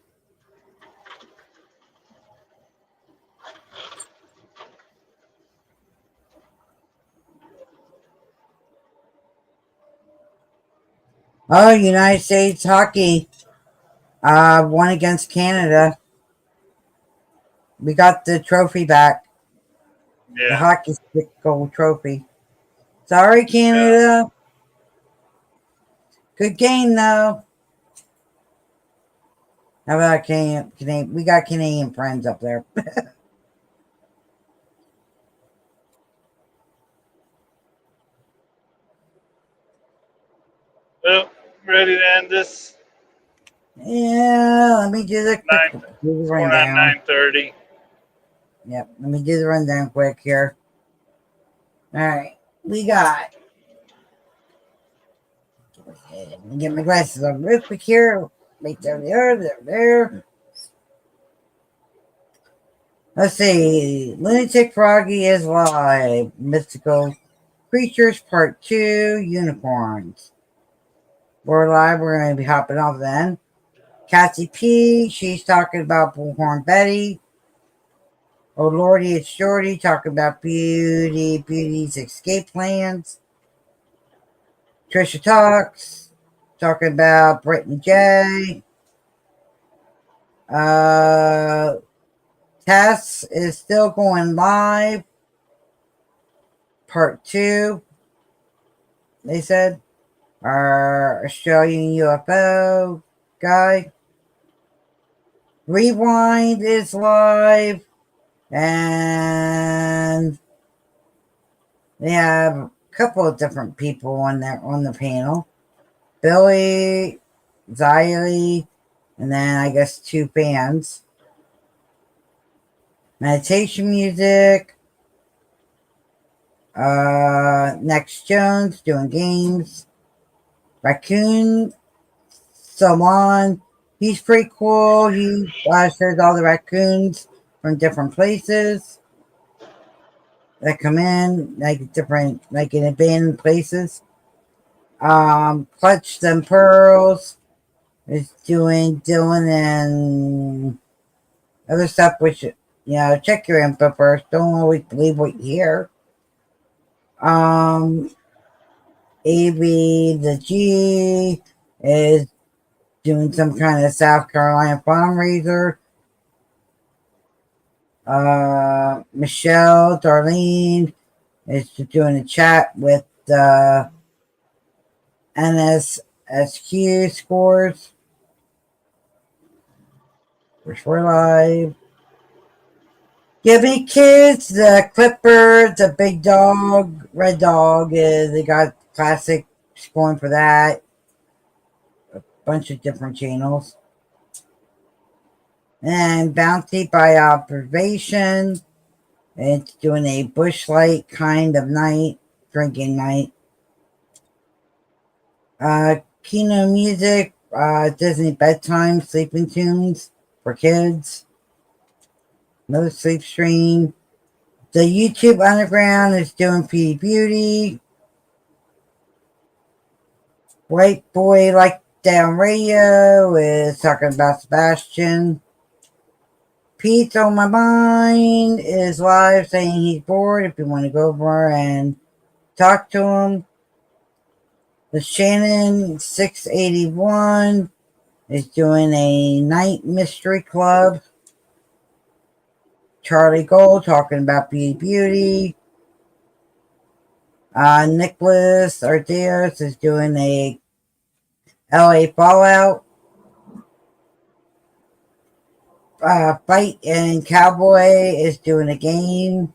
Speaker 2: Oh, United States hockey won against Canada. We got the trophy back. The
Speaker 1: yeah,
Speaker 2: hockey stick gold trophy. Sorry,
Speaker 1: yeah.
Speaker 2: Canada. Good game though. How about Canadian? We got Canadian friends up there.
Speaker 1: Well, ready to end this.
Speaker 2: Yeah, let me do the quick
Speaker 1: Nine.
Speaker 2: do the
Speaker 1: It's going on
Speaker 2: rundown.
Speaker 1: 9:30.
Speaker 2: Yep, let me do the rundown quick here. All right, we got. Let me get my glasses on real quick here. Right there, there. Let's see. Lunatic Froggy is live. Mystical Creatures Part 2. Unicorns. We're live. We're going to be hopping off then. Cassie P. She's talking about Bullhorn Betty. Oh Lordy, it's Shorty talking about Beauty's escape plans. Trisha talks. Talking about Brittany J. Tess is still going live. Part 2. They said. Our Australian UFO guy. Rewind is live. And they have a couple of different people on the panel. Billy, Xylee, and then I guess 2 fans. Meditation music. Next Jones doing games. Raccoon Salon He's pretty cool. He shows all the raccoons from different places that come in, like different, like in abandoned places. Clutch Them Pearls is doing Dylan and other stuff, which, check your info first. Don't always believe what you hear. AV the G is doing some kind of South Carolina fundraiser. Michelle Darlene is doing a chat with NSSQ scores, which we're live. Give me kids, the Clipper, the big dog, red dog is they got classic scoring for that. A bunch of different channels. And Bounty by Observation. It's doing a bushlight kind of night, drinking night. Kino Music, Disney Bedtime Sleeping Tunes for kids. Another sleep stream. The YouTube Underground is doing PD Beauty. White Boy Like Down Radio is talking about Sebastian. Pete's on My Mind is live saying he's bored if you want to go over and talk to him. The Shannon 681 is doing a night mystery club. Charlie Gold talking about beauty. Nicholas Ardeas is doing a LA Fallout. Fight and Cowboy is doing a game.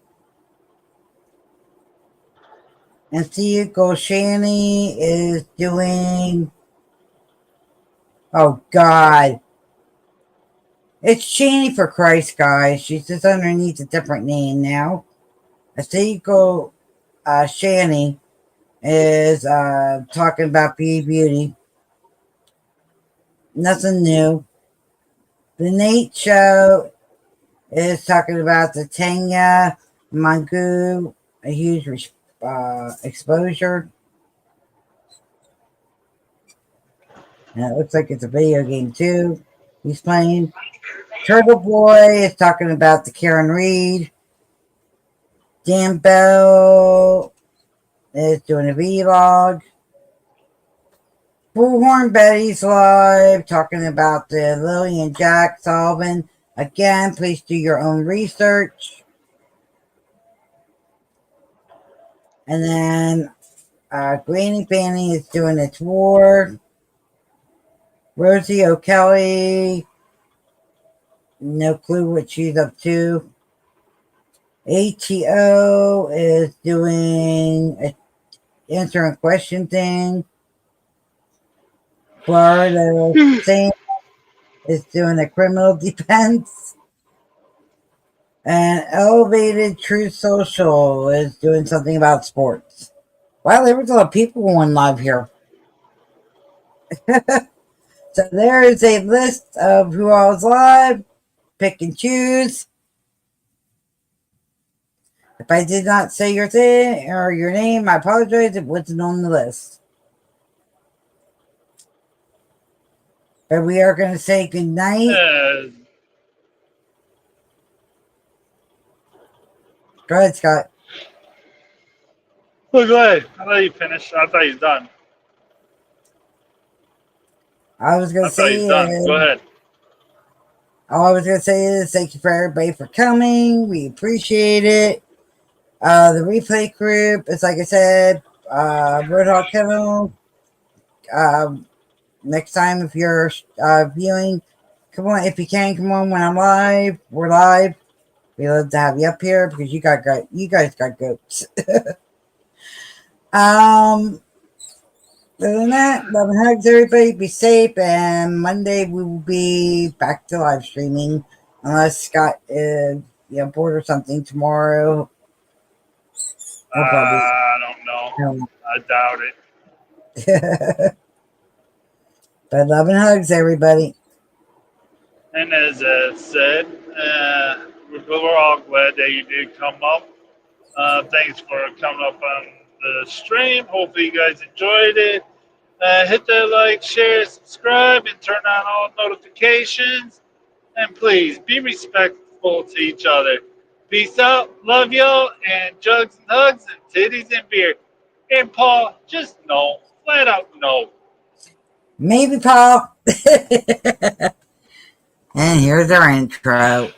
Speaker 2: And Theo Shanny is doing. Oh, God. It's Shanny for Christ, guys. She's just underneath a different name now. Theo Shanny is talking about beauty. Nothing new. The Nate Show is talking about the Tanya Mangu, a huge exposure. And it looks like it's a video game too. He's playing. Turtle Boy is talking about the Karen Reed. Dan Bell is doing a vlog. Bullhorn Betty's live talking about the Lily and Jack Sullivan. Again, please do your own research. And then Granny Fanny is doing a tour. Rosie O'Kelly, no clue what she's up to. ATO is doing a answering question thing. Florida Sam is doing a criminal defense. And Elevated True Social is doing something about sports. Wow, there was a lot of people going live here. So there is a list of who all is live. Pick and choose. If I did not say your thing or your name, I apologize. It wasn't on the list. But we are going to say good night. Go ahead, Scott.
Speaker 1: Well, go ahead. I thought you finished. I thought you was done.
Speaker 2: I was going to say,
Speaker 1: Go ahead.
Speaker 2: all I was going to say is thank you for everybody for coming. We appreciate it. The replay group is, like I said, Roadhog Kennel. Next time, if you're viewing, come on. If you can, come on when I'm live. We're live. We love to have you up here because you guys got goats. Other than that, love and hugs, everybody. Be safe, and Monday we will be back to live streaming unless Scott is bored or something tomorrow.
Speaker 1: I don't know. I doubt it.
Speaker 2: But love and hugs, everybody.
Speaker 1: And as I said, we're all glad that you did come up. Thanks for coming up on the stream. Hopefully, you guys enjoyed it. Hit that like, share, subscribe, and turn on all notifications. And please be respectful to each other. Peace out. Love y'all. And jugs and hugs and titties and beer. And Paul, just no. Flat out no.
Speaker 2: Maybe, Paul. And here's our intro.